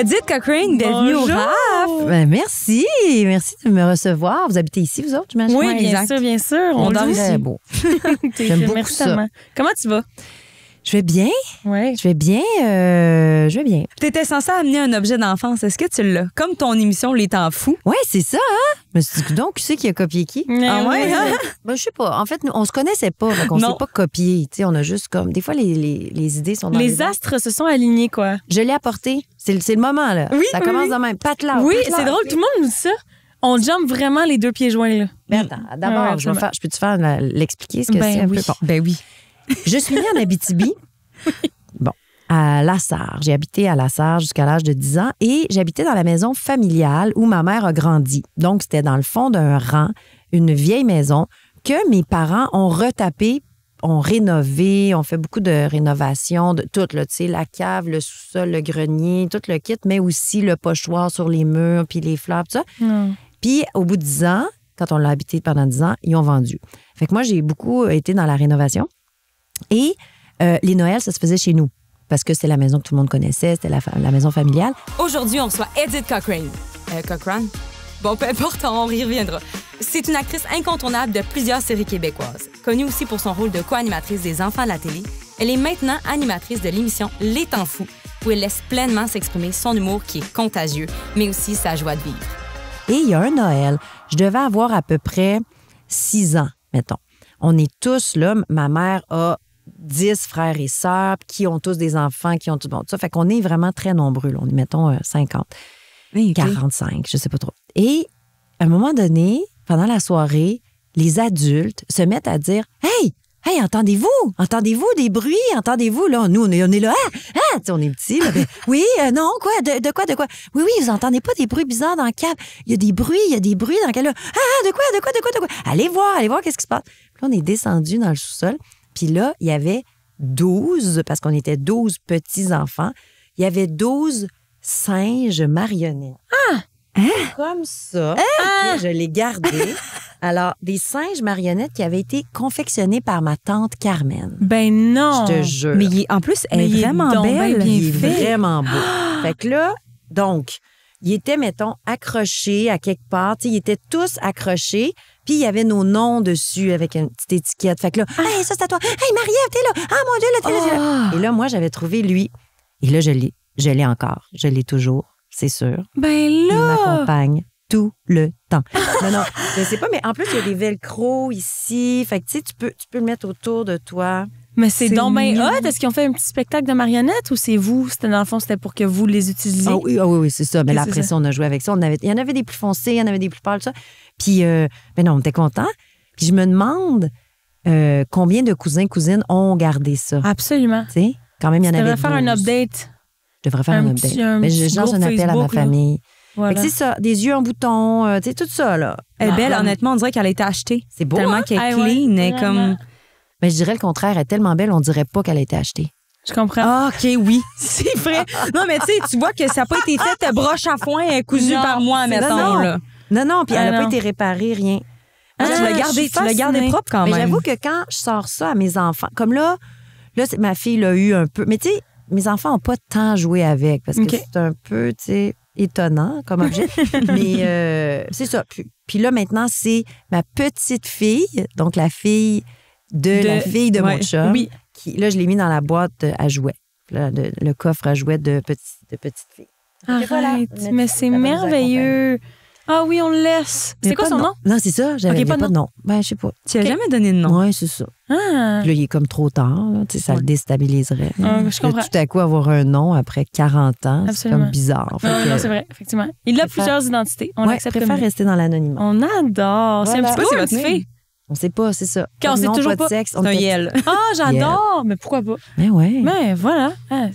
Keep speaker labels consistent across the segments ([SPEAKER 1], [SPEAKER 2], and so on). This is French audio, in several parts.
[SPEAKER 1] Edith Cochrane, bienvenue au RAF.
[SPEAKER 2] Ben, merci de me recevoir. Vous habitez ici, vous autres, j'imagine?
[SPEAKER 1] Oui, bien sûr.
[SPEAKER 2] On dort très beau. J'aime beaucoup
[SPEAKER 1] Merci
[SPEAKER 2] ça.
[SPEAKER 1] tellement. Comment tu vas?
[SPEAKER 2] Je vais bien.
[SPEAKER 1] Oui.
[SPEAKER 2] Je vais bien.
[SPEAKER 1] T'étais censée amener un objet d'enfance. Est-ce que tu l'as? Comme ton émission Les Temps Fous.
[SPEAKER 2] Oui, c'est ça, hein? Je me suis dit, donc, qui c'est qui a copié qui?
[SPEAKER 1] Ah ouais? Hein?
[SPEAKER 2] Ben, je sais pas. En fait, nous, on se connaissait pas. Donc on
[SPEAKER 1] Non.
[SPEAKER 2] s'est pas copié. Tu sais, on a juste comme. Des fois, les idées sont dans
[SPEAKER 1] Les astres se sont alignés, quoi.
[SPEAKER 2] Je l'ai apporté. C'est le moment, là.
[SPEAKER 1] Oui,
[SPEAKER 2] ça
[SPEAKER 1] oui,
[SPEAKER 2] commence
[SPEAKER 1] oui.
[SPEAKER 2] de même. Patelard.
[SPEAKER 1] Oui, c'est drôle. Tout le monde nous dit ça. On jump vraiment les deux pieds joints, là.
[SPEAKER 2] Ben, attends, d'abord,
[SPEAKER 1] Ouais,
[SPEAKER 2] je peux-tu faire l'expliquer ce que c'est un
[SPEAKER 1] oui.
[SPEAKER 2] peu? Bon.
[SPEAKER 1] Ben oui.
[SPEAKER 2] Je suis née en Abitibi. Bon, à Lassar. J'ai habité à Lassar jusqu'à l'âge de 10 ans et j'habitais dans la maison familiale où ma mère a grandi. Donc, c'était dans le fond d'un rang, une vieille maison que mes parents ont retapé, ont rénové, ont fait beaucoup de rénovations, de tout, là, tu sais, la cave, le sous-sol, le grenier, tout le kit, mais aussi le pochoir sur les murs, puis les fleurs, tout ça. Puis, au bout de 10 ans, quand on l'a habité pendant 10 ans, ils ont vendu. Fait que moi, j'ai beaucoup été dans la rénovation. Et les Noëls, ça se faisait chez nous. Parce que c'était la maison que tout le monde connaissait, c'était la maison familiale.
[SPEAKER 1] Aujourd'hui, on reçoit Edith Cochrane. Cochrane? Bon, peu importe, on y reviendra. C'est une actrice incontournable de plusieurs séries québécoises. Connue aussi pour son rôle de co-animatrice des enfants à la télé, elle est maintenant animatrice de l'émission Les Temps Fous, où elle laisse pleinement s'exprimer son humour qui est contagieux, mais aussi sa joie de vivre.
[SPEAKER 2] Et il y a un Noël, je devais avoir à peu près 6 ans, mettons. On est tous là, ma mère a 10 frères et sœurs qui ont tous des enfants, qui ont tout bon, tout ça. Fait qu'on est vraiment très nombreux. Là. On est, mettons, 50, 45, je sais pas trop. Et à un moment donné, pendant la soirée, les adultes se mettent à dire « Hey, entendez-vous? Entendez-vous des bruits? Entendez-vous? » Là, nous, on est là. Tu sais, on est petits. Là, oui, non, quoi? De quoi? Oui, vous entendez pas des bruits bizarres dans la cave? Il y a des bruits dans la cave. Là. De quoi? Allez voir, qu'est-ce qui se passe? Puis là, on est descendu dans le sous-sol. Puis là, il y avait 12, parce qu'on était 12 petits-enfants, il y avait 12 singes marionnettes. Comme ça. Et je l'ai gardé. Alors, des singes marionnettes qui avaient été confectionnés par ma tante Carmen.
[SPEAKER 1] Ben non!
[SPEAKER 2] Je te jure.
[SPEAKER 1] Mais en plus, elle est vraiment belle.
[SPEAKER 2] Il est vraiment beau. Fait que là, donc, ils étaient, mettons, accrochés à quelque part. T'sais, ils étaient tous accrochés. Puis, il y avait nos noms dessus avec une petite étiquette. Fait que là, hey, ça, c'est à toi. Hey, Marie-Ève, t'es là. Ah, mon Dieu, là, t'es là. Et là, moi, j'avais trouvé lui. Et là, je l'ai encore. Je l'ai toujours, c'est sûr.
[SPEAKER 1] Ben
[SPEAKER 2] Il
[SPEAKER 1] là!
[SPEAKER 2] m'accompagne tout le temps. Non, je sais pas, mais en plus, il y a des velcro ici. Fait que, tu sais, tu peux le mettre autour de toi.
[SPEAKER 1] Mais c'est donc bien
[SPEAKER 3] mignon.
[SPEAKER 1] hot. Est-ce qu'ils ont fait un petit spectacle de marionnettes ou c'est vous? C'était dans le fond, c'était pour que vous les utilisiez?
[SPEAKER 2] Ah oui, c'est ça. Mais là,
[SPEAKER 1] C'est
[SPEAKER 2] après
[SPEAKER 1] ça.
[SPEAKER 2] ça, on a joué avec ça. Il y en avait des plus foncés, il y en avait des plus pâles, tout ça. Puis, ben non, on était contents. Puis, je me demande combien de cousins, cousines ont gardé ça.
[SPEAKER 1] Absolument.
[SPEAKER 2] Tu sais, quand même, il y en
[SPEAKER 1] Tu
[SPEAKER 2] avait
[SPEAKER 1] devrais faire un
[SPEAKER 2] 12.
[SPEAKER 1] update.
[SPEAKER 2] Je devrais faire un update. Mais je lance un appel à ma famille.
[SPEAKER 1] Voilà.
[SPEAKER 2] Fait que c'est ça, des yeux en bouton, tu sais, tout ça, là.
[SPEAKER 1] Elle est belle,
[SPEAKER 2] Ah,
[SPEAKER 1] honnêtement, on dirait qu'elle a été achetée.
[SPEAKER 2] C'est beau,
[SPEAKER 1] Tellement
[SPEAKER 2] hein?
[SPEAKER 1] qu'elle est
[SPEAKER 3] Ah
[SPEAKER 1] clean,
[SPEAKER 3] ouais,
[SPEAKER 1] elle est comme...
[SPEAKER 3] vraiment.
[SPEAKER 2] Ben, je dirais le contraire. Elle est tellement belle, on dirait pas qu'elle a été achetée.
[SPEAKER 1] Je comprends.
[SPEAKER 3] Ah, OK, oui.
[SPEAKER 1] C'est vrai. Non, mais tu sais, tu vois que ça n'a pas été fait broche à foin cousu
[SPEAKER 3] Non,
[SPEAKER 1] par moi,
[SPEAKER 3] c'est
[SPEAKER 1] mettons.
[SPEAKER 2] non.
[SPEAKER 1] Là.
[SPEAKER 2] Non, puis elle n'a
[SPEAKER 1] Ah,
[SPEAKER 2] pas
[SPEAKER 1] non.
[SPEAKER 2] été réparée, rien.
[SPEAKER 1] Ah, tu l'as
[SPEAKER 2] je
[SPEAKER 1] gardé,
[SPEAKER 2] suis
[SPEAKER 1] tu l'as gardé
[SPEAKER 2] fascinée.
[SPEAKER 1] propre quand
[SPEAKER 2] Mais
[SPEAKER 1] même.
[SPEAKER 2] j'avoue que quand je sors ça à mes enfants, comme là ma fille l'a eu un peu. Mais tu sais, mes enfants n'ont pas tant joué avec parce que
[SPEAKER 1] OK.
[SPEAKER 2] c'est un peu, tu sais, étonnant comme objet. Mais c'est ça. Puis là, maintenant, c'est ma petite fille, donc la fille de la fille de mon
[SPEAKER 1] ouais.
[SPEAKER 2] chum.
[SPEAKER 1] Oui.
[SPEAKER 2] Qui, là, je l'ai mis dans la boîte à jouets. Là, le coffre à jouets de petite fille.
[SPEAKER 1] Arrête,
[SPEAKER 2] Voilà.
[SPEAKER 1] mais c'est
[SPEAKER 2] Ça va nous
[SPEAKER 1] merveilleux. Ah oui, on le laisse.
[SPEAKER 2] Il y
[SPEAKER 1] C'est
[SPEAKER 2] a
[SPEAKER 1] quoi
[SPEAKER 2] pas
[SPEAKER 1] son
[SPEAKER 2] de
[SPEAKER 1] nom?
[SPEAKER 2] Non, c'est ça. J'avais
[SPEAKER 1] Ok,
[SPEAKER 2] il y a
[SPEAKER 1] pas de
[SPEAKER 2] pas de nom. Ben, je sais pas.
[SPEAKER 1] Tu n'as jamais donné de nom.
[SPEAKER 2] Oui, c'est ça.
[SPEAKER 1] Ah.
[SPEAKER 2] Puis là, il est comme trop tard. Là, tu sais, ça le déstabiliserait.
[SPEAKER 1] Ah, je comprends.
[SPEAKER 2] Tout à coup, avoir un nom après 40 ans, c'est
[SPEAKER 1] Absolument.
[SPEAKER 2] comme bizarre. Fait
[SPEAKER 1] Non,
[SPEAKER 2] que,
[SPEAKER 1] non, c'est vrai, effectivement. Il a
[SPEAKER 2] préfère-
[SPEAKER 1] plusieurs identités. On
[SPEAKER 2] ouais,
[SPEAKER 1] l'accepte
[SPEAKER 2] préfère
[SPEAKER 1] comme
[SPEAKER 2] rester dans l'anonymat.
[SPEAKER 1] On adore. C'est un
[SPEAKER 2] Voilà.
[SPEAKER 1] petit peu
[SPEAKER 3] C'est
[SPEAKER 1] c'est
[SPEAKER 3] votre
[SPEAKER 1] votre fille.
[SPEAKER 2] On sait pas, c'est ça.
[SPEAKER 1] Quand on
[SPEAKER 2] Pas de
[SPEAKER 1] sait
[SPEAKER 2] nom,
[SPEAKER 1] toujours
[SPEAKER 2] pas de
[SPEAKER 1] pas.
[SPEAKER 2] sexe.
[SPEAKER 1] C'est un yel. Ah, j'adore. Mais pourquoi pas?
[SPEAKER 2] Mais ouais.
[SPEAKER 1] Mais voilà. Ah.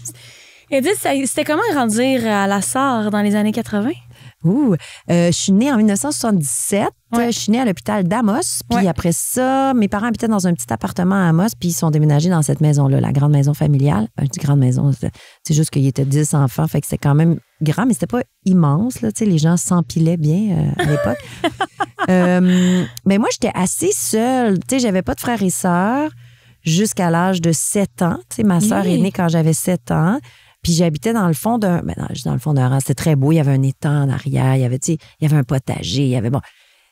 [SPEAKER 1] Edith, c'était comment grandir à la Sarre dans les années 80?
[SPEAKER 2] Je suis née en 1977.
[SPEAKER 1] Ouais.
[SPEAKER 2] Je suis née à l'hôpital d'Amos. Puis
[SPEAKER 1] Ouais.
[SPEAKER 2] après ça, mes parents habitaient dans un petit appartement à Amos. Puis ils sont déménagés dans cette maison-là, la grande maison familiale. Je dis grande maison, c'est juste qu'il y était 10 enfants. Fait que c'était quand même grand, mais c'était pas immense. Là, les gens s'empilaient bien à l'époque. Mais moi, j'étais assez seule. J'avais pas de frères et sœurs jusqu'à l'âge de 7 ans. Ma sœur est née quand j'avais 7 ans. Puis j'habitais dans le fond d'un... dans le fond d'un rang, c'était très beau. Il y avait un étang en arrière. Il y avait un potager. Il y avait... Bon,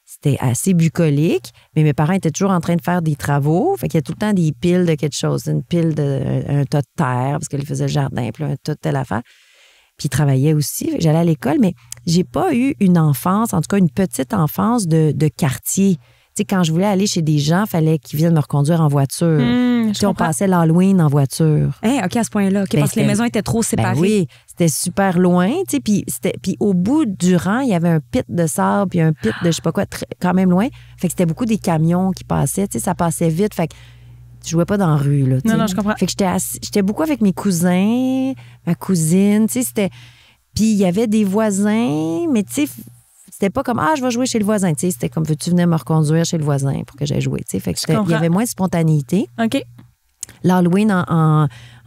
[SPEAKER 2] c'était assez bucolique, mais mes parents étaient toujours en train de faire des travaux. Fait qu'il y a tout le temps des piles de quelque chose. Une pile un tas de terre, parce qu'ils faisaient le jardin, puis un tas de telle affaire. Puis ils travaillaient aussi. J'allais à l'école, mais j'ai pas eu une enfance, en tout cas une petite enfance de quartier. Tu sais, quand je voulais aller chez des gens, il fallait qu'ils viennent me reconduire en voiture. On passait l'Halloween en voiture.
[SPEAKER 1] OK, à ce point-là. Okay, parce que les maisons étaient trop séparées.
[SPEAKER 2] Ben oui, c'était super loin. Tu sais, puis au bout du rang, il y avait un pit de sable puis un pit de je sais pas quoi, quand même loin. Fait que c'était beaucoup des camions qui passaient. Tu sais, ça passait vite. Fait que je jouais pas dans la rue. Là,
[SPEAKER 1] non, je comprends.
[SPEAKER 2] Fait que j'étais beaucoup avec mes cousins, ma cousine. Tu sais, c'était... Puis il y avait des voisins, mais tu sais... C'était pas comme, je vais jouer chez le voisin. Tu sais, c'était comme, veux-tu venir me reconduire chez le voisin pour que j'aille jouer? Tu sais, fait que il y avait moins de spontanéité.
[SPEAKER 1] OK.
[SPEAKER 2] L'Halloween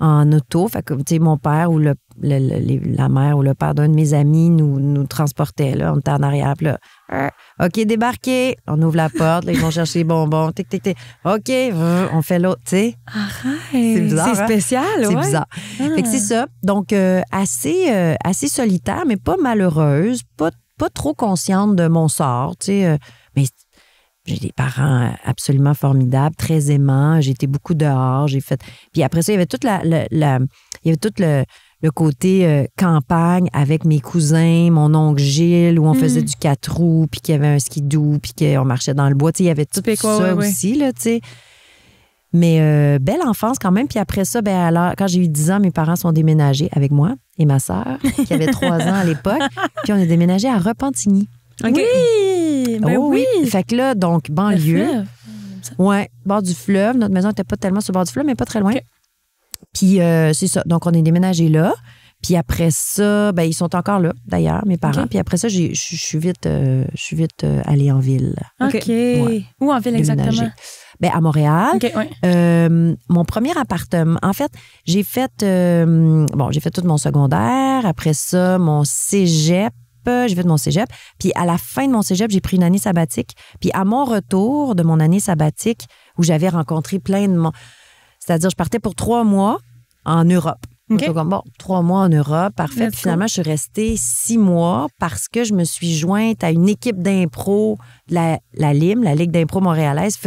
[SPEAKER 2] en auto, fait que, tu sais, mon père ou la mère ou le père d'un de mes amis nous transportait, là. On était en arrière, puis là, OK, débarquez. On ouvre la porte, là, ils vont chercher les bonbons. Tic, tic, tic. OK, on fait l'autre, tu sais.
[SPEAKER 1] Arrête.
[SPEAKER 2] C'est bizarre.
[SPEAKER 1] C'est spécial,
[SPEAKER 2] ouais. C'est bizarre. Fait que c'est ça. Donc, assez solitaire, mais pas malheureuse, pas trop consciente de mon sort, tu sais. Mais j'ai des parents absolument formidables, très aimants. J'ai été beaucoup dehors. Puis après ça, il y avait le côté campagne avec mes cousins, mon oncle Gilles, où on faisait du 4 roues, puis qu'il y avait un skidoo, puis qu'on marchait dans le bois. Tu sais, il y avait tout ça aussi, là, tu sais. Mais belle enfance quand même. Puis après ça, quand j'ai eu 10 ans, mes parents sont déménagés avec moi et ma sœur, qui avait 3 ans à l'époque. Puis on a déménagé à Repentigny.
[SPEAKER 1] OK. Oui!
[SPEAKER 2] Fait que là, donc, banlieue. Ouais, bord du fleuve. Notre maison n'était pas tellement sur le bord du fleuve, mais pas très loin. Okay. Puis c'est ça. Donc, on est déménagé là. Puis après ça, ils sont encore là, d'ailleurs, mes parents. Okay. Puis après ça, je suis vite allée en ville.
[SPEAKER 1] OK. Ouais. Où en ville exactement?
[SPEAKER 2] À Montréal.
[SPEAKER 1] Okay, ouais.
[SPEAKER 2] Mon premier appartement, en fait, j'ai fait tout mon secondaire. Après ça, mon cégep. J'ai fait mon cégep. Puis à la fin de mon cégep, j'ai pris une année sabbatique. Puis à mon retour de mon année sabbatique, où j'avais rencontré plein de... C'est-à-dire, je partais pour 3 mois en Europe. Okay.
[SPEAKER 1] Okay.
[SPEAKER 2] 3 mois en Europe, parfait. Puis finalement, je suis restée 6 mois parce que je me suis jointe à une équipe d'impro, la LIM, la Ligue d'impro montréalaise,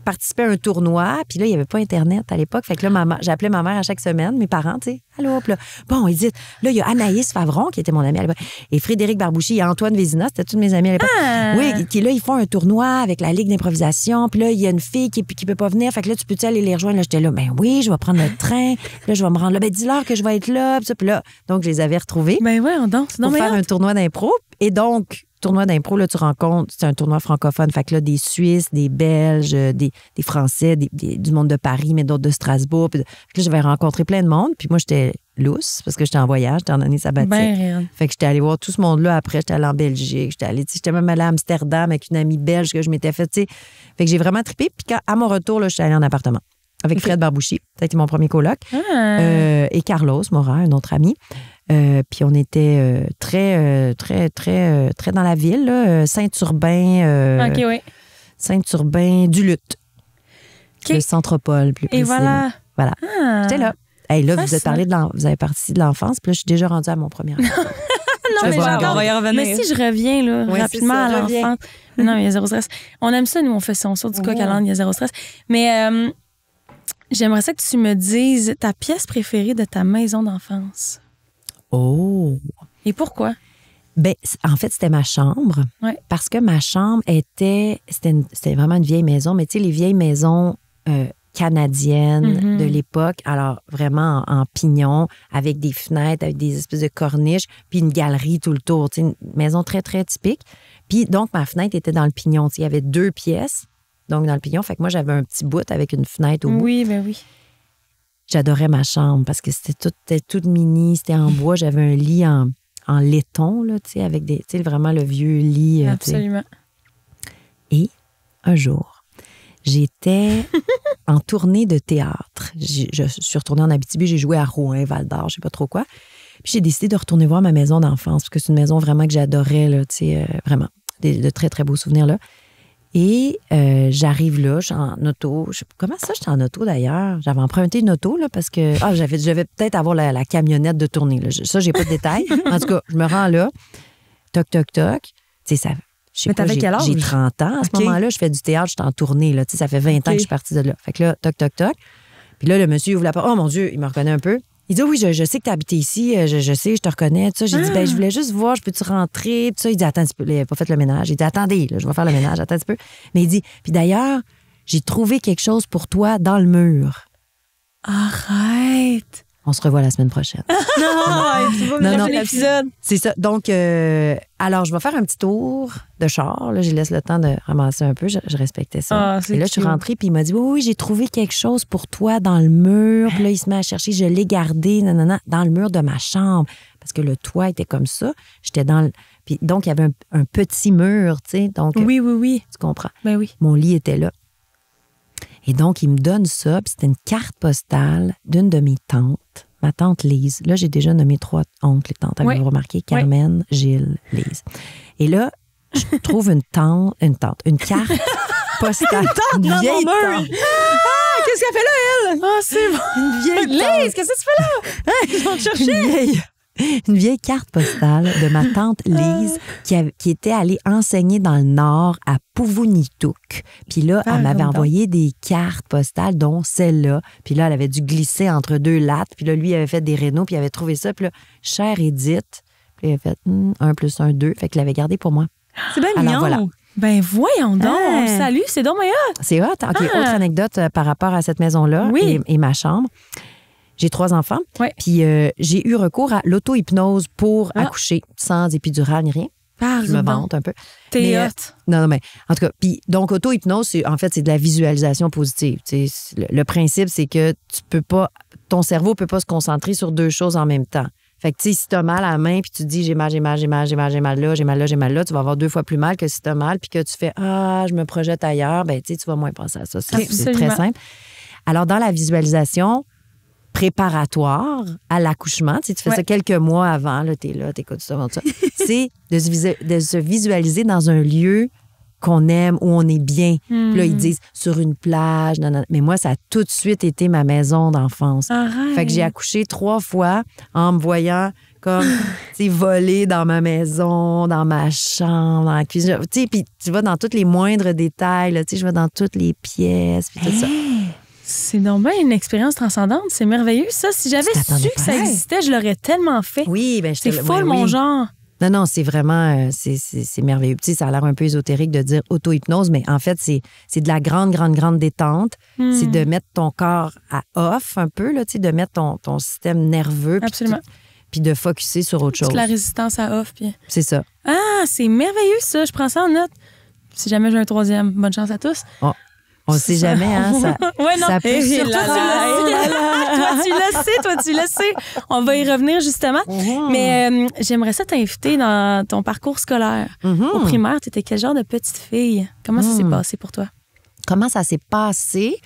[SPEAKER 2] participait à un tournoi. Puis là, il n'y avait pas Internet à l'époque. Fait que là, j'appelais ma mère à chaque semaine, mes parents, tu sais. Allô, là. Bon, Edith, là, il y a Anaïs Favron, qui était mon amie à l'époque, et Frédéric Barbouchi et Antoine Vézina, c'était tous mes amis à l'époque. Oui, qui là, ils font un tournoi avec la Ligue d'improvisation. Puis là, il y a une fille qui peut pas venir. Fait que là, tu peux-tu aller les rejoindre? Là, j'étais là, oui, je vais prendre le train. Là, je vais me rendre là. Dis-leur que je vais être là. Puis là, donc, je les avais retrouvés.
[SPEAKER 1] On danse.
[SPEAKER 2] Pour faire un tournoi d'impro. Et donc, tournoi d'impro, là, tu rencontres, c'est un tournoi francophone. Fait que là, des Suisses, des Belges, des Français, du monde de Paris, mais d'autres de Strasbourg. Puis là, j'avais rencontré plein de monde. Puis moi, j'étais lousse parce que j'étais en voyage, j'étais en année sabbatique. Fait que j'étais allée voir tout ce monde-là. Après, j'étais allée en Belgique. J'étais même allée à Amsterdam avec une amie belge que je m'étais fait, tu sais. Fait que j'ai vraiment trippé. Puis à mon retour, là, j'étais allée en appartement avec Fred Barbouchi. Ça a été mon premier coloc. Et Carlos Morin, un autre ami. Puis on était très dans la ville, là, Saint-Urbain.
[SPEAKER 1] OK, oui.
[SPEAKER 2] Saint-Urbain du Lutte.
[SPEAKER 1] Okay.
[SPEAKER 2] Le Centropole, plus précisément. Voilà. J'étais là. Hey, là, vous avez parti de l'enfance, puis là, je suis déjà rendue à mon premier enfant.
[SPEAKER 1] Non, mais on va y revenir. Mais si je reviens là, rapidement à l'enfance. Non, mais il y a zéro stress. On aime ça, nous, on fait ça, on sort du coq à l'âne, il y a zéro stress. Mais j'aimerais ça que tu me dises ta pièce préférée de ta maison d'enfance.
[SPEAKER 2] Oh!
[SPEAKER 1] Et pourquoi?
[SPEAKER 2] En fait, c'était ma chambre.
[SPEAKER 1] Ouais.
[SPEAKER 2] Parce que ma chambre c'était vraiment une vieille maison, mais tu sais, les vieilles maisons canadiennes de l'époque, alors vraiment en pignon, avec des fenêtres, avec des espèces de corniches, puis une galerie tout le tour. Tu sais, une maison très, très typique. Puis donc, ma fenêtre était dans le pignon. Tu sais, il y avait 2 pièces, donc dans le pignon. Fait que moi, j'avais un petit bout avec une fenêtre au bout.
[SPEAKER 1] Oui, oui.
[SPEAKER 2] J'adorais ma chambre parce que c'était tout mini, c'était en bois. J'avais un lit en laiton, là, tu sais, avec vraiment le vieux lit.
[SPEAKER 1] Absolument.
[SPEAKER 2] Et un jour, j'étais en tournée de théâtre. Je suis retournée en Abitibi, j'ai joué à Rouen, Val-d'Or, je sais pas trop quoi. Puis j'ai décidé de retourner voir ma maison d'enfance parce que c'est une maison vraiment que j'adorais, là, tu sais, vraiment. De très, très beaux souvenirs, là. Et j'arrive là, je suis en auto. Comment ça, j'étais en auto d'ailleurs? J'avais emprunté une auto là, parce que je devais peut-être avoir la camionnette de tournée. Là. Ça, j'ai pas de détails. En tout cas, je me rends là. Toc, toc, toc. Tu sais, ça. Je sais
[SPEAKER 1] Mais
[SPEAKER 2] pas,
[SPEAKER 1] t'avais quel âge?
[SPEAKER 2] J'ai 30 ans. À ce moment-là, je fais du théâtre, je suis en tournée. Là. Tu sais, ça fait 20 ans que je suis partie de là. Fait que là, toc, toc, toc. Puis là, le monsieur ouvre la porte. Oh mon Dieu, il me reconnaît un peu. Il dit, oui, je sais que tu as habité ici, je sais, je te reconnais. Tout ça. J'ai dit, je voulais juste voir, je peux-tu rentrer? Tout ça. Il dit, attends un petit peu, il n'a pas fait le ménage. Il dit, attendez, là, je vais faire le ménage, attends un petit peu. Mais il dit, puis d'ailleurs, j'ai trouvé quelque chose pour toi dans le mur.
[SPEAKER 1] Arrête!
[SPEAKER 2] On se revoit la semaine prochaine.
[SPEAKER 1] non, l'épisode.
[SPEAKER 2] C'est ça. Donc, alors, je vais faire un petit tour de char. Là, je laisse le temps de ramasser un peu. Je respectais ça. Et là, je suis rentrée, puis il m'a dit, oui, j'ai trouvé quelque chose pour toi dans le mur. Puis là, il se met à chercher. Je l'ai gardé, dans le mur de ma chambre. Parce que le toit était comme ça. J'étais dans le... Puis donc, il y avait un petit mur, tu sais. Donc,
[SPEAKER 1] oui.
[SPEAKER 2] Tu comprends?
[SPEAKER 1] Ben oui.
[SPEAKER 2] Mon lit était là. Et donc, il me donne ça, puis c'était une carte postale d'une de mes tantes, ma tante Lise. Là, j'ai déjà nommé 3 oncles et tantes. Avez-vous remarqué? Carmen, Gilles, Lise. Et là, je trouve une carte postale.
[SPEAKER 1] Une vieille tante. Ah, qu'est-ce qu'elle fait là, elle? Ah, c'est bon.
[SPEAKER 2] Une vieille tante.
[SPEAKER 1] Lise, qu'est-ce que tu fais là? Ils vont te chercher.
[SPEAKER 2] Une vieille carte postale de ma tante Lise qui était allée enseigner dans le Nord à Puvunituq. Puis là, elle m'avait envoyé des cartes postales, dont celle-là. Puis là, elle avait dû glisser entre 2 lattes. Puis là, lui, il avait fait des rénaux, puis il avait trouvé ça. Puis là, chère Édith. Puis il avait fait 1 + 1, 2. Fait qu'il l'avait gardé pour moi.
[SPEAKER 1] C'est bien mignon. Voilà. Ben voyons donc. Salut, c'est donc meilleur.
[SPEAKER 2] C'est hot. OK, autre anecdote par rapport à cette maison-là et ma chambre. J'ai 3 enfants.
[SPEAKER 1] Ouais.
[SPEAKER 2] Puis j'ai eu recours à l'auto-hypnose pour accoucher, sans épidural ni rien. Je me vante un peu.
[SPEAKER 1] T'es hot.
[SPEAKER 2] Non, mais en tout cas, puis donc auto-hypnose, c'est de la visualisation positive. Le principe, c'est que ton cerveau peut pas se concentrer sur 2 choses en même temps. Fait que, tu sais, si t'as mal à la main, puis tu te dis j'ai mal là, j'ai mal là, tu vas avoir 2 fois plus mal que si t'as mal, puis que tu fais je me projette ailleurs, ben tu sais, tu vas moins penser à ça. C'est très simple. Alors, dans la visualisation préparatoire à l'accouchement, tu fais ça quelques mois avant, là, t'es là, t'écoutes ça, c'est de se visualiser dans un lieu qu'on aime, où on est bien. Puis là, ils disent sur une plage, mais moi, ça a tout de suite été ma maison d'enfance. Fait que j'ai accouché 3 fois en me voyant comme, tu sais, voler dans ma maison, dans ma chambre, dans la cuisine. Tu sais, puis tu vas dans tous les moindres détails, tu sais, je vais dans toutes les pièces, puis tout ça.
[SPEAKER 1] C'est donc bien une expérience transcendante. C'est merveilleux, ça. Si j'avais su que ça existait, je l'aurais tellement fait.
[SPEAKER 2] Oui, bien,
[SPEAKER 1] c'est full mon genre.
[SPEAKER 2] Non, c'est vraiment, c'est merveilleux. Tu sais, ça a l'air un peu ésotérique de dire auto-hypnose, mais en fait, c'est de la grande, grande, grande détente. C'est de mettre ton corps à off un peu, là, tu sais, de mettre ton système nerveux.
[SPEAKER 1] Absolument.
[SPEAKER 2] Puis de focusser sur autre chose.
[SPEAKER 1] C'est la résistance à off. Puis...
[SPEAKER 2] C'est ça.
[SPEAKER 1] Ah, c'est merveilleux, ça. Je prends ça en note. Si jamais j'ai un 3e, bonne chance à tous.
[SPEAKER 2] Oh. On ne sait jamais, hein? Ça, ça peut
[SPEAKER 1] Toi, tu le sais. On va y revenir, justement. Mais j'aimerais ça t'inviter dans ton parcours scolaire. Au primaire, tu étais quel genre de petite fille? Comment ça s'est passé pour toi?
[SPEAKER 2] Comment ça s'est passé?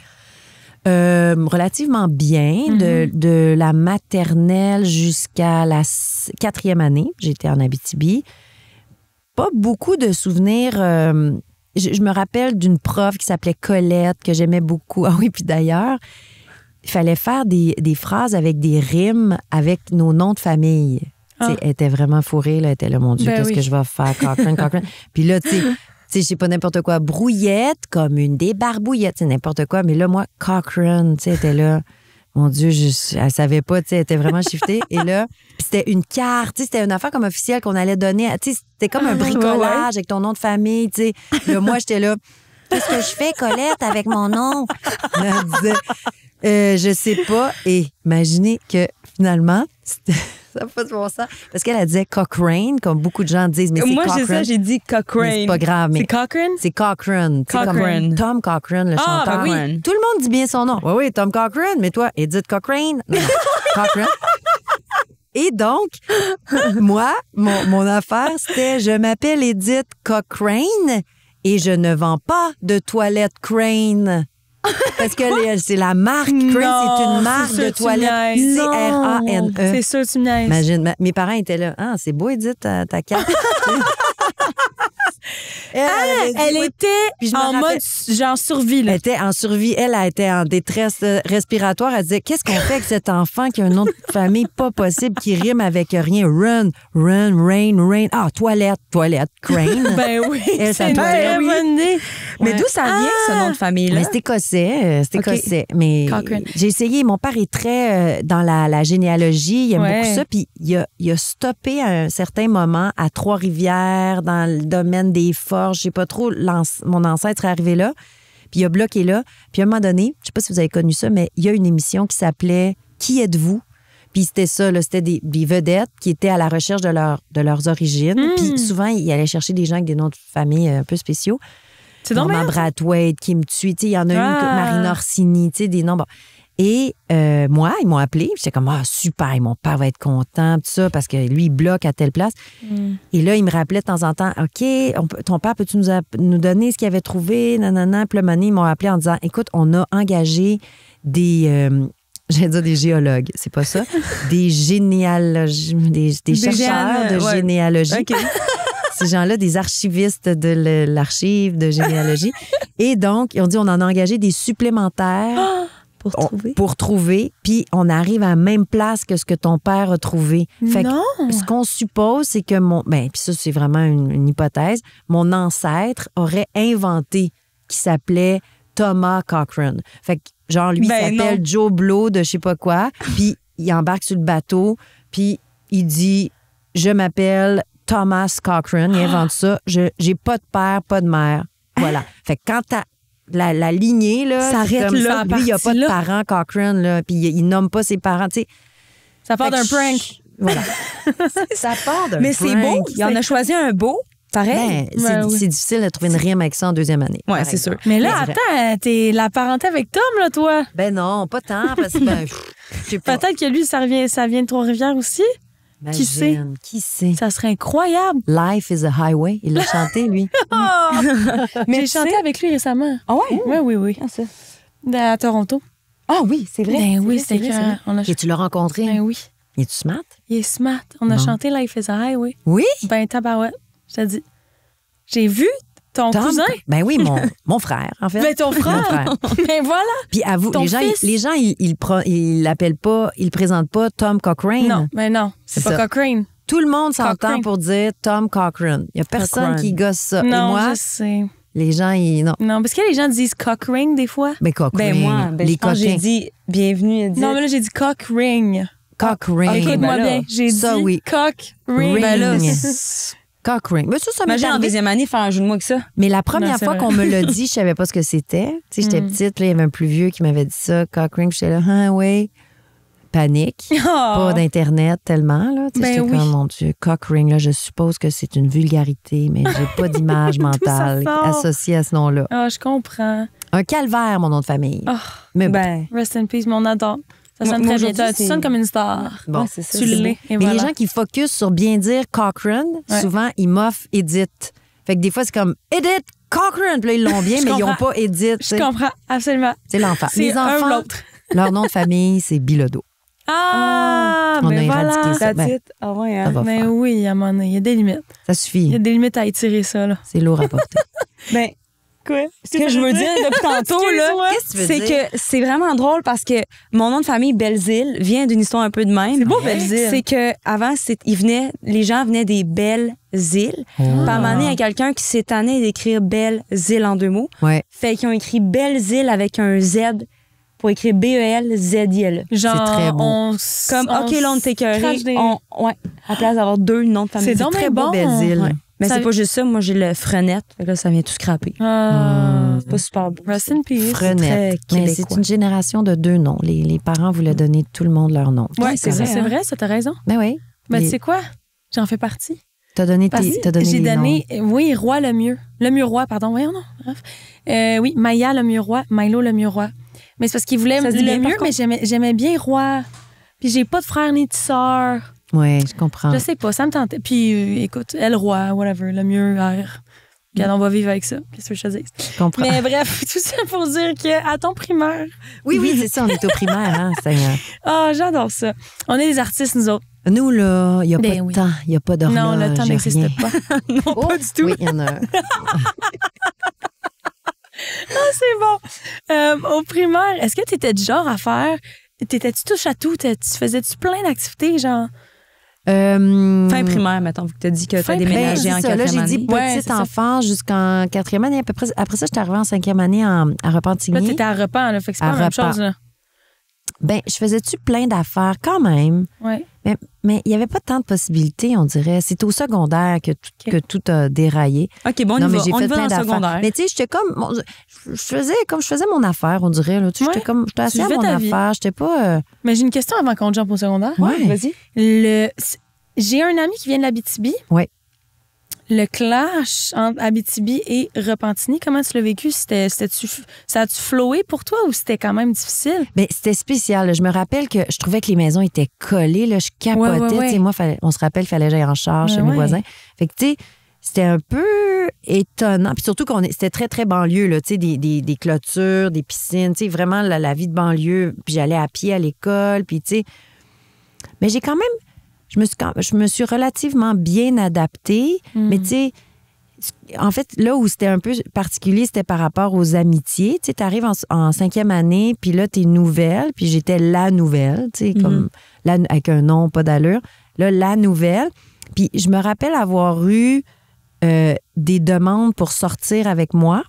[SPEAKER 2] Relativement bien. De la maternelle jusqu'à la 4e année. J'étais en Abitibi. Pas beaucoup de souvenirs... Je me rappelle d'une prof qui s'appelait Colette, que j'aimais beaucoup. Ah oui, puis d'ailleurs, il fallait faire des phrases avec des rimes avec nos noms de famille. Elle était vraiment fourrée, là. Elle était là, mon Dieu, qu'est-ce que je vais faire? Cochrane. Puis là, tu sais, je sais pas n'importe quoi. Brouillette, comme une des barbouillettes, c'est n'importe quoi. Mais là, moi, Cochrane, tu sais, elle était là. Mon Dieu, elle savait pas, tu sais, elle était vraiment shiftée. Et là, c'était une carte, tu sais, c'était une affaire comme officielle qu'on allait donner. Tu sais, c'était comme un bricolage avec ton nom de famille, tu sais. Là, moi, j'étais là, qu'est-ce que je fais, Colette, avec mon nom? Elle disait, je sais pas. Et imaginez que finalement, ça n'a pas de bon sens. Parce qu'elle disait Cochrane, comme beaucoup de gens disent, mais c'est Cochrane.
[SPEAKER 1] Moi, j'ai dit Cochrane.
[SPEAKER 2] C'est pas grave. Mais
[SPEAKER 1] c'est Cochrane?
[SPEAKER 2] C'est Cochrane. Comme Tom Cochrane, le chanteur.
[SPEAKER 1] Oui.
[SPEAKER 2] Tout le monde dit bien son nom. Oui, Tom Cochrane. Mais toi, Edith Cochrane? Non. Cochrane. Et donc, moi, mon affaire, c'était je m'appelle Edith Cochrane et je ne vends pas de toilette Crane. Parce que c'est la marque Crane, c'est une marque de toilette C-R-A-N-E.
[SPEAKER 1] C'est sûr, tu me niaises.
[SPEAKER 2] Imagine, mes parents étaient là. Ah, c'est beau, Edith, ta carte.
[SPEAKER 3] Elle était en mode genre survie, là.
[SPEAKER 2] Elle était en survie. Elle a été en détresse respiratoire. Elle disait, qu'est-ce qu'on fait avec cet enfant qui a un nom de famille pas possible, qui rime avec rien? Run, rain. Ah, toilette, crane.
[SPEAKER 3] Ben oui,
[SPEAKER 2] Elle,
[SPEAKER 3] c'est
[SPEAKER 2] sa
[SPEAKER 3] une
[SPEAKER 2] toilette.
[SPEAKER 3] très bonne idée.
[SPEAKER 1] Mais d'où ça vient, ce nom de famille-là?
[SPEAKER 2] Mais c'est écossais. C'est
[SPEAKER 1] OK.
[SPEAKER 2] écossais. Mais
[SPEAKER 3] Cochrane.
[SPEAKER 2] j'ai essayé. Mon père est très dans la généalogie. Il aime beaucoup ça. Puis il a stoppé à un certain moment à Trois-Rivières, dans le domaine des forges. Je sais pas trop. Mon ancêtre est arrivé là. Puis il a bloqué là. Puis à un moment donné, je sais pas si vous avez connu ça, mais il y a une émission qui s'appelait Qui êtes-vous? Puis c'était ça, là, c'était des vedettes qui étaient à la recherche de leurs origines. Puis souvent, il allait chercher des gens avec des noms de famille un peu spéciaux.
[SPEAKER 3] C'est donc
[SPEAKER 2] Norman
[SPEAKER 3] bien.
[SPEAKER 2] Brathwaite, Kim Thuy, il y en a une, Marina Orsini, des noms. Bon. Et moi, ils m'ont appelé. J'étais comme, super, mon père va être content, tout ça, parce que lui, il bloque à telle place. Et là, il me rappelait de temps en temps, OK, ton père, peux-tu nous donner ce qu'il avait trouvé? Nanana. Puis là, ils m'ont appelé en disant, écoute, on a engagé des... j'allais dire des géologues, c'est pas ça. Des généalogistes, des chercheurs de généalogie.
[SPEAKER 3] OK.
[SPEAKER 2] Ces gens-là, des archivistes de l'archive de généalogie. Et donc, ils ont dit, on en a engagé des supplémentaires pour trouver. Puis, on arrive à la même place que ce que ton père a trouvé. Fait
[SPEAKER 3] Non!
[SPEAKER 2] que, ce qu'on suppose, c'est que puis ça, c'est vraiment une hypothèse, mon ancêtre aurait inventé qui s'appelait Thomas Cochrane. Fait que, genre, lui, il s'appelle Joe Blow de je sais pas quoi. Puis, il embarque sur le bateau. Puis, il dit, je m'appelle Thomas Cochrane. Il invente ça. J'ai pas de père, pas de mère. Voilà. Fait que quand t'as la lignée, là,
[SPEAKER 3] s'arrête
[SPEAKER 2] comme
[SPEAKER 3] là,
[SPEAKER 2] ça. Lui, il n'y a pas de
[SPEAKER 3] là.
[SPEAKER 2] parents, Cochrane, là. Puis, il nomme pas ses parents. Tu sais.
[SPEAKER 3] Ça part d'un prank.
[SPEAKER 2] Voilà. Ça part d'un
[SPEAKER 1] Mais
[SPEAKER 2] prank.
[SPEAKER 1] c'est beau. Il en a choisi un beau. Pareil.
[SPEAKER 2] C'est difficile de trouver une rime avec ça en deuxième année.
[SPEAKER 1] Ouais,
[SPEAKER 2] par
[SPEAKER 1] c'est sûr.
[SPEAKER 2] exemple.
[SPEAKER 3] Mais là,
[SPEAKER 2] vrai.
[SPEAKER 3] attends, t'es la parenté avec Tom, là, toi?
[SPEAKER 2] Ben non, pas tant, parce que, je sais pas.
[SPEAKER 3] Peut-être que lui, ça vient de Trois-Rivières aussi. Qui sait?
[SPEAKER 2] Imagine, qui sait?
[SPEAKER 3] Ça serait incroyable.
[SPEAKER 2] Life is a highway. Il l'a chanté, lui.
[SPEAKER 3] Mais j'ai chanté avec lui récemment.
[SPEAKER 1] Ah ouais?
[SPEAKER 3] Oui.
[SPEAKER 1] Ah, ça.
[SPEAKER 3] À Toronto.
[SPEAKER 1] Ah oui, c'est vrai.
[SPEAKER 3] Ben oui,
[SPEAKER 1] c'est
[SPEAKER 3] c'est
[SPEAKER 1] vrai.
[SPEAKER 3] que on a
[SPEAKER 2] Et tu l'as rencontré?
[SPEAKER 3] Ben oui.
[SPEAKER 2] Es-tu smart?
[SPEAKER 3] Il est smart. On a
[SPEAKER 2] Bon.
[SPEAKER 3] chanté Life is a Highway.
[SPEAKER 2] Oui?
[SPEAKER 3] Ben tabarouette, je te dis. J'ai vu ton
[SPEAKER 2] Tom?
[SPEAKER 3] cousin.
[SPEAKER 2] Ben oui, mon frère, en fait.
[SPEAKER 3] Ben ton frère.
[SPEAKER 2] Mon frère.
[SPEAKER 3] Ben voilà.
[SPEAKER 2] Puis avoue,
[SPEAKER 3] Ton
[SPEAKER 2] les gens,
[SPEAKER 3] fils.
[SPEAKER 2] ils l'appellent pas, ils le présentent pas Tom Cochrane.
[SPEAKER 3] Non, ben non. C'est
[SPEAKER 2] C'est
[SPEAKER 3] pas
[SPEAKER 2] ça.
[SPEAKER 3] Cochrane.
[SPEAKER 2] Tout le monde s'entend
[SPEAKER 3] Cochrane.
[SPEAKER 2] pour dire Tom Cochrane. Il y a personne
[SPEAKER 1] Cochrane.
[SPEAKER 2] qui gosse ça. Et
[SPEAKER 3] Non,
[SPEAKER 2] moi,
[SPEAKER 3] je sais.
[SPEAKER 2] les gens, non.
[SPEAKER 3] Non, parce que les gens disent Cochrane des fois.
[SPEAKER 2] Ben Cochrane.
[SPEAKER 1] Ben moi,
[SPEAKER 2] les
[SPEAKER 1] je pense que j'ai
[SPEAKER 2] coquins.
[SPEAKER 1] dit bienvenue, Edith.
[SPEAKER 3] Non, mais là, j'ai dit Cockring.
[SPEAKER 2] Cochrane.
[SPEAKER 3] Écoute-moi
[SPEAKER 1] ben là,
[SPEAKER 3] bien. J'ai
[SPEAKER 2] ça,
[SPEAKER 3] dit
[SPEAKER 2] oui.
[SPEAKER 3] Cockring.
[SPEAKER 2] Ring.
[SPEAKER 3] Ben là,
[SPEAKER 2] Cochrane. Mais ça m'est
[SPEAKER 1] Imagine en
[SPEAKER 2] arrivé.
[SPEAKER 1] deuxième année faire un jeu de mots avec ça.
[SPEAKER 2] Mais la première
[SPEAKER 3] Non, c'est
[SPEAKER 2] fois
[SPEAKER 3] vrai.
[SPEAKER 2] qu'on me l'a dit, je savais pas ce que c'était. Tu sais, j'étais petite, puis là, il y avait un plus vieux qui m'avait dit ça, Cochrane, puis j'étais là, ah oui. Panique. Pas d'Internet tellement, là. Tu sais,
[SPEAKER 3] Ben
[SPEAKER 2] j'étais
[SPEAKER 3] oui.
[SPEAKER 2] comme, mon Dieu, Cochrane, là, je suppose que c'est une vulgarité, mais j'ai pas d'image mentale
[SPEAKER 3] sort.
[SPEAKER 2] associée à ce nom-là.
[SPEAKER 3] Ah, je comprends.
[SPEAKER 2] Un calvaire, mon nom de famille.
[SPEAKER 3] Ah,
[SPEAKER 2] Mais bon.
[SPEAKER 1] Ben,
[SPEAKER 3] rest in peace, mon adore. Ça sonne
[SPEAKER 1] Moi,
[SPEAKER 3] très bien.
[SPEAKER 1] aujourd'hui,
[SPEAKER 3] Tu
[SPEAKER 1] c'est-
[SPEAKER 3] sonnes comme une star.
[SPEAKER 2] Bon,
[SPEAKER 1] ouais, c'est ça.
[SPEAKER 3] Tu
[SPEAKER 1] c'est
[SPEAKER 3] l'es.
[SPEAKER 1] beau.
[SPEAKER 3] Et
[SPEAKER 2] Mais
[SPEAKER 3] voilà.
[SPEAKER 2] les gens qui focusent sur bien dire Cochrane,
[SPEAKER 3] Ouais.
[SPEAKER 2] souvent, ils m'offrent Edith. Fait que des fois, c'est comme Edith Cochrane. Puis là, ils l'ont bien,
[SPEAKER 3] Je
[SPEAKER 2] mais ils n'ont
[SPEAKER 3] comprends.
[SPEAKER 2] pas Edith.
[SPEAKER 3] Je comprends, absolument.
[SPEAKER 2] C'est l'enfant.
[SPEAKER 3] C'est
[SPEAKER 2] Les
[SPEAKER 3] un ou
[SPEAKER 2] enfants,
[SPEAKER 3] l'autre.
[SPEAKER 2] leur nom de famille, c'est Bilodeau.
[SPEAKER 3] Ah,
[SPEAKER 2] On a
[SPEAKER 3] ben
[SPEAKER 2] éradiqué
[SPEAKER 3] voilà.
[SPEAKER 2] ça.
[SPEAKER 1] That's it. Ah ouais, hein?
[SPEAKER 2] Ça va
[SPEAKER 3] Ben
[SPEAKER 2] faire.
[SPEAKER 3] oui, à un moment donné, il y a des limites.
[SPEAKER 2] Ça
[SPEAKER 3] Il y
[SPEAKER 2] suffit.
[SPEAKER 3] a des limites à étirer ça, là.
[SPEAKER 2] C'est lourd à porter.
[SPEAKER 1] Ben,
[SPEAKER 3] Quoi?
[SPEAKER 1] ce que je veux dire depuis tantôt, là,
[SPEAKER 3] Excuse-moi.
[SPEAKER 2] Qu'est-ce que tu veux
[SPEAKER 1] c'est
[SPEAKER 2] dire?
[SPEAKER 1] que c'est vraiment drôle parce que mon nom de famille, Belzile, vient d'une histoire un peu de même.
[SPEAKER 3] C'est beau, Belzile.
[SPEAKER 1] C'est que avant, les gens venaient des belles îles.
[SPEAKER 2] Oh.
[SPEAKER 1] Puis à un moment donné, il y a quelqu'un qui s'est tanné d'écrire belles îles en 2 mots.
[SPEAKER 2] Ouais.
[SPEAKER 1] Fait qu'ils ont écrit belles îles avec un Z pour écrire B-E-L-Z-I-L.
[SPEAKER 3] Genre,
[SPEAKER 2] C'est très beau.
[SPEAKER 1] Comme, OK, là, on t'est écœuré.
[SPEAKER 3] crache des-
[SPEAKER 1] Ouais, à place d'avoir 2 noms de famille.
[SPEAKER 3] C'est donc
[SPEAKER 2] Très
[SPEAKER 3] bien
[SPEAKER 2] beau,
[SPEAKER 3] bon.
[SPEAKER 2] Belzile.
[SPEAKER 1] Ouais. Mais
[SPEAKER 3] Ça-
[SPEAKER 1] c'est pas juste ça. Moi, j'ai le frenette. Fait que là, ça vient tout scraper.
[SPEAKER 3] Ah.
[SPEAKER 1] C'est pas super beau.
[SPEAKER 3] Rest in peace.
[SPEAKER 2] Frenette.
[SPEAKER 1] très
[SPEAKER 2] Mais c'est
[SPEAKER 1] québécois.
[SPEAKER 2] une génération de 2 noms. Les parents voulaient donner tout le monde leur nom.
[SPEAKER 3] Ouais,
[SPEAKER 1] c'est
[SPEAKER 3] c'est
[SPEAKER 1] vrai,
[SPEAKER 3] c'est
[SPEAKER 1] hein.
[SPEAKER 3] vrai, ça, t'as raison.
[SPEAKER 2] Ben oui.
[SPEAKER 3] Mais
[SPEAKER 2] Les-
[SPEAKER 3] tu sais quoi? J'en fais partie.
[SPEAKER 2] T'as donné,
[SPEAKER 3] Parce
[SPEAKER 2] t'as donné
[SPEAKER 3] j'ai
[SPEAKER 2] les
[SPEAKER 3] donné, oui, Roi le mieux. Le mieux roi, pardon. Voyons, non. Bref. Oui, Maya le mieux roi, Milo le mieux roi. Mais c'est parce qu'il voulait
[SPEAKER 1] Ça se
[SPEAKER 3] le
[SPEAKER 1] dit bien, par
[SPEAKER 3] mieux, mais j'aimais bien roi. Puis j'ai pas de frère ni de sœur.
[SPEAKER 2] noms. Oui, je comprends.
[SPEAKER 3] Je sais pas, ça me tentait. Puis écoute, elle roi, whatever, le mieux, regarde, on va vivre avec ça. Qu'est-ce que je te dis?
[SPEAKER 2] Je comprends.
[SPEAKER 3] Mais bref, tout ça pour dire qu'à ton primaire,
[SPEAKER 2] Oui, c'est ça, on est au primaire. Hein, c'est,
[SPEAKER 3] ah, j'adore ça. On est des artistes, nous autres.
[SPEAKER 2] Nous, là, il n'y a pas de
[SPEAKER 3] oui.
[SPEAKER 2] temps, il n'y a pas d'horloge.
[SPEAKER 3] Non, le temps n'existe
[SPEAKER 2] rien.
[SPEAKER 3] pas.
[SPEAKER 1] Non, pas du tout.
[SPEAKER 2] Oui, il y en a.
[SPEAKER 3] C'est bon. Au primaire, est-ce que tu étais du genre à faire... T'étais-tu touche à tout? Faisais-tu plein d'activités, genre?
[SPEAKER 1] Fin primaire, mettons, vu que tu as dit que tu as
[SPEAKER 3] Fin
[SPEAKER 1] déménagé
[SPEAKER 2] Ben,
[SPEAKER 1] en
[SPEAKER 2] c'est ça. Là,
[SPEAKER 1] quatrième
[SPEAKER 2] j'ai
[SPEAKER 1] année.
[SPEAKER 2] dit
[SPEAKER 3] Ouais,
[SPEAKER 2] petite
[SPEAKER 3] c'est ça.
[SPEAKER 2] enfance jusqu'en 4e année. Après ça, j'étais arrivée en 5e année à Repentigny.
[SPEAKER 3] Là, t'étais à repas, là, fait que c'est pas
[SPEAKER 2] À
[SPEAKER 3] la même
[SPEAKER 2] repas.
[SPEAKER 3] chose, là.
[SPEAKER 2] Ben, je faisais-tu plein d'affaires quand même?
[SPEAKER 3] Ouais.
[SPEAKER 2] Mais il n'y avait pas tant de possibilités, on dirait. C'est au secondaire que tout a déraillé.
[SPEAKER 1] OK, bon, on
[SPEAKER 2] non,
[SPEAKER 1] y
[SPEAKER 2] mais
[SPEAKER 1] va.
[SPEAKER 2] j'ai
[SPEAKER 1] On y
[SPEAKER 2] fait
[SPEAKER 1] va
[SPEAKER 2] plein
[SPEAKER 1] dans le
[SPEAKER 2] d'affaires.
[SPEAKER 1] secondaire.
[SPEAKER 2] Mais tu sais, j'étais comme... je faisais mon affaire, on dirait. Là. Tu sais,
[SPEAKER 3] Ouais.
[SPEAKER 2] J'étais assez à
[SPEAKER 3] vivais
[SPEAKER 2] mon
[SPEAKER 3] ta vie.
[SPEAKER 2] affaire. J'étais pas...
[SPEAKER 3] Mais j'ai une question avant qu'on jump au secondaire.
[SPEAKER 2] Ouais.
[SPEAKER 1] Vas-y.
[SPEAKER 3] J'ai un ami qui vient de l'Abitibi.
[SPEAKER 2] Ouais.
[SPEAKER 3] Le clash entre Abitibi et Repentigny, comment tu l'as vécu? Ça a-tu flowé pour toi ou c'était quand même difficile?
[SPEAKER 2] Mais c'était spécial. Là. Je me rappelle que je trouvais que les maisons étaient collées. Là. Je capotais.
[SPEAKER 3] Ouais.
[SPEAKER 2] Tu sais, moi, on se rappelle qu'il fallait que j'aille en charge chez mes voisins. Fait que, tu sais, c'était un peu étonnant. Puis surtout c'était très, très banlieue. Là, tu sais, des clôtures, des piscines. Tu sais, vraiment la vie de banlieue. Puis j'allais à pied à l'école. Puis, tu sais... Mais j'ai quand même... Je me suis relativement bien adaptée. Mais, tu sais... En fait, là où c'était un peu particulier, c'était par rapport aux amitiés. Tu sais, t'arrives en 5e année, puis là, t'es nouvelle, puis j'étais la nouvelle, tu sais, comme avec un nom pas d'allure. Là, la nouvelle. Puis je me rappelle avoir eu des demandes pour sortir avec moi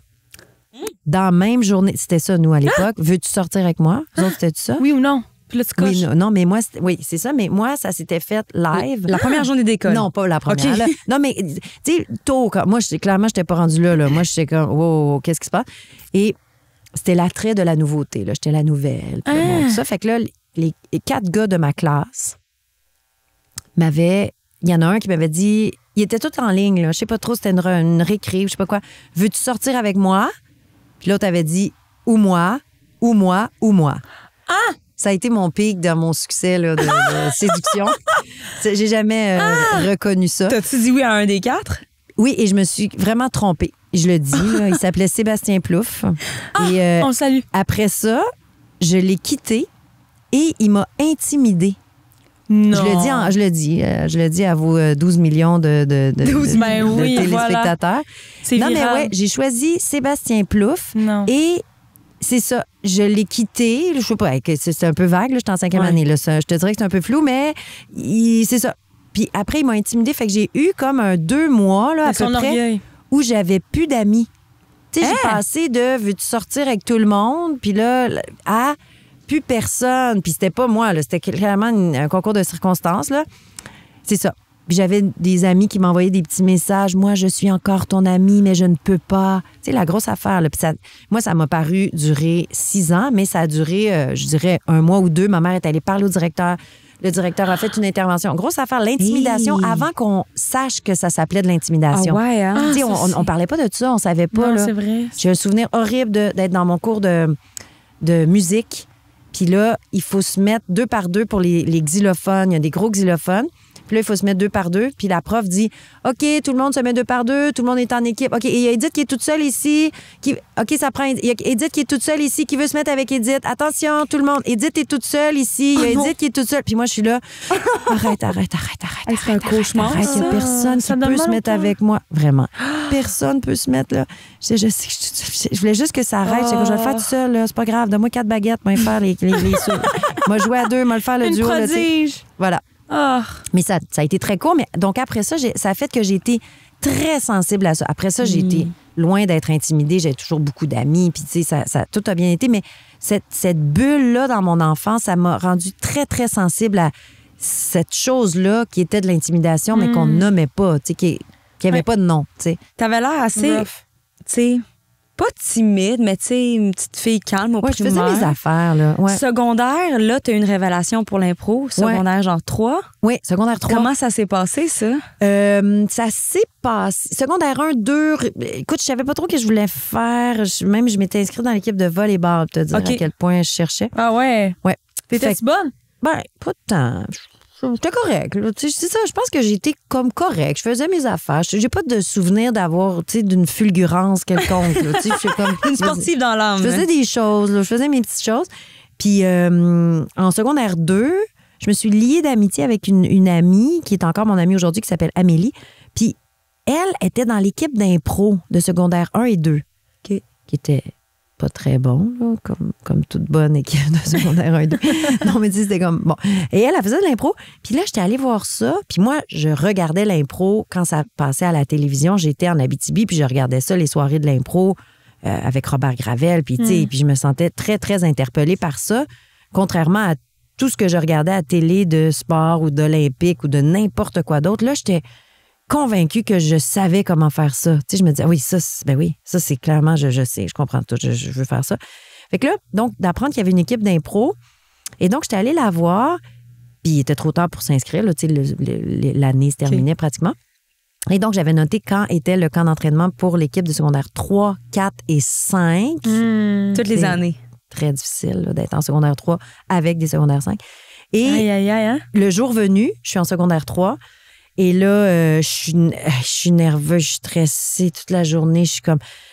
[SPEAKER 2] dans la même journée. C'était ça, nous, à l'époque. Veux-tu sortir avec moi? Vous autres, c'était ça?
[SPEAKER 3] Oui ou non? Puis là, tu coches.
[SPEAKER 2] Oui, non, mais moi, oui, c'est ça. Mais moi, ça s'était fait live.
[SPEAKER 1] La première journée d'école.
[SPEAKER 2] Non, pas la première.
[SPEAKER 1] OK.
[SPEAKER 2] Là. Non, mais, tu sais, tôt, moi, clairement, je n'étais pas rendue là. Moi, j'étais comme, wow, qu'est-ce qui se passe? Et c'était l'attrait de la nouveauté. Là. J'étais la nouvelle. Puis tout ça. Fait que là, les 4 gars de ma classe il y en a un qui m'avait dit, il était tout en ligne, là. Je sais pas trop, c'était une récré, je sais pas quoi. Veux-tu sortir avec moi? Puis l'autre avait dit, ou moi, ou moi, ou moi.
[SPEAKER 3] Ah!
[SPEAKER 2] Ça a été mon pic dans mon succès là, de séduction. J'ai jamais reconnu ça.
[SPEAKER 1] T'as-tu dit oui à un des 4?
[SPEAKER 2] Oui, et je me suis vraiment trompée. Je le dis, là, il s'appelait Sébastien Plouffe. Et
[SPEAKER 3] On le salue.
[SPEAKER 2] après ça, je l'ai quitté et il m'a intimidée.
[SPEAKER 3] Non.
[SPEAKER 2] Je le dis à vos 12 millions de
[SPEAKER 3] 12, ben oui,
[SPEAKER 2] téléspectateurs.
[SPEAKER 3] voilà. C'est
[SPEAKER 2] Non,
[SPEAKER 3] viral.
[SPEAKER 2] mais ouais, j'ai choisi Sébastien Plouffe
[SPEAKER 3] Non.
[SPEAKER 2] et c'est ça. Je l'ai quitté. Je sais pas, c'est un peu vague. Là, j'étais en 5e année. Là, je te dirais que c'est un peu flou, mais c'est ça. Puis après, il m'a intimidée. Fait que j'ai eu comme 2 mois là, à peu près
[SPEAKER 3] orgueil.
[SPEAKER 2] où j'avais plus d'amis. Tu sais, j'ai passé de veux-tu sortir avec tout le monde, puis là, à plus personne. Puis c'était pas moi, là. C'était clairement un concours de circonstances. Là. C'est ça. Puis j'avais des amis qui m'envoyaient des petits messages. Moi, je suis encore ton ami, mais je ne peux pas. Tu sais, la grosse affaire. Là. Puis moi, ça m'a paru durer 6 ans, mais ça a duré, je dirais, 1 mois ou 2. Ma mère est allée parler au directeur. Le directeur a fait une intervention. Grosse affaire, l'intimidation, avant qu'on sache que ça s'appelait de l'intimidation.
[SPEAKER 1] Ah ouais, hein?
[SPEAKER 2] Tu sais, on parlait pas de ça, on savait pas.
[SPEAKER 3] Non,
[SPEAKER 2] Là.
[SPEAKER 3] c'est vrai.
[SPEAKER 2] J'ai un souvenir horrible d'être dans mon cours de musique. Puis là, il faut se mettre 2 par 2 pour les xylophones. Il y a des gros xylophones. Puis là, il faut se mettre 2 par 2. Puis la prof dit OK, tout le monde se met 2 par 2. Tout le monde est en équipe. OK, et il y a Edith qui est toute seule ici. OK, ça prend. Il y a Edith qui est toute seule ici, qui veut se mettre avec Edith. Attention, tout le monde. Edith est toute seule ici. Il y a Edith qui est toute seule. Puis moi, je suis là. Arrête.
[SPEAKER 1] C'est un cauchemar,
[SPEAKER 2] Arrête, il n'y a
[SPEAKER 1] ça.
[SPEAKER 2] personne
[SPEAKER 3] Ça
[SPEAKER 2] qui
[SPEAKER 3] donne
[SPEAKER 2] peut
[SPEAKER 3] mal
[SPEAKER 2] se
[SPEAKER 3] au
[SPEAKER 2] mettre
[SPEAKER 3] cœur.
[SPEAKER 2] avec moi. Vraiment. Personne peut se mettre là. Je voulais juste que ça arrête. Je vais le faire tout seul. Là. C'est pas grave. Donne-moi 4 baguettes. Moi, faire les sauts. Moi, jouer à 2. Moi, le faire le
[SPEAKER 3] Une
[SPEAKER 2] duo. Là, tu sais.
[SPEAKER 3] prodige.
[SPEAKER 2] Voilà.
[SPEAKER 3] Ah.
[SPEAKER 2] Mais ça a été très court. Mais donc, après ça, ça a fait que j'ai été très sensible à ça. Après ça, j'ai été loin d'être intimidée. J'ai toujours beaucoup d'amis. Puis, tu sais, ça, tout a bien été. Mais cette bulle-là dans mon enfance, ça m'a rendue très, très sensible à cette chose-là qui était de l'intimidation, mais qu'on nommait pas, tu sais, qui avait pas de nom, tu sais.
[SPEAKER 1] T'avais l'air assez,
[SPEAKER 3] Rough.
[SPEAKER 1] tu sais, pas timide, mais tu sais, une petite fille calme au
[SPEAKER 2] Ouais, je
[SPEAKER 1] primaire.
[SPEAKER 2] faisais mes affaires, là. Ouais.
[SPEAKER 1] Secondaire, là, t'as eu une révélation pour l'impro. Secondaire, genre 3.
[SPEAKER 2] Oui, secondaire 3.
[SPEAKER 1] Comment ça s'est passé, ça?
[SPEAKER 2] Ça s'est passé. Secondaire 1, 2. Écoute, je savais pas trop ce que je voulais faire. Même, je m'étais inscrite dans l'équipe de volleyball pour te dire
[SPEAKER 1] OK.
[SPEAKER 2] à quel point je cherchais.
[SPEAKER 3] Ah ouais.
[SPEAKER 2] Ouais.
[SPEAKER 3] T'étais-tu bonne?
[SPEAKER 2] Ben, pas de temps. J'étais correct. Là. Tu sais, c'est ça, je pense que j'étais comme correct. Je faisais mes affaires. J'ai pas de souvenir d'avoir, tu sais, d'une fulgurance quelconque. Là. Tu sais, je suis comme
[SPEAKER 1] Une sportive dans l'âme.
[SPEAKER 2] Je faisais des choses, là. Je faisais mes petites choses. Puis en secondaire 2, je me suis liée d'amitié avec une amie qui est encore mon amie aujourd'hui, qui s'appelle Amélie. Puis elle était dans l'équipe d'impro de secondaire 1 et 2, qui était pas très bon, là, comme toute bonne équipe de secondaire 1 et 2. Non, mais c'était comme, bon. Et elle faisait de l'impro. Puis là, j'étais allée voir ça. Puis moi, je regardais l'impro quand ça passait à la télévision. J'étais en Abitibi, puis je regardais ça, les soirées de l'impro avec Robert Gravel. Puis, tu sais, puis je me sentais très, très interpellée par ça, contrairement à tout ce que je regardais à télé de sport ou d'olympique ou de n'importe quoi d'autre. Là, j'étais convaincue que je savais comment faire ça. Tu sais, je me disais, ça, c'est clairement, je sais, je comprends tout, je veux faire ça. Fait que là, donc, d'apprendre qu'il y avait une équipe d'impro. Et donc, j'étais allée la voir, puis il était trop tard pour s'inscrire, là, tu sais, l'année se terminait pratiquement. Et donc, j'avais noté quand était le camp d'entraînement pour l'équipe de secondaire 3, 4 et 5.
[SPEAKER 1] Toutes les années.
[SPEAKER 2] Très difficile là, d'être en secondaire 3 avec des secondaires 5. Et
[SPEAKER 3] hein?
[SPEAKER 2] le jour venu, je suis en secondaire 3. Et là, je suis nerveuse, je suis stressée toute la journée. Je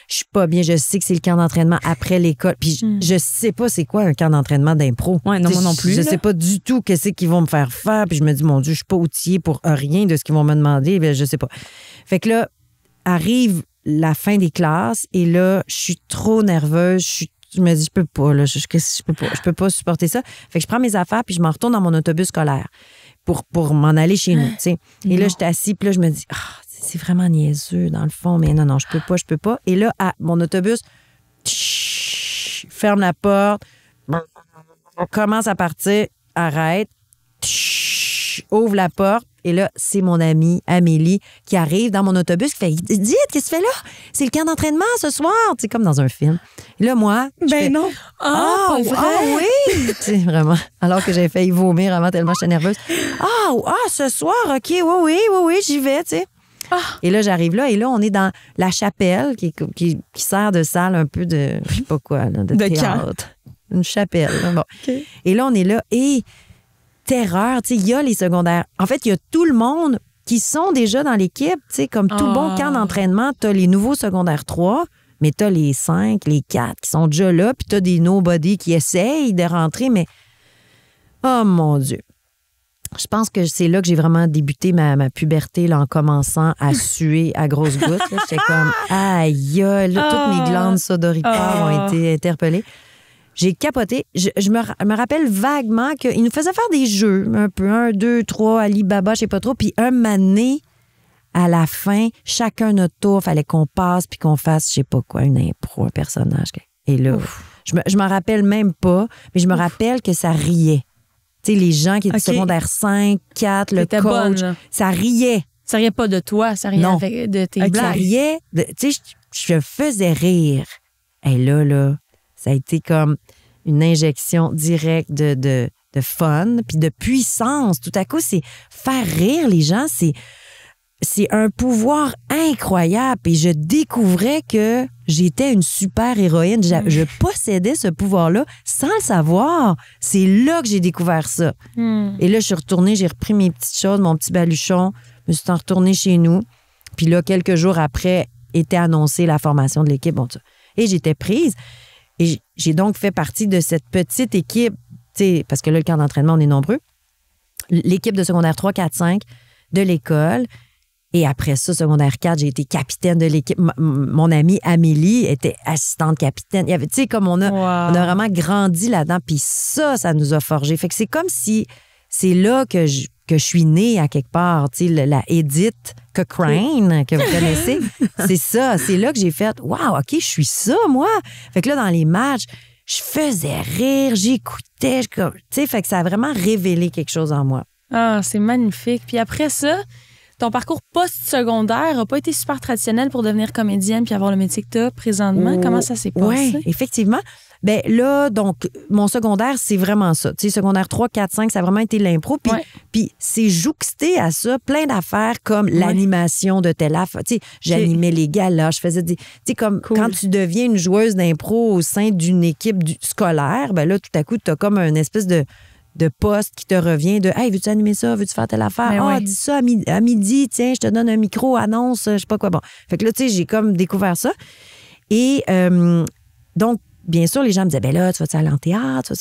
[SPEAKER 2] suis pas bien. Je sais que c'est le camp d'entraînement après l'école. Puis je sais pas c'est quoi un camp d'entraînement d'impro.
[SPEAKER 1] Ouais, non, moi non plus.
[SPEAKER 2] Je sais pas du tout qu'est-ce qu'ils vont me faire faire. Puis je me dis, mon Dieu, je suis pas outillée pour rien de ce qu'ils vont me demander. Bien, je sais pas. Fait que là, arrive la fin des classes et là, je suis trop nerveuse. Je me dis, je peux pas, là. Je peux pas supporter ça. Fait que je prends mes affaires puis je m'en retourne dans mon autobus scolaire pour m'en aller chez nous, tu sais. Et là, j'étais assise, puis là, je me dis, c'est vraiment niaiseux, dans le fond, mais non, je peux pas. Et là, mon autobus, ferme la porte, on commence à partir, arrête, ouvre la porte, et là, c'est mon amie Amélie qui arrive dans mon autobus, qui fait, dites, qu'est-ce que tu fais là? C'est le camp d'entraînement ce soir, tu sais, comme dans un film. Et là, moi,
[SPEAKER 3] non.
[SPEAKER 2] Pas vrai? Oui! Tu sais, vraiment. Alors que j'avais failli vomir avant tellement j'étais nerveuse. Ce soir, OK, oui, j'y vais, tu sais. Et là, j'arrive là, et là, on est dans la chapelle qui sert de salle un peu de, je sais pas quoi, là, de théâtre. Une chapelle. Là, bon.
[SPEAKER 3] Okay.
[SPEAKER 2] Et là, on est là, et terreur, tu sais, il y a les secondaires. En fait, il y a tout le monde qui sont déjà dans l'équipe, tu sais, comme tout bon camp d'entraînement, t'as les nouveaux secondaires 3, mais t'as les 5, les 4 qui sont déjà là, puis t'as des nobody qui essayent de rentrer, mais oh mon Dieu. Je pense que c'est là que j'ai vraiment débuté ma puberté, là, en commençant à suer à grosses gouttes. J'étais comme, aïe, là, toutes mes glandes sodoripares ont été interpellées. J'ai capoté. Je me rappelle vaguement qu'ils nous faisaient faire des jeux, un peu, 1, 2, 3, Alibaba, je sais pas trop, puis un mané, à la fin, chacun notre tour, fallait qu'on passe puis qu'on fasse, je sais pas quoi, une impro, un personnage. Et là, je m'en rappelle même pas, mais je me rappelle que ça riait. Tu sais, les gens qui étaient secondaire 5, 4, le coach, bonne, ça riait.
[SPEAKER 3] Ça riait pas de toi, ça riait avec de tes blagues.
[SPEAKER 2] Ça riait, tu sais, je faisais rire. Et là, ça a été comme une injection directe de fun, puis de puissance. Tout à coup, c'est faire rire les gens, c'est un pouvoir incroyable. Et je découvrais que j'étais une super héroïne. Je possédais ce pouvoir-là sans le savoir. C'est là que j'ai découvert ça. Et là, je suis retournée, j'ai repris mes petites choses, mon petit baluchon, je me suis retournée chez nous. Puis là, quelques jours après, était annoncée la formation de l'équipe. Bon, et j'étais prise. Et j'ai donc fait partie de cette petite équipe, parce que là, le camp d'entraînement, on est nombreux. L'équipe de secondaire 3, 4, 5 de l'école. Et après ça, secondaire 4, j'ai été capitaine de l'équipe. Mon amie Amélie était assistante capitaine. Il y avait, tu sais, comme on a vraiment grandi là-dedans. Puis ça nous a forgé. Fait que c'est comme si c'est là que je suis née à quelque part. Tu sais, la Edith Cochrane que vous connaissez. C'est ça. C'est là que j'ai fait, wow, OK, je suis ça, moi. Fait que là, dans les matchs, je faisais rire, j'écoutais. Tu sais, fait que ça a vraiment révélé quelque chose en moi.
[SPEAKER 3] Ah, c'est magnifique. Puis après ça, ton parcours post-secondaire n'a pas été super traditionnel pour devenir comédienne puis avoir le métier que tu as présentement. Comment ça s'est passé?
[SPEAKER 2] Oui, effectivement. Bien là, donc, mon secondaire, c'est vraiment ça. Tu sais, secondaire 3, 4, 5, ça a vraiment été l'impro. Puis c'est jouxté à ça, plein d'affaires comme l'animation de telle affaire. Tu sais, j'animais les galas, je faisais des... Tu sais, comme quand tu deviens une joueuse d'impro au sein d'une équipe scolaire, bien là, tout à coup, tu as comme une espèce de poste qui te revient de « Hey, veux-tu animer ça? Veux-tu faire telle affaire? Dis ça à midi, tiens, je te donne un micro, annonce, je sais pas quoi. » Bon, fait que là, tu sais, j'ai comme découvert ça. Et donc, bien sûr, les gens me disaient, ben là, tu vas-tu aller en théâtre?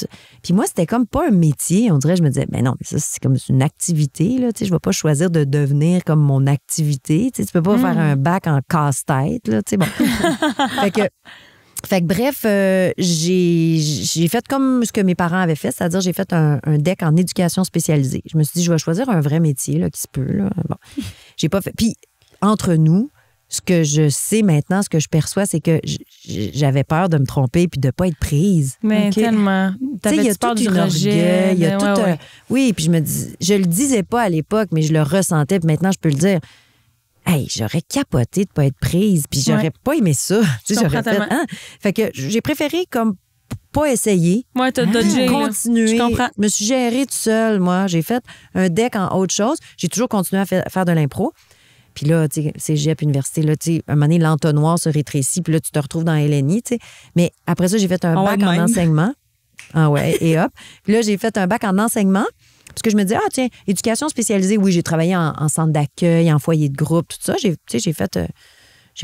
[SPEAKER 2] Puis moi, c'était comme pas un métier. On dirait, je me disais, ben non, mais ça, c'est comme une activité, là. Tu sais, je vais pas choisir de devenir comme mon activité. Tu sais, tu peux pas faire un bac en casse-tête, là. Tu sais, bon. Fait que bref, j'ai fait comme ce que mes parents avaient fait, c'est-à-dire j'ai fait un DEC en éducation spécialisée. Je me suis dit, je vais choisir un vrai métier là, qui se peut. Là. Bon, j'ai pas fait. Puis, entre nous, ce que je sais maintenant, ce que je perçois, c'est que j'avais peur de me tromper puis de pas être prise.
[SPEAKER 3] Mais tellement.
[SPEAKER 2] Tu sais, il y a tout un orgueil, il y a tout un... Oui, puis je le disais pas à l'époque, mais je le ressentais, puis maintenant, je peux le dire. Hey, j'aurais capoté de pas être prise, puis j'aurais pas aimé ça. J'aurais fait, Fait que j'ai préféré comme pas essayer.
[SPEAKER 3] Ouais, t'as dodgé.
[SPEAKER 2] Continuer.
[SPEAKER 3] Je comprends.
[SPEAKER 2] Je me suis gérée toute seule, moi. J'ai fait un DEC en autre chose. J'ai toujours continué à faire de l'impro. Puis là, tu sais, cégep, université, là, tu sais, un moment donné, l'entonnoir se rétrécit, puis là, tu te retrouves dans LNI, tu sais. Mais après ça, j'ai fait un bac en enseignement. Ah ouais, et hop. Puis là, j'ai fait un bac en enseignement. Parce que je me dis, tiens, éducation spécialisée, oui, j'ai travaillé en centre d'accueil, en foyer de groupe, tout ça. J'ai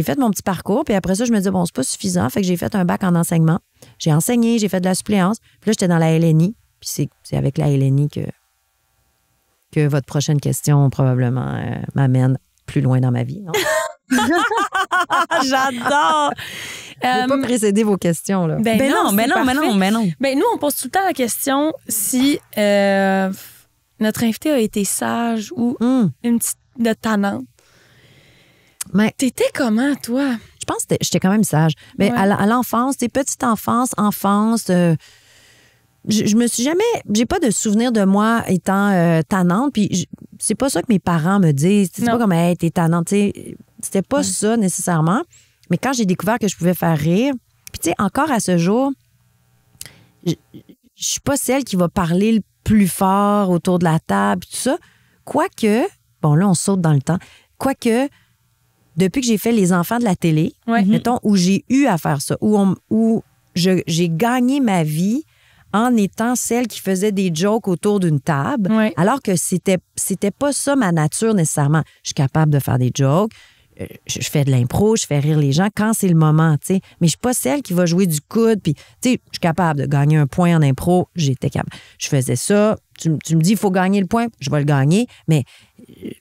[SPEAKER 2] fait mon petit parcours. Puis après ça, je me dis, bon, c'est pas suffisant. Fait que j'ai fait un bac en enseignement. J'ai enseigné, j'ai fait de la suppléance. Puis là, j'étais dans la LNI. Puis c'est avec la LNI que votre prochaine question, probablement, m'amène plus loin dans ma vie, non?
[SPEAKER 3] J'adore!
[SPEAKER 2] Je ne vais pas précéder vos questions, là.
[SPEAKER 3] Ben non.
[SPEAKER 1] Ben
[SPEAKER 3] nous, on pose tout le temps la question si notre invité a été sage ou une petite de tannante.
[SPEAKER 2] Mais
[SPEAKER 3] t'étais comment, toi?
[SPEAKER 2] Je pense que j'étais quand même sage. Mais à l'enfance, petite enfance, je me suis jamais... J'ai pas de souvenir de moi étant tannante, puis c'est pas ça que mes parents me disent. C'est pas comme, hey, t'es tannante, tu sais. C'était pas ça nécessairement. Mais quand j'ai découvert que je pouvais faire rire, puis tu sais, encore à ce jour, je suis pas celle qui va parler le plus fort autour de la table, tout ça. Quoique, bon là, on saute dans le temps, quoique, depuis que j'ai fait Les Enfants de la télé, mettons, où j'ai eu à faire ça, où j'ai gagné ma vie en étant celle qui faisait des jokes autour d'une table, alors que c'était pas ça ma nature nécessairement. Je suis capable de faire des jokes, je fais de l'impro, je fais rire les gens quand c'est le moment, tu sais. Mais je suis pas celle qui va jouer du coude, puis, tu sais, je suis capable de gagner un point en impro, j'étais capable. Je faisais ça, tu me dis, il faut gagner le point, je vais le gagner, mais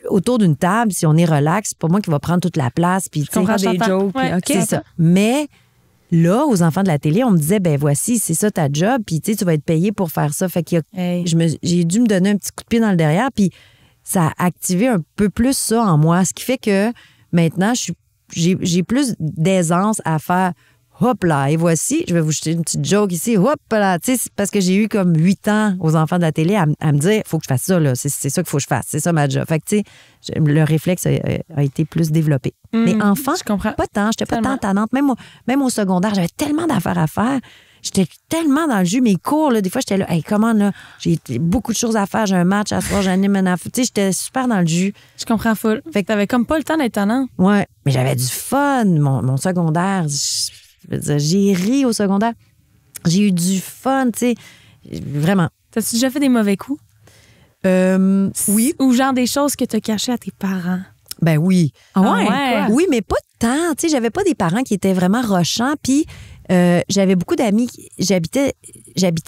[SPEAKER 2] autour d'une table, si on est relax, c'est pas moi qui va prendre toute la place, puis, tu sais,
[SPEAKER 1] des jokes, puis, OK.
[SPEAKER 2] C'est ça. Mais là, aux enfants de la télé, on me disait, ben voici, c'est ça ta job, puis, tu sais, tu vas être payé pour faire ça. Fait que j'ai dû me donner un petit coup de pied dans le derrière, puis ça a activé un peu plus ça en moi, ce qui fait que maintenant, j'ai plus d'aisance à faire hop là, et voici, je vais vous jeter une petite joke ici, hop là, tu sais, parce que j'ai eu comme 8 ans aux enfants de la télé à me dire, il faut que je fasse ça, là, c'est ça qu'il faut que je fasse, c'est ça ma job. Fait que, tu sais, le réflexe a été plus développé. Mais enfant, pas tant, j'étais pas tant tannante. Même au secondaire, j'avais tellement d'affaires à faire. J'étais tellement dans le jus. Mes cours, là, des fois, j'étais là, hey, comment, là, j'ai beaucoup de choses à faire, j'ai un match à soir, j'anime un affaire. Tu sais, j'étais super dans le jus.
[SPEAKER 3] Je comprends full. Fait que t'avais comme pas le temps d'être tannante.
[SPEAKER 2] Ouais, mais j'avais du fun. Mon secondaire, j'ai ri au secondaire. J'ai eu du fun, tu sais, vraiment.
[SPEAKER 3] T'as-tu déjà fait des mauvais coups?
[SPEAKER 2] Oui.
[SPEAKER 3] Ou genre des choses que t'as cachées à tes parents?
[SPEAKER 2] Ben oui.
[SPEAKER 3] Ah ouais?
[SPEAKER 2] Oui, mais pas tant. Tu sais, j'avais pas des parents qui étaient vraiment rochants. Puis j'avais beaucoup d'amis. J'habitais,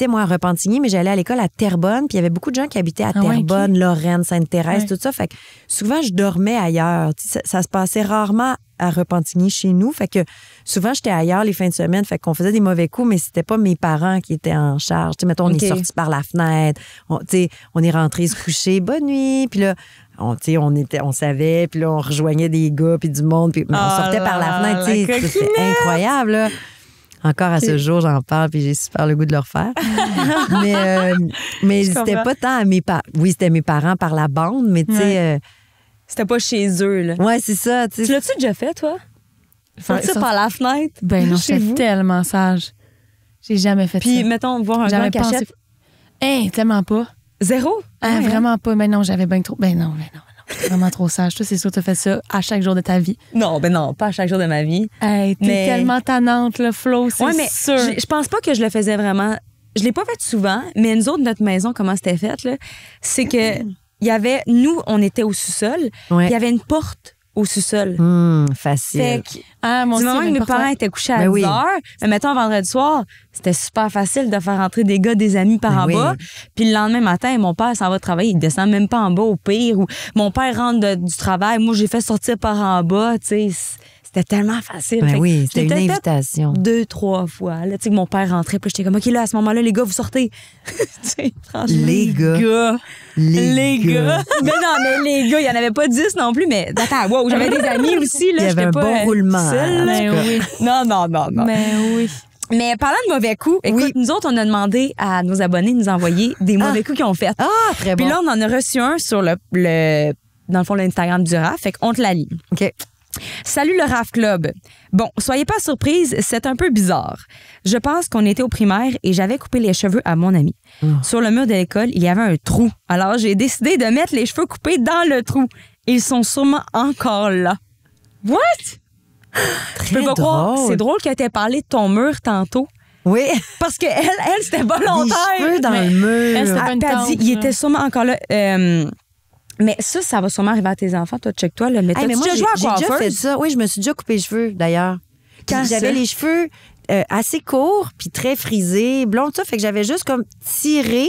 [SPEAKER 2] moi, à Repentigny, mais j'allais à l'école à Terrebonne. Puis il y avait beaucoup de gens qui habitaient à Terrebonne, Lorraine, Sainte-Thérèse, tout ça. Fait que souvent, je dormais ailleurs. Tu sais, ça se passait rarement à Repentigny chez nous. Fait que souvent, j'étais ailleurs les fins de semaine. Fait qu'on faisait des mauvais coups, mais c'était pas mes parents qui étaient en charge. Tu sais, mettons, on est sortis par la fenêtre. On est rentrés se coucher. Bonne nuit. Puis là, on savait, puis là, on rejoignait des gars, puis du monde, puis on sortait par la fenêtre. C'était incroyable, là. Encore à ce jour, j'en parle, puis j'ai super le goût de le refaire. mais c'était pas tant à mes parents. Oui, c'était mes parents par la bande, mais tu sais...
[SPEAKER 1] C'était pas chez eux, là.
[SPEAKER 2] Ouais, c'est ça.
[SPEAKER 1] Tu l'as-tu déjà fait, toi? Sortir par la fenêtre?
[SPEAKER 3] Ben non, j'étais tellement sage. J'ai jamais fait ça.
[SPEAKER 1] Puis, mettons, voir un gars cachette.
[SPEAKER 3] Tellement pas.
[SPEAKER 1] Zéro?
[SPEAKER 3] Vraiment pas. Mais non, j'avais bien trop... Ben non. J'étais vraiment trop sage. Toi, c'est sûr que tu fait ça à chaque jour de ta vie.
[SPEAKER 1] Non, ben non, pas à chaque jour de ma vie.
[SPEAKER 3] T'es tellement tannante, le Flo, c'est sûr.
[SPEAKER 1] Je pense pas que je le faisais vraiment. Je l'ai pas fait souvent, mais nous autres, notre maison, comment c'était fait, là, c'est que il y avait... Nous, on était au sous-sol, il y avait une porte au sous-sol.
[SPEAKER 2] Facile.
[SPEAKER 1] Fait que,
[SPEAKER 3] Mon
[SPEAKER 1] du
[SPEAKER 3] Dieu,
[SPEAKER 1] moment que
[SPEAKER 3] même
[SPEAKER 1] mes
[SPEAKER 3] pas
[SPEAKER 1] parents
[SPEAKER 3] ça.
[SPEAKER 1] étaient couchés à
[SPEAKER 2] Ben
[SPEAKER 1] 10
[SPEAKER 2] oui.
[SPEAKER 1] heures, mais mettons, vendredi soir, c'était super facile de faire rentrer des gars, des amis par
[SPEAKER 2] Ben
[SPEAKER 1] en
[SPEAKER 2] oui.
[SPEAKER 1] bas. Puis le lendemain matin, mon père s'en va travailler. Il descend même pas en bas au pire. Ou mon père rentre du travail. Moi, j'ai fait sortir par en bas. Tu sais, c'était tellement facile.
[SPEAKER 2] Ben
[SPEAKER 1] Fait que
[SPEAKER 2] oui,
[SPEAKER 1] je
[SPEAKER 2] c'était une
[SPEAKER 1] l'ai peut-être
[SPEAKER 2] invitation.
[SPEAKER 1] fait 2-3 fois. Là, tu sais, que mon père rentrait. Puis j'étais comme, OK, là, à ce moment-là, les gars, vous sortez. Tu sais, franchement.
[SPEAKER 2] Les gars.
[SPEAKER 1] Les gars. Mais non, mais les gars, il n'y en avait pas 10 non plus, mais attends, wow, j'avais des amis aussi, là.
[SPEAKER 2] Il y avait
[SPEAKER 1] j'étais
[SPEAKER 2] un
[SPEAKER 1] pas,
[SPEAKER 2] bon roulement,
[SPEAKER 1] seule,
[SPEAKER 2] en
[SPEAKER 1] là.
[SPEAKER 2] tout cas.
[SPEAKER 3] oui.
[SPEAKER 1] Non.
[SPEAKER 3] Mais oui.
[SPEAKER 1] Mais parlant de mauvais coups, écoute, nous autres, on a demandé à nos abonnés de nous envoyer des mauvais coups qu'ils ont fait.
[SPEAKER 2] Ah, très bon.
[SPEAKER 1] Puis là, on en a reçu un sur dans le fond, l'Instagram du RAF, fait qu'on te la lit.
[SPEAKER 2] OK.
[SPEAKER 1] Salut le RAF Club. Bon, soyez pas surprise, c'est un peu bizarre. Je pense qu'on était au primaire et j'avais coupé les cheveux à mon ami. Sur le mur de l'école, il y avait un trou. Alors, j'ai décidé de mettre les cheveux coupés dans le trou. Ils sont sûrement encore là. What?
[SPEAKER 2] Très
[SPEAKER 1] Je peux pas croire.
[SPEAKER 2] drôle.
[SPEAKER 1] C'est drôle que t'aies parlé de ton mur tantôt.
[SPEAKER 2] Oui.
[SPEAKER 1] Parce que elle c'était volontaire.
[SPEAKER 2] Les cheveux dans le mur.
[SPEAKER 3] elle, c'était pas une
[SPEAKER 1] T'as
[SPEAKER 3] tante,
[SPEAKER 1] dit, il
[SPEAKER 3] là.
[SPEAKER 1] était sûrement encore là. Mais ça va sûrement arriver à tes enfants. Toi, check-toi. Là. Mais
[SPEAKER 2] Hey,
[SPEAKER 1] t'as
[SPEAKER 2] mais moi,
[SPEAKER 1] déjà joué à
[SPEAKER 2] j'ai déjà
[SPEAKER 1] coiffeuse?
[SPEAKER 2] fait ça. Oui, je me suis déjà coupé les cheveux, d'ailleurs.
[SPEAKER 1] Quand
[SPEAKER 2] Puis j'avais
[SPEAKER 1] ça?
[SPEAKER 2] les cheveux assez courts, puis très frisés, blonds, tout ça. Fait que j'avais juste comme tiré,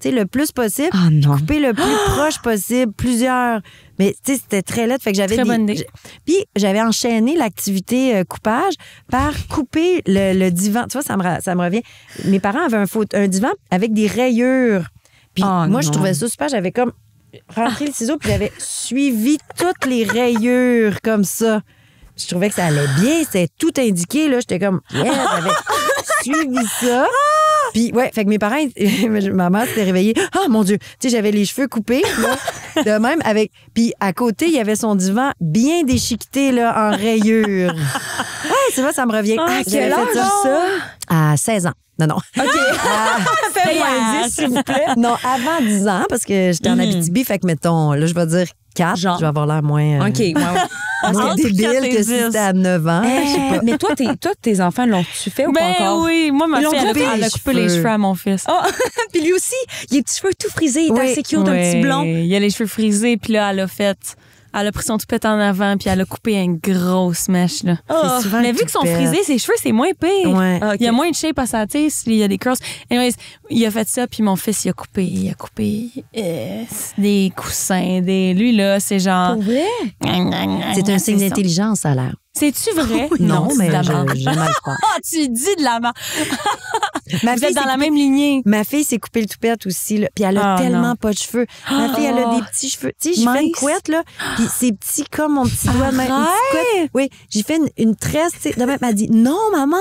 [SPEAKER 2] tu sais, le plus possible.
[SPEAKER 1] Ah non.
[SPEAKER 2] Coupé le plus proche possible, plusieurs. Mais tu sais, c'était très laid. Fait que j'avais
[SPEAKER 3] Très bonne idée.
[SPEAKER 2] Puis j'avais enchaîné l'activité coupage par couper le divan. Tu vois, ça me revient. Mes parents avaient un divan avec des rayures. Puis
[SPEAKER 1] Oh
[SPEAKER 2] moi, je
[SPEAKER 1] non.
[SPEAKER 2] trouvais ça super. J'avais comme rentré le ciseau, puis j'avais suivi toutes les rayures comme ça. Je trouvais que ça allait bien. C'était tout indiqué. Là. J'étais comme, yeah, j'avais suivi ça. Puis, ouais, fait que mes parents, ma mère s'était réveillée. Ah, mon Dieu! Tu sais, j'avais les cheveux coupés, là, de même, avec. Puis, à côté, il y avait son divan bien déchiqueté, là, en rayures. Ouais, c'est vrai, ça me revient.
[SPEAKER 1] À
[SPEAKER 2] J'avais
[SPEAKER 1] quel
[SPEAKER 2] fait
[SPEAKER 1] âge ça?
[SPEAKER 2] À 16 ans. Non, non.
[SPEAKER 1] OK. Fais-moi 10, s'il vous plaît.
[SPEAKER 2] Non, avant 10 ans, parce que j'étais en Abitibi, fait que, mettons, là, je vais dire 4.
[SPEAKER 1] Genre.
[SPEAKER 2] Je vais avoir l'air moins.
[SPEAKER 1] OK, ouais.
[SPEAKER 2] Moins
[SPEAKER 3] Entre
[SPEAKER 2] débile
[SPEAKER 3] 4 et
[SPEAKER 2] que si
[SPEAKER 3] 10.
[SPEAKER 2] c'était à 9 ans. Je sais pas.
[SPEAKER 1] Mais toi, tes enfants l'ont-tu fait ou pas
[SPEAKER 3] Ben
[SPEAKER 1] encore?
[SPEAKER 3] oui, moi, ma
[SPEAKER 1] Ils l'ont
[SPEAKER 3] fille,
[SPEAKER 1] coupé
[SPEAKER 3] elle
[SPEAKER 2] les
[SPEAKER 3] a coupé les
[SPEAKER 2] cheveux.
[SPEAKER 3] cheveux à mon fils.
[SPEAKER 1] Oh, puis lui aussi, il a les petits cheveux tout frisés, il est
[SPEAKER 2] Oui,
[SPEAKER 1] assez cute, un petit blond.
[SPEAKER 3] Il a les cheveux frisés, puis là, elle a pris son toupette en avant, puis elle a coupé une grosse mèche, là.
[SPEAKER 2] C'est souvent
[SPEAKER 3] Mais
[SPEAKER 2] une
[SPEAKER 3] vu qu'ils sont
[SPEAKER 2] toupette.
[SPEAKER 3] frisés, ses cheveux, c'est moins pire.
[SPEAKER 2] Ouais.
[SPEAKER 1] OK.
[SPEAKER 3] Il y a moins de shape à sa tête, il y a des curls. Anyways, il a fait ça, puis mon fils, il a coupé des coussins. Lui, là, c'est genre...
[SPEAKER 1] Pour vrai?
[SPEAKER 2] C'est un signe
[SPEAKER 3] ça.
[SPEAKER 2] d'intelligence, ça a l'air.
[SPEAKER 3] C'est-tu vrai?
[SPEAKER 2] Non,
[SPEAKER 3] c'est
[SPEAKER 2] mais
[SPEAKER 3] de la merde.
[SPEAKER 2] j'ai mal croire.
[SPEAKER 3] Ah, tu dis de la merde.
[SPEAKER 2] Ma
[SPEAKER 3] Vous
[SPEAKER 2] fille
[SPEAKER 3] êtes dans
[SPEAKER 2] s'est
[SPEAKER 3] la
[SPEAKER 2] coupée-
[SPEAKER 3] même lignée.
[SPEAKER 2] Ma fille s'est coupé le toupette aussi, là, puis elle a
[SPEAKER 3] Ah,
[SPEAKER 2] tellement
[SPEAKER 3] non.
[SPEAKER 2] pas de cheveux. Ma fille, elle a des petits cheveux. Tu sais, j'ai fait une
[SPEAKER 1] Mince.
[SPEAKER 2] couette, là, puis c'est petit comme mon petit doigt de main. Une petite couette. Oui, j'ai fait une tresse, tu sais. De même, elle dit, non, maman,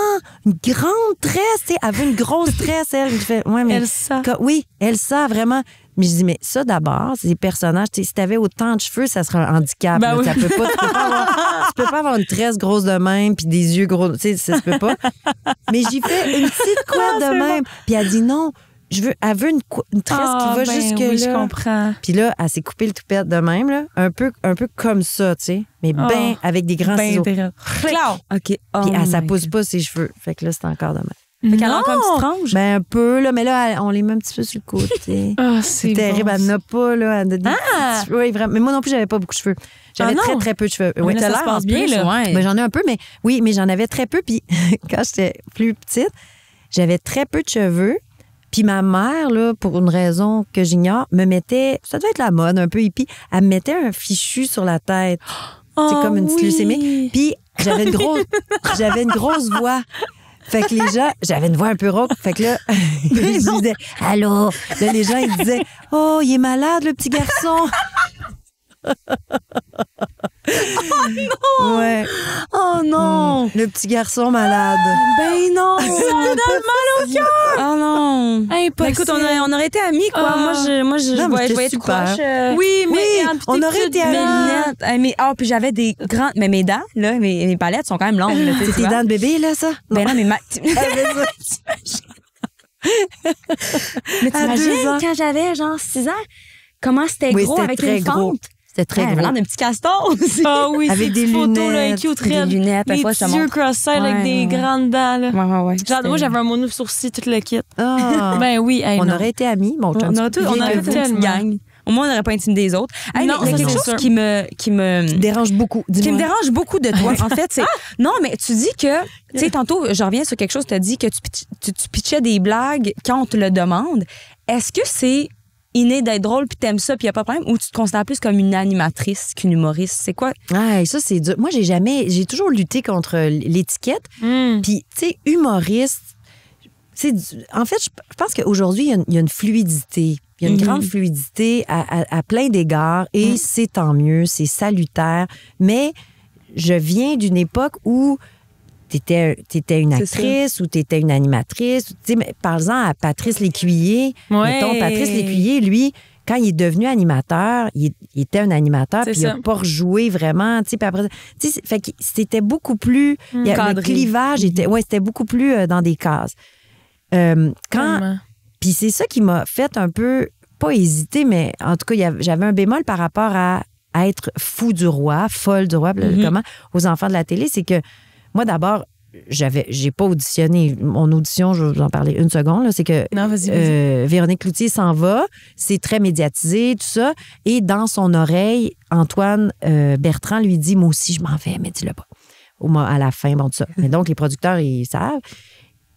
[SPEAKER 2] une grande tresse, tu sais. Elle veut une grosse tresse, elle. Je fais, ouais, mais.
[SPEAKER 3] Elsa.
[SPEAKER 2] Oui, Elsa, vraiment. Mais je dis, mais ça, d'abord, c'est des personnages. Tu sais, si t'avais autant de cheveux, ça serait un handicap.
[SPEAKER 3] Ben
[SPEAKER 2] là.
[SPEAKER 3] oui.
[SPEAKER 2] Tu peux pas avoir une tresse grosse de même puis des yeux gros. Tu sais, ça se peut pas. Mais j'ai fait une petite couette de même. Puis elle dit non, elle veut une tresse qui va jusque
[SPEAKER 3] oui,
[SPEAKER 2] là.
[SPEAKER 3] je comprends.
[SPEAKER 2] Puis là, elle s'est coupé le toupette de même, là, un peu comme ça, tu sais. Mais ben, avec des grands
[SPEAKER 3] Ben
[SPEAKER 2] ciseaux.
[SPEAKER 3] drôle.
[SPEAKER 1] Claire. OK. Oh
[SPEAKER 2] Puis
[SPEAKER 1] my
[SPEAKER 2] ça
[SPEAKER 1] God.
[SPEAKER 2] pousse pas ses cheveux. Fait que là, c'est encore de même.
[SPEAKER 1] Fait qu'elle a
[SPEAKER 3] Non!
[SPEAKER 1] encore une petite frange.
[SPEAKER 2] Ben un peu, là, mais là, on les met un petit peu sur le côté.
[SPEAKER 3] Ah,
[SPEAKER 2] C'est terrible,
[SPEAKER 3] bon,
[SPEAKER 2] elle n'a pas, là. Elle a des petits cheveux. Oui, vraiment. Mais moi non plus, j'avais pas beaucoup de cheveux. J'avais
[SPEAKER 3] Ah non?
[SPEAKER 2] très, très peu de cheveux.
[SPEAKER 3] Mais
[SPEAKER 2] Oui,
[SPEAKER 3] là, ça se passe bien, là.
[SPEAKER 1] Ouais.
[SPEAKER 2] Ben, j'en ai un peu, mais oui, mais j'en avais très peu. Puis quand j'étais plus petite, j'avais très peu de cheveux. Puis ma mère, là, pour une raison que j'ignore, me mettait, ça devait être la mode, un peu hippie, elle me mettait un fichu sur la tête.
[SPEAKER 3] Oh,
[SPEAKER 2] C'est comme une petite
[SPEAKER 3] oui.
[SPEAKER 2] leucémie. Puis j'avais une grosse voix. Fait que les gens, j'avais une voix un peu rauque. Fait que là, je disais, allô. Là, les gens, ils disaient, oh, il est malade, le petit garçon. Oh non! Ouais.
[SPEAKER 1] Oh non!
[SPEAKER 2] Le petit garçon malade.
[SPEAKER 1] Ben non! Ça donne mal au cœur! Oh non! Ben
[SPEAKER 3] Impossible.
[SPEAKER 1] écoute, on aurait été amis, quoi.
[SPEAKER 3] Ah.
[SPEAKER 1] Moi, je
[SPEAKER 2] Non, mais
[SPEAKER 1] voyais
[SPEAKER 2] c'était
[SPEAKER 1] être
[SPEAKER 2] super.
[SPEAKER 1] proche.
[SPEAKER 3] Oui, mais
[SPEAKER 2] Oui, on aurait été
[SPEAKER 1] Mes
[SPEAKER 2] amis.
[SPEAKER 1] lunettes. Puis j'avais des grandes. Mais mes dents, là, mes palettes sont quand même longues. là, tu sais,
[SPEAKER 2] C'est
[SPEAKER 1] tu
[SPEAKER 2] tes
[SPEAKER 1] vois.
[SPEAKER 2] dents de bébé, là, ça?
[SPEAKER 1] Ben non, mais mais
[SPEAKER 2] À 2
[SPEAKER 1] t'imagines,
[SPEAKER 2] ans.
[SPEAKER 1] quand j'avais genre 6 ans, comment c'était
[SPEAKER 2] Oui,
[SPEAKER 1] gros
[SPEAKER 2] c'était
[SPEAKER 1] avec
[SPEAKER 2] très
[SPEAKER 1] une
[SPEAKER 2] gros.
[SPEAKER 1] fente?
[SPEAKER 2] C'était très
[SPEAKER 1] Elle avait
[SPEAKER 2] gros.
[SPEAKER 1] l'air d'un petit castor aussi.
[SPEAKER 3] Ah oui,
[SPEAKER 2] Avec
[SPEAKER 3] ces
[SPEAKER 2] des
[SPEAKER 3] petites photos, là,
[SPEAKER 2] lunettes.
[SPEAKER 3] cute,
[SPEAKER 1] Des
[SPEAKER 3] raides.
[SPEAKER 1] lunettes,
[SPEAKER 3] Les
[SPEAKER 1] parfois, je te
[SPEAKER 3] petits yeux
[SPEAKER 1] montre.
[SPEAKER 3] cross-eyed avec
[SPEAKER 1] Ouais,
[SPEAKER 3] des
[SPEAKER 1] ouais.
[SPEAKER 3] grandes dents, là.
[SPEAKER 1] Ouais.
[SPEAKER 3] Genre, moi, j'avais un mono sourcil, tout le kit.
[SPEAKER 2] Ah.
[SPEAKER 3] Ben oui, hey,
[SPEAKER 2] On
[SPEAKER 3] non.
[SPEAKER 2] aurait été amis, mon chum.
[SPEAKER 1] On a tous
[SPEAKER 3] Viens
[SPEAKER 1] on a
[SPEAKER 3] que
[SPEAKER 1] toute une petite
[SPEAKER 3] tellement.
[SPEAKER 1] gang. Au moins, on n'aurait pas intimidé les autres. Hey,
[SPEAKER 3] Non,
[SPEAKER 1] mais il y a
[SPEAKER 3] ça,
[SPEAKER 1] quelque
[SPEAKER 3] c'est
[SPEAKER 1] chose
[SPEAKER 3] sûr.
[SPEAKER 1] qui me
[SPEAKER 2] Dérange beaucoup.
[SPEAKER 1] qui me
[SPEAKER 2] Dis-moi.
[SPEAKER 1] dérange beaucoup de toi, en fait, c'est... Non, mais tu dis que... Tu sais, tantôt, je reviens sur quelque chose, tu as dit que tu pitchais des blagues quand on te le demande. Est-ce que c'est inné d'être drôle puis t'aimes ça puis y a pas de problème, ou tu te considères plus comme une animatrice qu'une humoriste? C'est quoi?
[SPEAKER 2] Ah, ça, c'est dur. Moi, j'ai toujours lutté contre l'étiquette. Puis, tu sais, humoriste, en fait, je pense qu'aujourd'hui, il y a une fluidité. Il y a une grande fluidité à plein d'égards et c'est tant mieux, c'est salutaire. Mais je viens d'une époque où t'étais une actrice ou t'étais une animatrice. Tu sais, parle-en à Patrice Lécuyer.
[SPEAKER 3] Ouais.
[SPEAKER 2] Mettons, Patrice Lécuyer, lui, quand il est devenu animateur, il était un animateur,
[SPEAKER 3] C'est
[SPEAKER 2] puis il n'a
[SPEAKER 3] ça.
[SPEAKER 2] pas rejoué vraiment. Tu sais, puis après, tu sais, fait que c'était beaucoup plus... il y a- le
[SPEAKER 1] Cadré.
[SPEAKER 2] clivage c'était beaucoup plus dans des cases. Quand
[SPEAKER 3] Vraiment.
[SPEAKER 2] Puis c'est ça qui m'a fait un peu, pas hésiter, mais en tout cas, j'avais un bémol par rapport à être fou du roi, folle du roi, comment, aux enfants de la télé. C'est que moi, d'abord, j'ai pas auditionné. Mon audition, je vais vous en parler une seconde, là, c'est que
[SPEAKER 3] Non, vas-y.
[SPEAKER 2] Véronique Cloutier s'en va. C'est très médiatisé, tout ça. Et dans son oreille, Antoine Bertrand lui dit, moi aussi, je m'en vais, mais dis-le pas. À la fin, bon, tout ça. Mais donc, les producteurs, ils savent.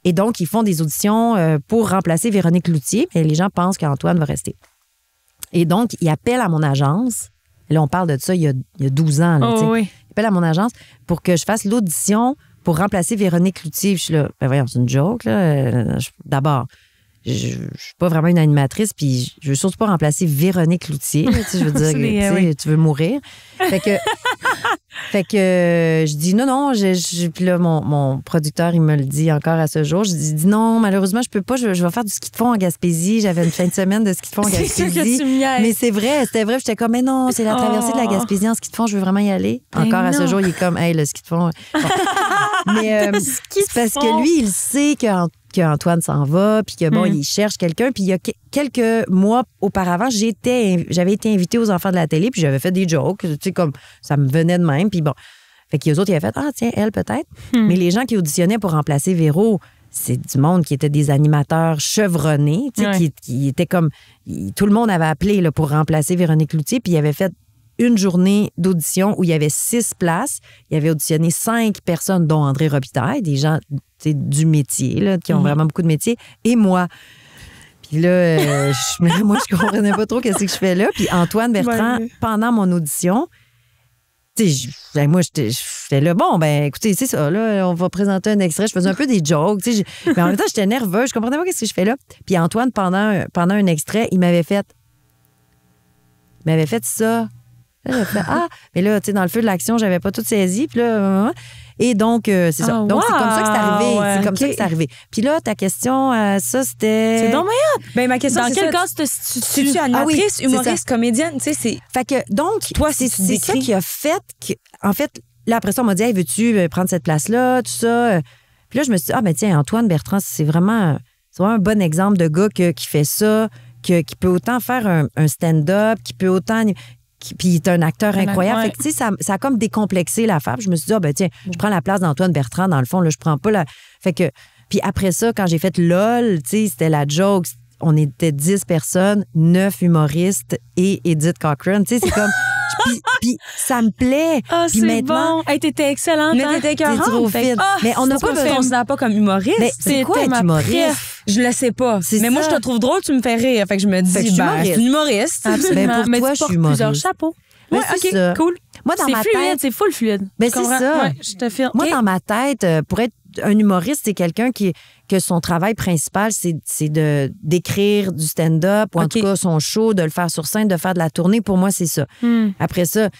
[SPEAKER 2] Et donc, ils font des auditions pour remplacer Véronique Cloutier, mais les gens pensent qu'Antoine va rester. Et donc, ils appellent à mon agence. Là, on parle de ça il y a 12 ans. Là, tu sais.
[SPEAKER 3] Oh, oui.
[SPEAKER 2] Ils appellent à mon agence pour que je fasse l'audition pour remplacer Véronique Cloutier. Puis je suis là, ben voyons, c'est une joke. Là. D'abord, je suis pas vraiment une animatrice, puis je veux surtout pas remplacer Véronique Cloutier. Là, tu sais, je veux dire,
[SPEAKER 3] C'est des-
[SPEAKER 2] tu sais,
[SPEAKER 3] oui.
[SPEAKER 2] tu veux mourir. Fait que je dis non. Puis là, mon producteur, il me le dit encore à ce jour. Je dis non, malheureusement, je peux pas. Je vais faire du ski de fond en Gaspésie. J'avais une fin de semaine de ski de fond en
[SPEAKER 3] C'est sûr que
[SPEAKER 2] Gaspésie.
[SPEAKER 3] tu me niaises.
[SPEAKER 2] Mais c'était vrai. J'étais comme, mais non, c'est la traversée de la Gaspésie en ski de fond. Je veux vraiment y aller.
[SPEAKER 3] Ben
[SPEAKER 2] Encore à ce
[SPEAKER 3] non.
[SPEAKER 2] jour, il est comme, hey, le ski de fond. Bon. Mais
[SPEAKER 3] Le ski de
[SPEAKER 2] c'est parce
[SPEAKER 3] fond.
[SPEAKER 2] que lui, il sait qu'Antoine s'en va, puis que bon, il cherche quelqu'un. Puis il y a quelques mois auparavant, j'avais été invitée aux enfants de la télé, puis j'avais fait des jokes, tu sais, comme ça me venait de même. Puis bon, fait que les autres, ils avaient fait, ah tiens, elle peut-être. Mais les gens qui auditionnaient pour remplacer Véro, c'est du monde qui était des animateurs chevronnés, tu sais,
[SPEAKER 3] Ouais.
[SPEAKER 2] qui étaient comme... tout le monde avait appelé là, pour remplacer Véronique Cloutier, puis il avait fait une journée d'audition où il y avait 6 places. Il avait auditionné 5 personnes, dont André Robitaille, des gens tu sais, du métier, là, qui ont vraiment beaucoup de métier, et moi. Puis là, moi, je comprenais pas trop qu'est-ce que je fais là. Puis Antoine Bertrand,
[SPEAKER 3] Ouais.
[SPEAKER 2] pendant mon audition, tu sais, moi, j'étais là, bon, ben écoutez, c'est ça, là, on va présenter un extrait. Je faisais un peu des jokes, tu sais, mais en même temps, j'étais nerveuse, je comprenais pas qu'est-ce que je fais là. Puis Antoine, pendant un extrait, il m'avait fait ça. Là, j'ai fait, mais là, tu sais, dans le feu de l'action, j'avais pas tout saisi. Puis là, et donc, c'est ça.
[SPEAKER 3] Ah,
[SPEAKER 2] Donc, c'est comme ça que c'est arrivé.
[SPEAKER 3] wow!
[SPEAKER 2] C'est comme ça
[SPEAKER 3] OK.
[SPEAKER 2] que c'est arrivé. Puis là, ta question, ça, c'était...
[SPEAKER 3] C'est donc
[SPEAKER 1] Ben, ma question,
[SPEAKER 3] Dans
[SPEAKER 1] c'est
[SPEAKER 3] quel
[SPEAKER 1] ça.
[SPEAKER 3] cas tu te situes?
[SPEAKER 1] Tu animatrice,
[SPEAKER 2] c'est
[SPEAKER 1] humoriste, comédienne, tu sais, c'est...
[SPEAKER 2] Fait que, donc,
[SPEAKER 1] Toi,
[SPEAKER 2] c'est
[SPEAKER 1] si tu
[SPEAKER 2] ça
[SPEAKER 1] décris.
[SPEAKER 2] qui a fait que, en fait, là, après ça, on m'a dit, hey, veux-tu prendre cette place-là, tout ça. Puis là, je me suis dit, ben tiens, Antoine Bertrand, c'est vraiment un bon exemple de gars qui fait ça, qui peut autant faire un stand-up, qui peut autant... Puis il est un acteur incroyable.
[SPEAKER 3] Ouais.
[SPEAKER 2] Fait que, tu sais, ça a comme décomplexé l'affaire. Puis je me suis dit, ben tiens, je prends la place d'Antoine Bertrand, dans le fond, là, je prends pas la... Fait que... Puis après ça, quand j'ai fait LOL, tu sais, c'était la joke. On était 10 personnes, 9 humoristes et Edith Cochrane. Tu sais, c'est comme... puis ça me plaît.
[SPEAKER 3] Ah,
[SPEAKER 2] Puis
[SPEAKER 3] c'est
[SPEAKER 2] maintenant,
[SPEAKER 3] bon. Hey, t'étais excellente.
[SPEAKER 1] Mais
[SPEAKER 3] hein?
[SPEAKER 1] t'étais
[SPEAKER 2] c'est trop
[SPEAKER 1] écœurante.
[SPEAKER 2] fine.
[SPEAKER 3] Ah,
[SPEAKER 2] Mais on n'a pas
[SPEAKER 1] Pourquoi tu te
[SPEAKER 2] besoin...
[SPEAKER 1] considères pas comme humoriste?
[SPEAKER 2] Mais c'est quoi
[SPEAKER 3] C'était
[SPEAKER 2] être
[SPEAKER 3] ma
[SPEAKER 2] humoriste?
[SPEAKER 3] préf.
[SPEAKER 1] Je le sais pas.
[SPEAKER 2] C'est
[SPEAKER 1] Mais moi,
[SPEAKER 2] ça.
[SPEAKER 1] je te trouve drôle, tu me fais rire. Fait que je me dis,
[SPEAKER 2] Fait que je suis
[SPEAKER 1] ben,
[SPEAKER 2] humoriste.
[SPEAKER 1] c'est une humoriste.
[SPEAKER 3] Absolument.
[SPEAKER 2] Ben, pour
[SPEAKER 3] mais
[SPEAKER 2] toi,
[SPEAKER 3] tu
[SPEAKER 2] je suis
[SPEAKER 3] portes
[SPEAKER 2] humoriste.
[SPEAKER 3] plusieurs chapeaux.
[SPEAKER 2] Ben,
[SPEAKER 1] Ouais,
[SPEAKER 2] c'est
[SPEAKER 1] OK,
[SPEAKER 2] ça.
[SPEAKER 1] cool.
[SPEAKER 2] Moi, dans
[SPEAKER 3] C'est
[SPEAKER 2] ma
[SPEAKER 3] fluide,
[SPEAKER 2] tête...
[SPEAKER 3] c'est full fluide.
[SPEAKER 2] Ben,
[SPEAKER 3] Tu
[SPEAKER 2] c'est
[SPEAKER 3] comprends?
[SPEAKER 2] ça.
[SPEAKER 3] Ouais, je te file.
[SPEAKER 2] Moi,
[SPEAKER 3] OK.
[SPEAKER 2] dans ma tête, pour être un humoriste, c'est quelqu'un que son travail principal, c'est d'écrire du stand-up, ou en
[SPEAKER 3] OK.
[SPEAKER 2] tout cas son show, de le faire sur scène, de faire de la tournée. Pour moi, c'est ça. Après ça,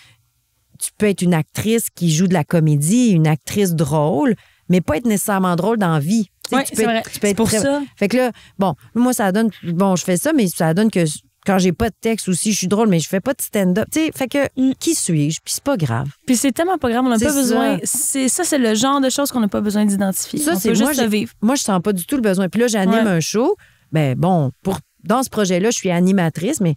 [SPEAKER 2] tu peux être une actrice qui joue de la comédie, une actrice drôle, mais pas être nécessairement drôle dans la vie. Tu sais,
[SPEAKER 3] Ouais,
[SPEAKER 2] tu peux
[SPEAKER 3] c'est
[SPEAKER 2] être-
[SPEAKER 3] vrai.
[SPEAKER 2] tu peux
[SPEAKER 3] C'est
[SPEAKER 2] être
[SPEAKER 3] pour
[SPEAKER 2] très-
[SPEAKER 3] ça.
[SPEAKER 2] Fait que là, bon, moi, ça donne... Bon, je fais ça, mais ça donne que quand j'ai pas de texte aussi, je suis drôle, mais je fais pas de stand-up. Tu sais, fait que qui suis-je? Puis c'est pas grave.
[SPEAKER 3] Puis c'est tellement pas grave, on n'a
[SPEAKER 2] C'est
[SPEAKER 3] pas
[SPEAKER 2] ça.
[SPEAKER 3] besoin. C'est le genre de choses qu'on n'a pas besoin d'identifier.
[SPEAKER 2] Ça,
[SPEAKER 3] on
[SPEAKER 2] c'est
[SPEAKER 3] peut
[SPEAKER 2] moi,
[SPEAKER 3] juste le vivre.
[SPEAKER 2] moi, je sens pas du tout le besoin. Puis là, j'anime
[SPEAKER 3] Ouais.
[SPEAKER 2] un show. Ben bon, dans ce projet-là, je suis animatrice, mais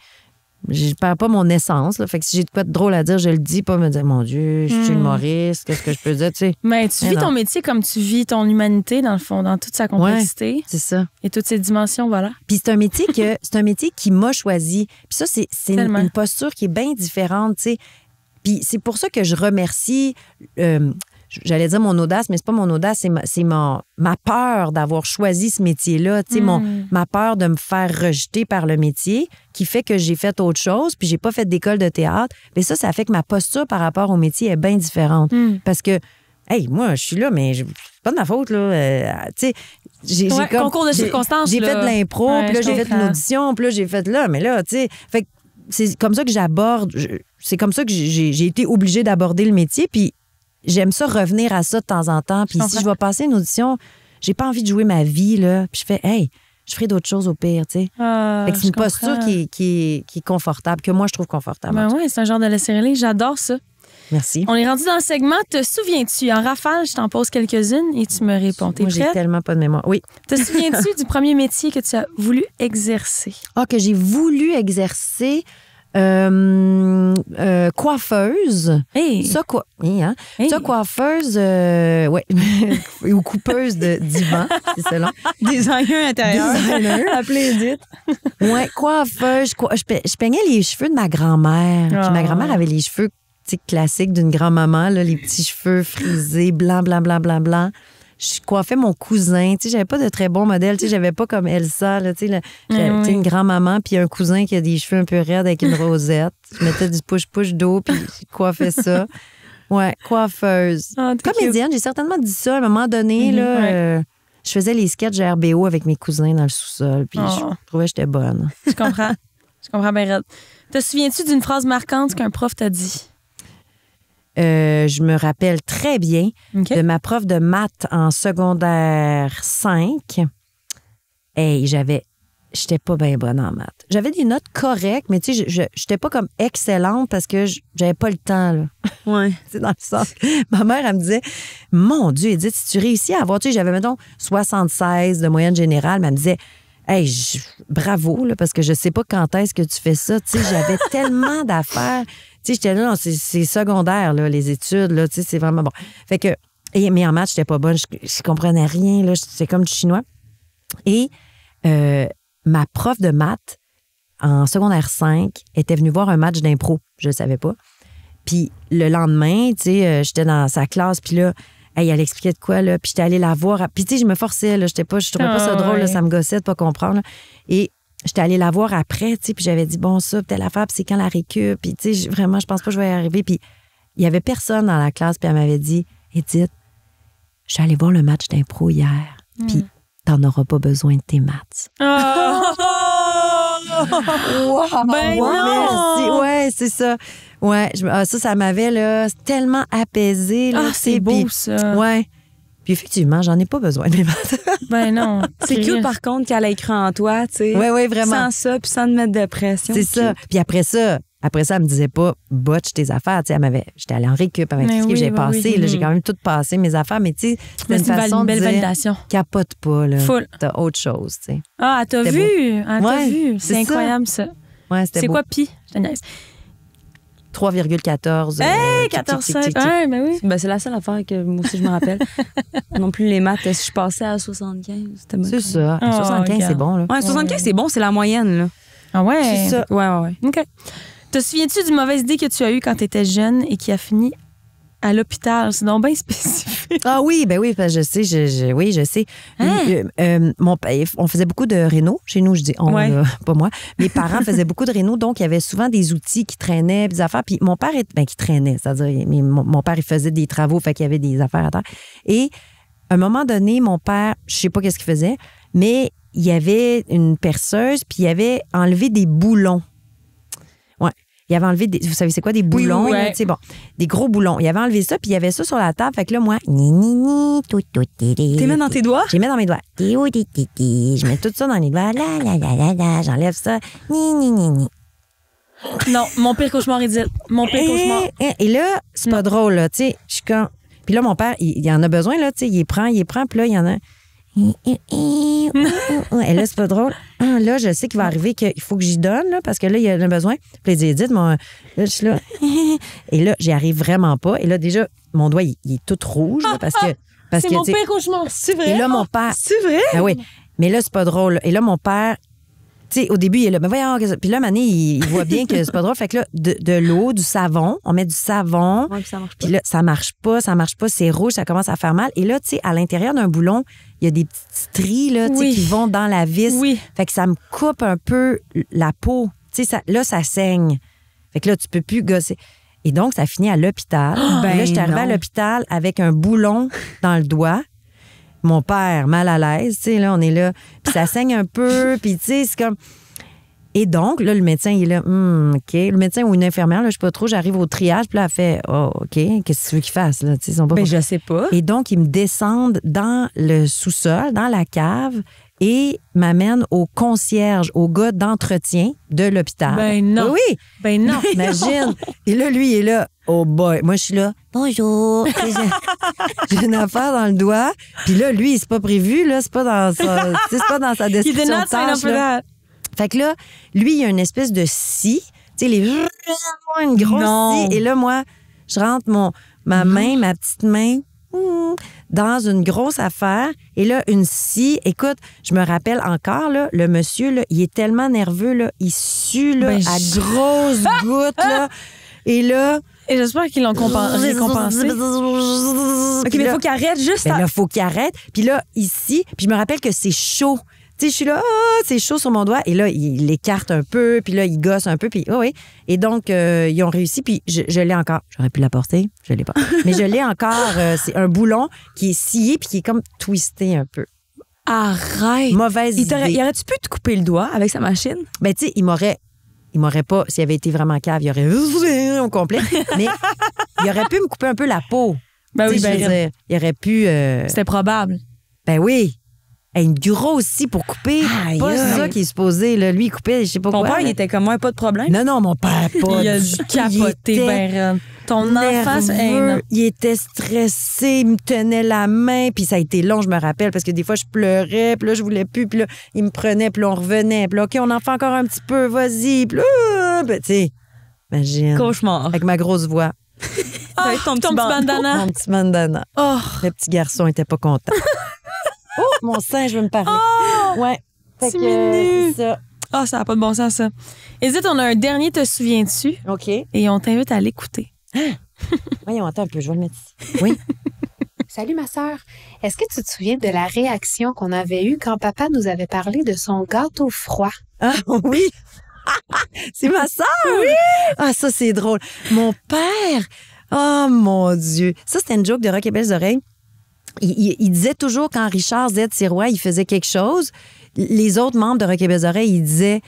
[SPEAKER 2] Je perds pas mon essence. Là. Fait que si j'ai de quoi de drôle à dire, je le dis, pas me dire, mon Dieu, je suis humoriste, qu'est-ce que je peux dire, tu sais.
[SPEAKER 3] Mais tu vis ton métier comme tu vis ton humanité, dans le fond, dans toute sa complexité.
[SPEAKER 2] Ouais, c'est ça.
[SPEAKER 3] Et toutes ses dimensions, voilà.
[SPEAKER 2] Puis c'est un métier qui m'a choisi. Puis ça, c'est une posture qui est bien différente, tu sais. Puis c'est pour ça que je remercie... j'allais dire mon audace, mais c'est pas mon audace, c'est ma peur d'avoir choisi ce métier-là, tu sais, ma peur de me faire rejeter par le métier qui fait que j'ai fait autre chose, puis j'ai pas fait d'école de théâtre. Mais ça fait que ma posture par rapport au métier est bien différente. Parce que, hey, moi, je suis là, mais c'est pas de ma faute, là. Tu sais,
[SPEAKER 3] concours de circonstances.
[SPEAKER 2] J'ai fait de l'impro, puis là, j'ai fait une audition, puis là, j'ai fait là, mais là, tu sais, fait que c'est comme ça que j'aborde, c'est comme ça que j'ai été obligée d'aborder le métier, puis j'aime ça revenir à ça de temps en temps. Puis si je vais passer une audition, j'ai pas envie de jouer ma vie, là. Puis je fais, hey, je ferai d'autres choses au pire, tu sais. Fait que c'est une posture qui est confortable, que moi, je trouve confortable.
[SPEAKER 3] Ben oui, c'est un genre de laisser-aller. J'adore ça.
[SPEAKER 2] Merci.
[SPEAKER 3] On est rendu dans le segment Te souviens-tu? En rafale, je t'en pose quelques-unes et tu me réponds. T'es
[SPEAKER 2] prête? Moi, j'ai tellement pas de mémoire. Oui.
[SPEAKER 3] Te souviens-tu du premier métier que tu as voulu exercer?
[SPEAKER 2] Ah, que j'ai voulu exercer... coiffeuse.
[SPEAKER 3] Hey.
[SPEAKER 2] Ça, Ça, coiffeuse, ouais. Ou coupeuse de divan, c'est ça là.
[SPEAKER 3] Designer intérieur. Appelez Edith.
[SPEAKER 2] Ouais, coiffeuse. Je peignais les cheveux de ma grand-mère. Puis ma grand-mère avait les cheveux classiques d'une grand-maman, là, les petits cheveux frisés, blanc. Je coiffais mon cousin. Tu sais, j'avais pas de très bon modèle. Tu sais, j'avais pas comme Elsa, là, tu sais, une grand-maman puis un cousin qui a des cheveux un peu raides avec une rosette. Je mettais du push-push d'eau puis je coiffais ça. Ouais, coiffeuse. Comédienne, j'ai certainement dit ça à un moment donné, là. Je faisais les sketchs de RBO avec mes cousins dans le sous-sol puis je trouvais que j'étais bonne.
[SPEAKER 3] Je comprends. Je comprends bien, Red. Te souviens-tu d'une phrase marquante qu'un prof t'a dit?
[SPEAKER 2] Je me rappelle très bien de ma prof de maths en secondaire 5. Hey, j'étais pas bien bonne en maths. J'avais des notes correctes, mais tu sais, j'étais pas comme excellente parce que j'avais pas le temps, là.
[SPEAKER 1] Ouais.
[SPEAKER 2] C'est dans le sens. Ma mère, elle me disait, mon Dieu, Edith, si tu réussis à avoir, tu sais, j'avais, mettons, 76 de moyenne générale, mais elle me disait, hey, bravo, là, parce que je sais pas quand est-ce que tu fais ça. Tu sais, j'avais tellement d'affaires. Tu sais, j'étais là, c'est secondaire, là, les études, là, tu sais, c'est vraiment bon. Fait que, mais en maths, j'étais pas bonne, je comprenais rien, là, c'est comme du chinois. Et ma prof de maths, en secondaire 5, était venue voir un match d'impro, je le savais pas. Puis le lendemain, tu sais, j'étais dans sa classe, puis là, hey, elle expliquait de quoi, là, puis j'étais allée la voir. Puis tu sais, je me forçais, là, je trouvais pas ça drôle, là, ça me gossait de pas comprendre, là. Et j'étais allée la voir après, tu sais, puis j'avais dit, bon, ça, telle affaire, puis c'est quand la récup, puis tu sais, vraiment, je pense pas que je vais y arriver. Puis il y avait personne dans la classe, puis elle m'avait dit, Edith, je suis allée voir le match d'impro hier, puis t'en auras pas besoin de tes maths.
[SPEAKER 3] Wow, ben non!
[SPEAKER 2] Merci. Ouais, c'est ça. Ouais, ça m'avait là, tellement apaisé. Là,
[SPEAKER 3] c'est beau, ça.
[SPEAKER 2] Ouais. Puis effectivement, j'en ai pas besoin de mes maths.
[SPEAKER 3] Ben non.
[SPEAKER 1] C'est cute, par contre, qu'elle ait cru en toi, tu sais.
[SPEAKER 2] Oui, vraiment.
[SPEAKER 1] Sans ça, puis sans te mettre de pression.
[SPEAKER 2] C'est ça. Puis après ça, elle me disait pas, botche tes affaires. Tu sais, j'étais allée en récup, elle m'avait expliqué que j'ai passé. Là, j'ai quand même tout passé, mes affaires. Mais tu sais, c'est une façon de dire,
[SPEAKER 3] validation.
[SPEAKER 2] Capote pas, là.
[SPEAKER 3] Full.
[SPEAKER 2] T'as autre chose, tu sais.
[SPEAKER 3] Ah, t'as vu? T'as vu? C'est incroyable, ça.
[SPEAKER 2] Ouais, c'était beau.
[SPEAKER 3] C'est quoi, pi? Je te niaise.
[SPEAKER 2] 3,14.
[SPEAKER 3] Hey, 14,7. Ben oui.
[SPEAKER 1] Ben, c'est la seule affaire que moi aussi je me rappelle. Non plus les maths, si je passais à 75, c'était bon.
[SPEAKER 2] C'est ça. 75, c'est bon, là.
[SPEAKER 1] Ouais, 75, c'est bon, c'est la moyenne, là.
[SPEAKER 3] Ah ouais?
[SPEAKER 2] C'est ça.
[SPEAKER 1] Ouais.
[SPEAKER 3] OK. Te souviens-tu d'une mauvaise idée que tu as eue quand tu étais jeune et qui a fini à l'hôpital? C'est donc bien spécifique.
[SPEAKER 2] Ah oui, ben oui, je sais, oui, je sais. On faisait beaucoup de réno chez nous, je dis on, là, pas moi. Mes parents faisaient beaucoup de réno, donc il y avait souvent des outils qui traînaient, des affaires. Puis mon père, qui traînait, c'est-à-dire, mon père, il faisait des travaux, fait qu'il y avait des affaires à terre. Et à un moment donné, mon père, je sais pas qu'est-ce qu'il faisait, mais il y avait une perceuse, puis il avait enlevé des boulons. Ouais. Il avait enlevé, vous savez, c'est quoi des boulons?
[SPEAKER 3] Oui, ouais.
[SPEAKER 2] Là, bon, des gros boulons. Il avait enlevé ça, puis il y avait ça sur la table. Fait que là, moi,
[SPEAKER 1] T'es mis dans tes doigts?
[SPEAKER 2] J'ai mis dans mes doigts. Je mets tout ça dans les doigts. J'enlève ça.
[SPEAKER 3] Non, mon pire cauchemar, Edith. Mon pire cauchemar.
[SPEAKER 2] Et là, c'est pas drôle, là. Tu sais, je suis quand. Puis là, mon père, il en a besoin, là. Tu sais, il prend, puis là, il y en a. Et là, c'est pas drôle. Là, je sais qu'il va arriver qu'il faut que j'y donne, là, parce que là, il y en a besoin. Puis il dit, Edith, là, je suis là. Et là, j'y arrive vraiment pas. Et là, déjà, mon doigt, il est tout rouge, là, parce que.
[SPEAKER 3] C'est mon pire cauchemar. C'est vrai?
[SPEAKER 2] Et là, mon père.
[SPEAKER 3] C'est vrai?
[SPEAKER 2] Ah oui. Mais là, c'est pas drôle. Et là, mon père, tu sais, au début, il est là, mais voyons, puis là, Mané, il voit bien que c'est pas drôle. Fait que là, de l'eau, du savon, on met du savon.
[SPEAKER 1] Ouais, puis ça marche pas.
[SPEAKER 2] Puis là, ça marche pas, c'est rouge, ça commence à faire mal. Et là, tu sais, à l'intérieur d'un boulon, il y a des petites stries, là, tu sais,
[SPEAKER 3] Oui.
[SPEAKER 2] qui vont dans la vis.
[SPEAKER 3] Oui.
[SPEAKER 2] Fait que ça me coupe un peu la peau. Tu sais, là, ça saigne. Fait que là, tu peux plus gosser. Et donc, ça finit à l'hôpital.
[SPEAKER 1] Ben
[SPEAKER 2] là, je suis arrivée à
[SPEAKER 1] non.
[SPEAKER 2] l'hôpital avec un boulon dans le doigt. Mon père, mal à l'aise, tu sais, là, on est là. Puis ça saigne un peu, puis tu sais, c'est comme... Et donc, là, le médecin, il est là, OK. Le médecin ou une infirmière, là, je sais pas trop, j'arrive au triage, puis là, elle fait, oh, OK, qu'est-ce que tu veux qu'il fasse, là? Tu sais, ils sont pas...
[SPEAKER 1] Ben, je sais pas.
[SPEAKER 2] Et donc, ils me descendent dans le sous-sol, dans la cave, et m'amènent au concierge, au gars d'entretien de l'hôpital.
[SPEAKER 3] Ben non.
[SPEAKER 2] Oui,
[SPEAKER 3] Ben non.
[SPEAKER 2] imagine. Et là, lui, il est là, oh boy. Moi, je suis là, bonjour. J'ai une affaire dans le doigt. Puis là, lui, c'est pas prévu, là, c'est pas dans sa, tu sais, c'est pas dans sa
[SPEAKER 3] You
[SPEAKER 2] description
[SPEAKER 3] did
[SPEAKER 2] de
[SPEAKER 3] not sign up
[SPEAKER 2] tâche,
[SPEAKER 3] for
[SPEAKER 2] là.
[SPEAKER 3] that.
[SPEAKER 2] Fait que là, lui, il y a une espèce de scie, tu sais, une grosse
[SPEAKER 1] Non.
[SPEAKER 2] scie. Et là, moi, je rentre ma main, ma petite main, dans une grosse affaire. Et là, une scie. Écoute, je me rappelle encore, là, le monsieur, là, il est tellement nerveux, là, il sue, là,
[SPEAKER 3] Ben,
[SPEAKER 2] à grosses gouttes, là. Et là...
[SPEAKER 3] Et j'espère qu'ils l'ont récompensé.
[SPEAKER 1] OK, mais il faut qu'il arrête juste
[SPEAKER 2] Ben là, faut qu'il arrête. Puis là, ici, puis je me rappelle que c'est chaud. Tu sais, je suis là, c'est chaud sur mon doigt. Et là, il l'écarte un peu, puis là, il gosse un peu, puis oui. Et donc, ils ont réussi, puis je l'ai encore. J'aurais pu la porter, je l'ai pas. Mais je l'ai encore. C'est un boulon qui est scié, puis qui est comme twisté un peu.
[SPEAKER 3] Arrête.
[SPEAKER 2] Mauvaise
[SPEAKER 1] Il
[SPEAKER 2] idée.
[SPEAKER 1] aurait-tu pu te couper le doigt avec sa machine?
[SPEAKER 2] Ben, tu sais, il m'aurait pas, s'il avait été vraiment cave, il aurait au complet. Mais il aurait pu me couper un peu la peau.
[SPEAKER 3] Ben
[SPEAKER 2] Tu
[SPEAKER 3] oui,
[SPEAKER 2] sais, je veux dire, il aurait pu.
[SPEAKER 3] C'était probable.
[SPEAKER 2] Ben oui. Hey, une grosse scie pour couper.
[SPEAKER 1] Aïe,
[SPEAKER 2] Pas
[SPEAKER 1] aïe.
[SPEAKER 2] ça qui est supposé. Là. Lui, il coupait, je sais pas
[SPEAKER 1] Ton
[SPEAKER 2] quoi.
[SPEAKER 1] père, il
[SPEAKER 2] là.
[SPEAKER 1] était comme moi, pas de problème.
[SPEAKER 2] Non, mon père, pas.
[SPEAKER 3] Il a
[SPEAKER 2] du
[SPEAKER 3] dû
[SPEAKER 2] tout.
[SPEAKER 3] capoter
[SPEAKER 2] Il était
[SPEAKER 3] ben raide. Ton enfant, c'est
[SPEAKER 2] nerveux,
[SPEAKER 3] non.
[SPEAKER 2] il était stressé, il me tenait la main, puis ça a été long, je me rappelle, parce que des fois, je pleurais, puis là, je voulais plus, puis là, il me prenait, puis là, on revenait, puis là, OK, on en fait encore un petit peu, vas-y, puis là, ben, tu sais, imagine.
[SPEAKER 1] Cauchemar.
[SPEAKER 2] Avec ma grosse voix,
[SPEAKER 1] Avec ton petit
[SPEAKER 3] bandana.
[SPEAKER 2] mon petit bandana.
[SPEAKER 3] Oh,
[SPEAKER 2] Le petit garçon était pas content. Oh, mon sein, je veux me parler. Ouais. Fait
[SPEAKER 3] c'est
[SPEAKER 2] que,
[SPEAKER 3] mignon.
[SPEAKER 2] c'est ça.
[SPEAKER 3] oh, ça n'a pas de bon sens, ça. Edith, on a un dernier Te souviens-tu?
[SPEAKER 2] OK.
[SPEAKER 3] Et on t'invite à l'écouter.
[SPEAKER 2] Voyons, attends un peu, je vais le mettre ici. Oui.
[SPEAKER 4] Salut ma sœur. Est-ce que tu te souviens de la réaction qu'on avait eue quand papa nous avait parlé de son gâteau froid?
[SPEAKER 2] Ah oui! C'est ma sœur! Oui! Ah, ça, c'est drôle. Mon père! Oh, mon Dieu! Ça, c'était une joke de Rock et Belles Oreilles. Il disait toujours, quand Richard Z. Sirois, il faisait quelque chose, les autres membres de Rock et Belles Oreilles, ils disaient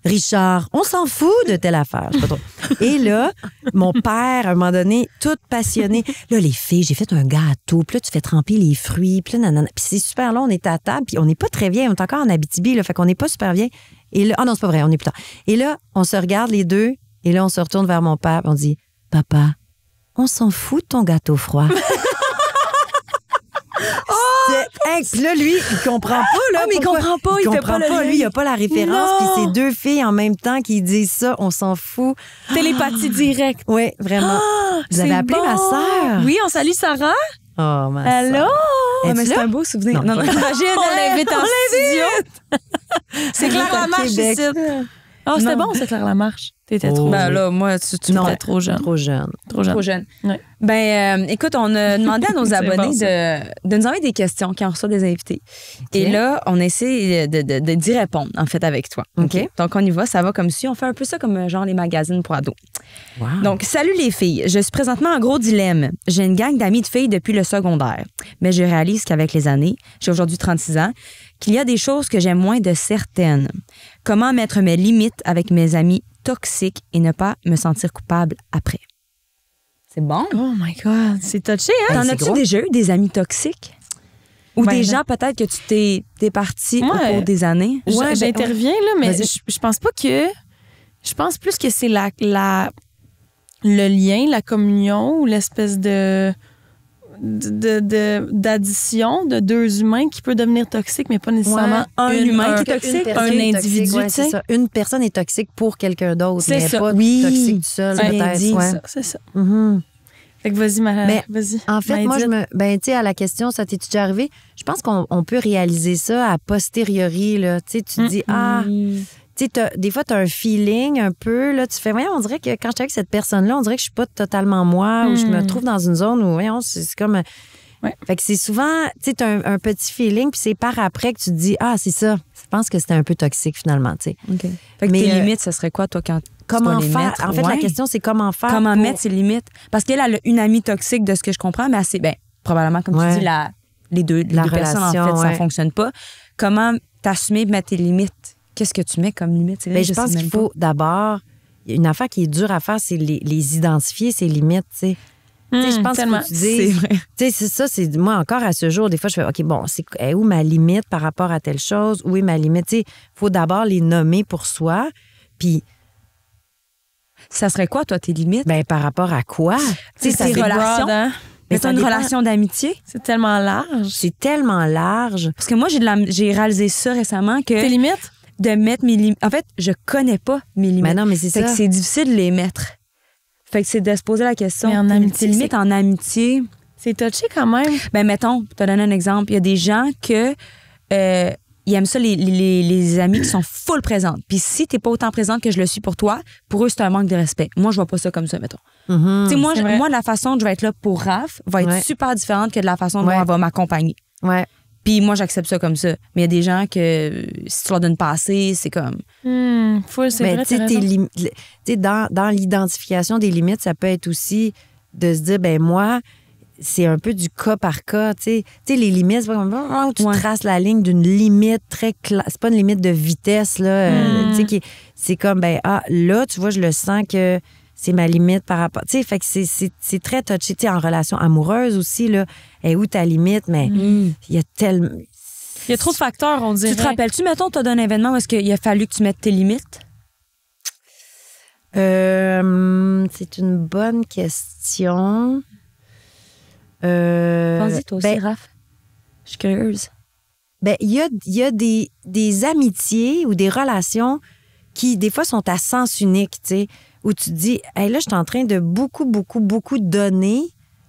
[SPEAKER 2] Richard, on s'en fout de telle affaire. Je sais pas trop. Et là, mon père, à un moment donné, tout passionné, là, les filles, j'ai fait un gâteau, puis là, tu fais tremper les fruits, puis là, nanana. Puis c'est super long, on est à table, puis on n'est pas très vieille, on est encore en Abitibi, là, fait qu'on n'est pas super vieille. Et là, non, c'est pas vrai, on est plus tard. Et là, on se regarde les deux, et là, on se retourne vers mon père, puis on dit, papa, on s'en fout de ton gâteau froid. Puis là, lui, il comprend pas. Là,
[SPEAKER 1] mais il
[SPEAKER 2] pourquoi-
[SPEAKER 1] comprend pas, il fait
[SPEAKER 2] comprend
[SPEAKER 1] pas le lien.
[SPEAKER 2] Lui, il a pas la référence.
[SPEAKER 3] Non.
[SPEAKER 2] Puis c'est deux filles en même temps qui disent ça, on s'en fout.
[SPEAKER 3] Télépathie directe.
[SPEAKER 2] Oui, vraiment. Vous avez
[SPEAKER 3] C'est
[SPEAKER 2] appelé
[SPEAKER 3] bon.
[SPEAKER 2] ma sœur?
[SPEAKER 3] Oui, on salue Sarah.
[SPEAKER 2] Oh, ma
[SPEAKER 3] Allô?
[SPEAKER 2] sœur.
[SPEAKER 1] Ah, mais
[SPEAKER 2] Es-tu
[SPEAKER 1] c'est
[SPEAKER 2] là?
[SPEAKER 1] un beau souvenir.
[SPEAKER 2] Non,
[SPEAKER 1] Non,
[SPEAKER 2] pas-
[SPEAKER 1] imagine.
[SPEAKER 3] On l'invite en studio. C'est Claire
[SPEAKER 2] à
[SPEAKER 3] Lamarche
[SPEAKER 2] Québec.
[SPEAKER 3] ici. Oh, c'était
[SPEAKER 1] Non.
[SPEAKER 3] bon, c'est Claire Lamarche. T'étais
[SPEAKER 2] Oh.
[SPEAKER 3] trop
[SPEAKER 1] Ben
[SPEAKER 3] jeune.
[SPEAKER 1] là, moi, tu
[SPEAKER 2] Non.
[SPEAKER 3] T'étais trop jeune.
[SPEAKER 2] Trop jeune.
[SPEAKER 3] Trop jeune.
[SPEAKER 1] trop jeune.
[SPEAKER 3] Ouais.
[SPEAKER 1] Ben, écoute, on a demandé à nos
[SPEAKER 3] C'est
[SPEAKER 1] abonnés
[SPEAKER 3] bon,
[SPEAKER 1] de nous envoyer des questions quand on reçoit des invités. Et là, on essaie d'y répondre, en fait, avec toi.
[SPEAKER 2] OK.
[SPEAKER 1] Donc, on y va, ça va comme si. On fait un peu ça comme genre les magazines pour ados.
[SPEAKER 2] Wow.
[SPEAKER 1] Donc, salut les filles. Je suis présentement en gros dilemme. J'ai une gang d'amis de filles depuis le secondaire. Mais je réalise qu'avec les années, j'ai aujourd'hui 36 ans, qu'il y a des choses que j'aime moins de certaines. Comment mettre mes limites avec mes amis toxiques et ne pas me sentir coupable après? C'est bon.
[SPEAKER 3] Oh my God, c'est touché, hein?
[SPEAKER 1] T'en
[SPEAKER 2] c'est
[SPEAKER 1] as-tu
[SPEAKER 2] gros.
[SPEAKER 1] déjà eu des amis toxiques? Ou
[SPEAKER 3] Ben,
[SPEAKER 1] des
[SPEAKER 3] non.
[SPEAKER 1] gens peut-être que tu t'es parti au
[SPEAKER 3] Ouais.
[SPEAKER 1] cours des années?
[SPEAKER 3] Ouais, j'interviens, là, mais
[SPEAKER 2] Vas-y.
[SPEAKER 3] je pense pas que. Je pense plus que c'est le lien, la communion ou l'espèce de d'addition de deux humains qui peut devenir toxique, mais pas nécessairement un humain qui est toxique, un individu.
[SPEAKER 2] Ouais, c'est ça. Une personne est toxique pour quelqu'un d'autre, mais
[SPEAKER 3] ça.
[SPEAKER 2] pas toxique tout seul, peut-être. Ouais.
[SPEAKER 3] C'est ça.
[SPEAKER 2] Mm-hmm.
[SPEAKER 3] Fait que vas-y, vas-y.
[SPEAKER 2] En fait, moi, tu sais, à la question, ça t'est déjà arrivé? Je pense qu'on peut réaliser ça a posteriori, là. Tu sais, tu te dis, tu sais, des fois, tu as un feeling un peu, là, tu fais, voyons, on dirait que quand j'étais avec cette personne-là, on dirait que je suis pas totalement moi, ou je me trouve dans une zone où, voyons, c'est comme...
[SPEAKER 3] Ouais.
[SPEAKER 2] Fait que c'est souvent, tu sais, tu as un petit feeling, puis c'est par après que tu te dis, c'est ça. Je pense que c'était un peu toxique, finalement, tu sais.
[SPEAKER 1] OK. Fait que tes limites, ça serait quoi, toi, quand
[SPEAKER 2] comment
[SPEAKER 1] tu dois les
[SPEAKER 2] faire?
[SPEAKER 1] mettre?
[SPEAKER 2] En fait, la question, c'est comment faire.
[SPEAKER 1] Comment mettre ses limites? Parce qu'elle a une amie toxique, de ce que je comprends, mais assez, probablement, comme tu dis, les deux personnes, en fait, ça fonctionne pas. Comment t'assumer de mettre tes limites? Qu'est-ce que tu mets comme limite?
[SPEAKER 2] Je pense qu'il faut d'abord, une affaire qui est dure à faire, c'est les identifier, ces limites, tu sais. Je pense que tu dis,
[SPEAKER 1] c'est vrai.
[SPEAKER 2] C'est ça, c'est moi encore à ce jour, des fois je fais OK, bon, c'est où ma limite par rapport à telle chose, où est ma limite, tu sais, faut d'abord les nommer pour soi, puis
[SPEAKER 1] ça serait quoi toi tes limites?
[SPEAKER 2] Par rapport à quoi?
[SPEAKER 1] Tu sais, tes relations. Mais c'est une relation d'amitié.
[SPEAKER 3] C'est tellement large.
[SPEAKER 2] C'est tellement large.
[SPEAKER 1] Parce que moi j'ai réalisé ça récemment que
[SPEAKER 3] tes limites?
[SPEAKER 1] De mettre mes limites. En fait, je connais pas mes limites.
[SPEAKER 2] Mais non, mais c'est ça.
[SPEAKER 1] Fait que c'est difficile de les mettre. Fait que c'est de se poser la question.
[SPEAKER 3] Mais en amitié,
[SPEAKER 1] tes limites en amitié.
[SPEAKER 3] C'est touché quand même.
[SPEAKER 1] Mettons, pour te donner un exemple, il y a des gens que ils aiment ça, les amis qui sont full présentes. Puis si t'es pas autant présente que je le suis pour toi, pour eux, c'est un manque de respect. Moi, je vois pas ça comme ça, mettons.
[SPEAKER 2] Mm-hmm.
[SPEAKER 1] Tu sais, moi, la façon dont je vais être là pour Raph va être super différente que de la façon dont elle va m'accompagner.
[SPEAKER 2] Ouais.
[SPEAKER 1] Puis moi, j'accepte ça comme ça. Mais il y a des gens que si tu leur donnes pas assez, c'est comme...
[SPEAKER 3] c'est vrai,
[SPEAKER 2] tu sais, dans l'identification des limites, ça peut être aussi de se dire, moi, c'est un peu du cas par cas. Tu sais, les limites, c'est pas comme tu traces la ligne d'une limite très claire. C'est pas une limite de vitesse, là. Tu sais, c'est comme, là, tu vois, je le sens que c'est ma limite par rapport. Tu sais, fait que c'est très touché. Tu sais, en relation amoureuse aussi, là, est où ta limite, mais il y a tellement.
[SPEAKER 3] Il y a trop de facteurs, on dirait.
[SPEAKER 1] Tu te rappelles-tu, mettons, tu as un événement où est-ce qu'il a fallu que tu mettes tes limites?
[SPEAKER 2] C'est une bonne question.
[SPEAKER 1] Vas-y, toi aussi, Raph. Je suis curieuse.
[SPEAKER 2] Il y a des amitiés ou des relations qui, des fois, sont à sens unique, tu sais, où tu te dis, là, je suis en train de beaucoup, beaucoup, beaucoup donner,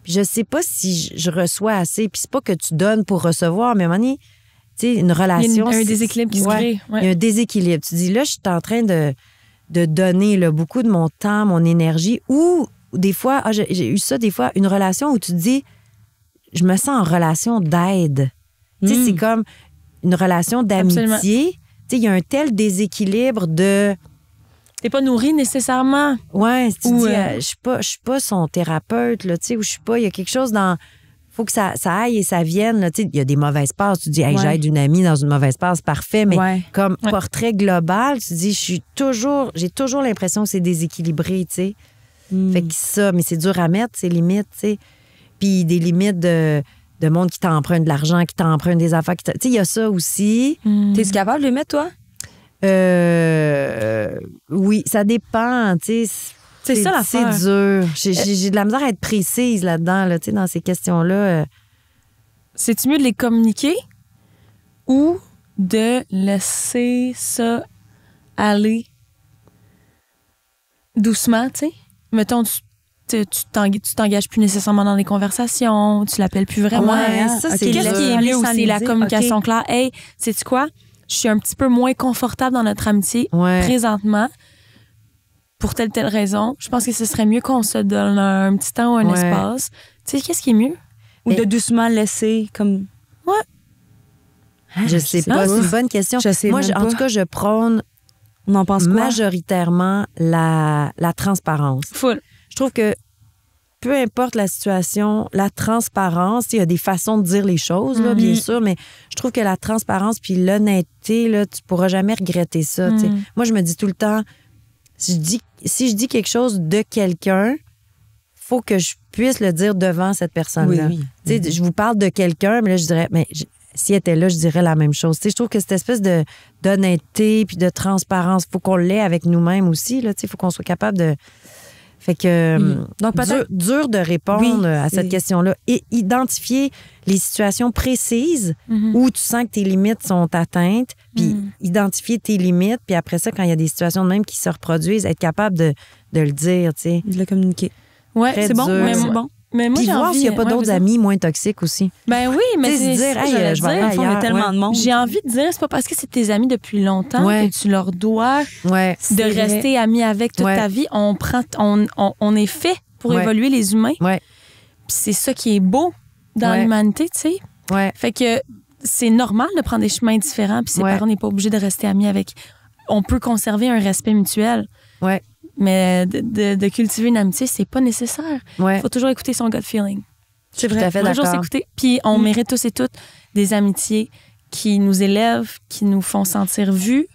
[SPEAKER 2] puis je sais pas si je reçois assez, puis c'est pas que tu donnes pour recevoir, mais à un moment donné, tu sais, une relation...
[SPEAKER 3] Il y a un déséquilibre qui se crée.
[SPEAKER 2] Il y a un déséquilibre. Tu dis, là, je suis en train de donner là, beaucoup de mon temps, mon énergie, ou des fois, j'ai eu ça, des fois, une relation où tu te dis, je me sens en relation d'aide. Tu sais, c'est comme une relation d'amitié. Tu sais, il y a un tel déséquilibre de...
[SPEAKER 3] T'es pas nourri nécessairement.
[SPEAKER 2] Ouais, tu dis, je suis pas son thérapeute, là, tu sais, ou je suis pas... Il y a quelque chose dans... Faut que ça aille et ça vienne, là, tu sais. Il y a des mauvaises passes. Tu dis, j'aide une amie dans une mauvaise passe, parfait, mais comme portrait global, tu dis, j'ai toujours l'impression que c'est déséquilibré, tu sais. Fait que ça, mais c'est dur à mettre, ces limites, tu sais. Puis des limites de monde qui t'emprunte de l'argent, qui t'emprunte des affaires. Tu sais, il y a ça aussi.
[SPEAKER 1] T'es-tu capable de les mettre, toi?
[SPEAKER 2] Oui, ça dépend, tu sais.
[SPEAKER 3] C'est ça l'affaire.
[SPEAKER 2] C'est dur. J'ai de la misère à être précise là-dedans, là, tu sais, dans ces questions-là.
[SPEAKER 3] C'est-tu mieux de les communiquer ou de laisser ça aller doucement, tu sais? Mettons, tu t'engages plus nécessairement dans les conversations, tu l'appelles plus vraiment.
[SPEAKER 2] Ça, c'est
[SPEAKER 3] qu'est-ce qui est mieux aussi, la communication claire? Hey, sais-tu quoi? Je suis un petit peu moins confortable dans notre amitié présentement pour telle raison. Je pense que ce serait mieux qu'on se donne un petit temps ou un espace. Tu sais, qu'est-ce qui est mieux?
[SPEAKER 1] Ou de doucement laisser comme...
[SPEAKER 2] Je sais pas, c'est une bonne question. Moi, en tout cas, je prône
[SPEAKER 1] on en pense
[SPEAKER 2] majoritairement la transparence.
[SPEAKER 3] Full.
[SPEAKER 2] Je trouve que peu importe la situation, la transparence, il y a des façons de dire les choses, là, bien sûr, mais je trouve que la transparence puis l'honnêteté, là, tu pourras jamais regretter ça. T'sais. Moi, je me dis tout le temps, si je dis quelque chose de quelqu'un, faut que je puisse le dire devant cette personne-là. Oui. Je vous parle de quelqu'un, mais là, je dirais, mais si elle était là, je dirais la même chose. Je trouve que cette espèce d'honnêteté puis de transparence, faut qu'on l'ait avec nous-mêmes aussi. Il faut qu'on soit capable Fait que
[SPEAKER 1] Donc,
[SPEAKER 2] dur de répondre à cette question-là. Et identifier les situations précises où tu sens que tes limites sont atteintes, puis identifier tes limites, puis après ça, quand il y a des situations de même qui se reproduisent, être capable de le dire, tu sais.
[SPEAKER 1] De le communiquer.
[SPEAKER 3] Ouais,
[SPEAKER 2] Très
[SPEAKER 3] c'est bon,
[SPEAKER 2] dur.
[SPEAKER 3] mais c'est bon. Mais moi,
[SPEAKER 2] Puis voir s'il n'y a pas d'autres amis moins toxiques aussi.
[SPEAKER 3] Ben oui, mais
[SPEAKER 2] c'est dire, hey, je vais aller
[SPEAKER 1] Il y a
[SPEAKER 2] ailleurs.
[SPEAKER 1] tellement de monde.
[SPEAKER 3] J'ai envie de dire, c'est pas parce que c'est tes amis depuis longtemps que tu leur dois de rester amis avec toute ta vie. On est fait pour évoluer les humains.
[SPEAKER 2] Ouais.
[SPEAKER 3] Puis c'est ça qui est beau dans l'humanité, tu sais.
[SPEAKER 2] Ouais.
[SPEAKER 3] Fait que c'est normal de prendre des chemins différents, puis ses parents n'est pas obligé de rester amis avec. On peut conserver un respect mutuel.
[SPEAKER 2] Ouais.
[SPEAKER 3] Mais de cultiver une amitié, c'est pas nécessaire.
[SPEAKER 2] Ouais.
[SPEAKER 3] Faut toujours écouter son gut feeling.
[SPEAKER 2] C'est vrai. Tout à fait d'accord.
[SPEAKER 3] Toujours s'écouter. Puis on mérite tous et toutes des amitiés qui nous élèvent, qui nous font sentir vus,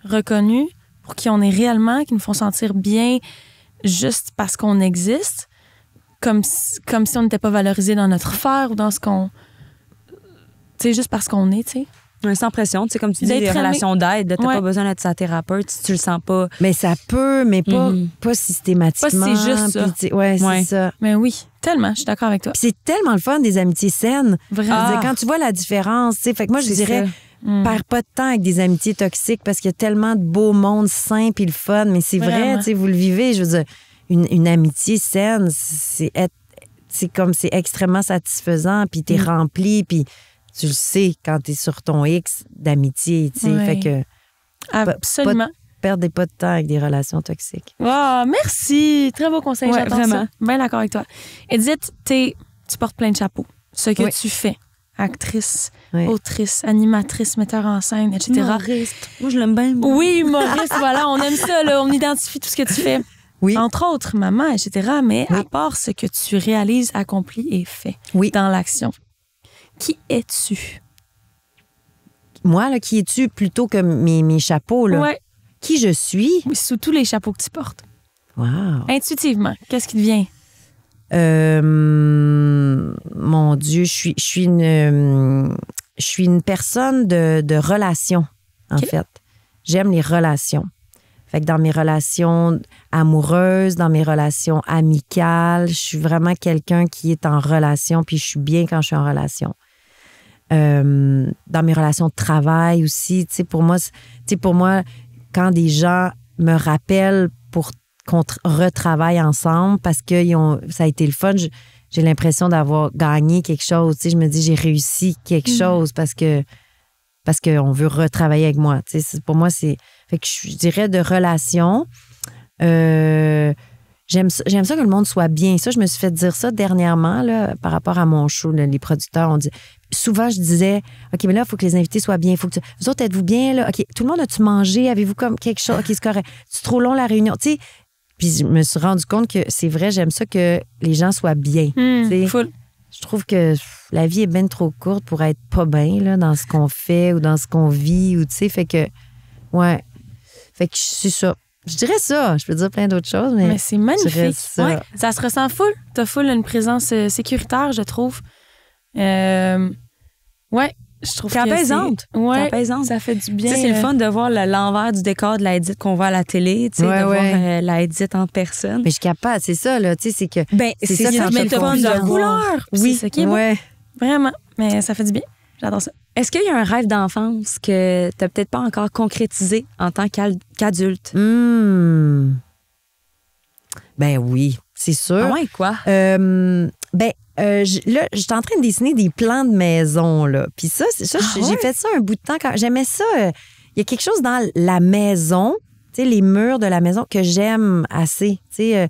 [SPEAKER 3] reconnus, pour qui on est réellement, qui nous font sentir bien juste parce qu'on existe, comme si on n'était pas valorisé dans notre faire ou dans ce qu'on... Tu sais, juste parce qu'on est, tu sais.
[SPEAKER 1] Sans pression, tu sais, comme tu dis, des relations d'aide, t'as pas besoin d'être sa thérapeute si tu le sens pas.
[SPEAKER 2] Mais ça peut, mais pas systématiquement.
[SPEAKER 3] Pas c'est juste ça.
[SPEAKER 2] C'est ça.
[SPEAKER 3] Mais oui, tellement, je suis d'accord avec toi.
[SPEAKER 2] Puis c'est tellement le fun des amitiés saines.
[SPEAKER 3] Vraiment.
[SPEAKER 2] Quand tu vois la différence, tu sais, fait que moi je dirais, perds pas de temps avec des amitiés toxiques parce qu'il y a tellement de beau monde sain puis le fun, mais c'est vrai, tu sais, vous le vivez, je veux dire, une amitié saine, c'est extrêmement satisfaisant, puis t'es rempli, puis tu le sais quand t'es sur ton X d'amitié, tu sais. Fait que.
[SPEAKER 3] Absolument.
[SPEAKER 2] Perdez pas de temps avec des relations toxiques.
[SPEAKER 3] Wow, merci. Très beau conseil, j'adore
[SPEAKER 1] vraiment.
[SPEAKER 3] ça. Bien d'accord avec toi. Edith, tu portes plein de chapeaux. Ce que tu fais, actrice, autrice, animatrice, metteur en scène, etc.
[SPEAKER 1] Humoriste. Moi, je l'aime bien.
[SPEAKER 3] Oui, humoriste, voilà, on aime ça, là. On identifie tout ce que tu fais.
[SPEAKER 2] Oui.
[SPEAKER 3] Entre autres, maman, etc. Mais à part ce que tu réalises, accomplis et fais dans l'action, qui es-tu?
[SPEAKER 2] Moi, là, qui es-tu plutôt que mes chapeaux, là?
[SPEAKER 3] Ouais.
[SPEAKER 2] Qui je suis?
[SPEAKER 3] Oui, sous tous les chapeaux que tu portes.
[SPEAKER 2] Wow.
[SPEAKER 3] Intuitivement, qu'est-ce qui te vient?
[SPEAKER 2] Mon Dieu, je suis une personne de relations, en fait. J'aime les relations. Fait que dans mes relations amoureuses, dans mes relations amicales, je suis vraiment quelqu'un qui est en relation, puis je suis bien quand je suis en relation. Dans mes relations de travail aussi, tu sais, pour moi, quand des gens me rappellent pour qu'on retravaille ensemble parce que ça a été le fun, j'ai l'impression d'avoir gagné quelque chose. Tu sais, je me dis, j'ai réussi quelque chose parce qu'on veut retravailler avec moi. Tu sais, pour moi, c'est... Fait que je dirais de relations. J'aime ça que le monde soit bien. Ça, je me suis fait dire ça dernièrement là, par rapport à mon show. Là, les producteurs ont dit... Souvent, je disais, OK, mais là, il faut que les invités soient bien. Vous autres, êtes-vous bien? Là? OK, tout le monde, a-tu mangé? Avez-vous comme quelque chose? OK, c'est correct. C'est trop long, la réunion. Tu sais, puis je me suis rendu compte que c'est vrai, j'aime ça que les gens soient bien.
[SPEAKER 3] Full.
[SPEAKER 2] Je trouve que la vie est bien trop courte pour être pas bien là, dans ce qu'on fait ou dans ce qu'on vit. Ou, tu sais, fait que, ouais. Fait que c'est ça. Je dirais ça. Je peux dire plein d'autres choses, mais
[SPEAKER 3] c'est magnifique.
[SPEAKER 2] Ça.
[SPEAKER 3] Ouais, ça se ressent full. T'as full une présence sécuritaire, je trouve. Ouais, je trouve que
[SPEAKER 1] apaisante.
[SPEAKER 3] Ouais,
[SPEAKER 1] apaisante.
[SPEAKER 3] Ça fait du bien.
[SPEAKER 1] Tu sais, c'est le fun de voir l'envers du décor de la Edith qu'on voit à la télé, tu sais, de voir la Edith en personne.
[SPEAKER 2] Mais je suis capable, c'est ça, là, tu sais, c'est que...
[SPEAKER 1] c'est
[SPEAKER 2] ça,
[SPEAKER 1] ça,
[SPEAKER 3] mais t'as plusieurs couleurs.
[SPEAKER 2] Oui,
[SPEAKER 3] c'est ça qui est beau. Vraiment, mais ça fait du bien. J'adore ça.
[SPEAKER 1] Est-ce qu'il y a un rêve d'enfance que t'as peut-être pas encore concrétisé en tant qu'adulte?
[SPEAKER 2] Ben oui, c'est sûr.
[SPEAKER 1] Ah ouais, quoi?
[SPEAKER 2] Là, j'étais en train de dessiner des plans de maison, là. Puis ça, j'ai fait ça un bout de temps. J'aimais ça. Il y a quelque chose dans la maison, tu sais, les murs de la maison que j'aime assez. Tu sais,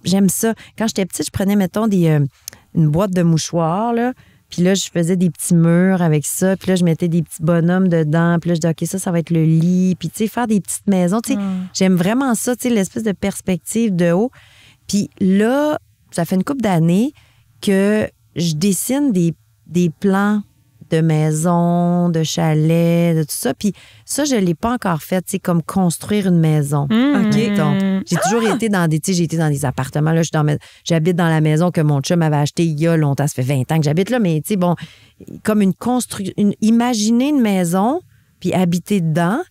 [SPEAKER 2] j'aime ça. Quand j'étais petite, je prenais, mettons, une boîte de mouchoirs, là. Puis là, je faisais des petits murs avec ça. Puis là, je mettais des petits bonhommes dedans. Puis là, je disais, OK, ça va être le lit. Puis, tu sais, faire des petites maisons. Tu sais, j'aime vraiment ça, tu sais, l'espèce de perspective de haut. Puis là, ça fait une couple d'années que je dessine des plans de maison, de chalet, de tout ça. Puis ça, je ne l'ai pas encore fait, tu sais, comme construire une maison.
[SPEAKER 1] OK.
[SPEAKER 2] J'ai toujours été dans des appartements. Là, j'habite dans la maison que mon chum avait achetée il y a longtemps. Ça fait 20 ans que j'habite là, mais tu sais, bon, comme imaginer une maison, puis habiter dedans.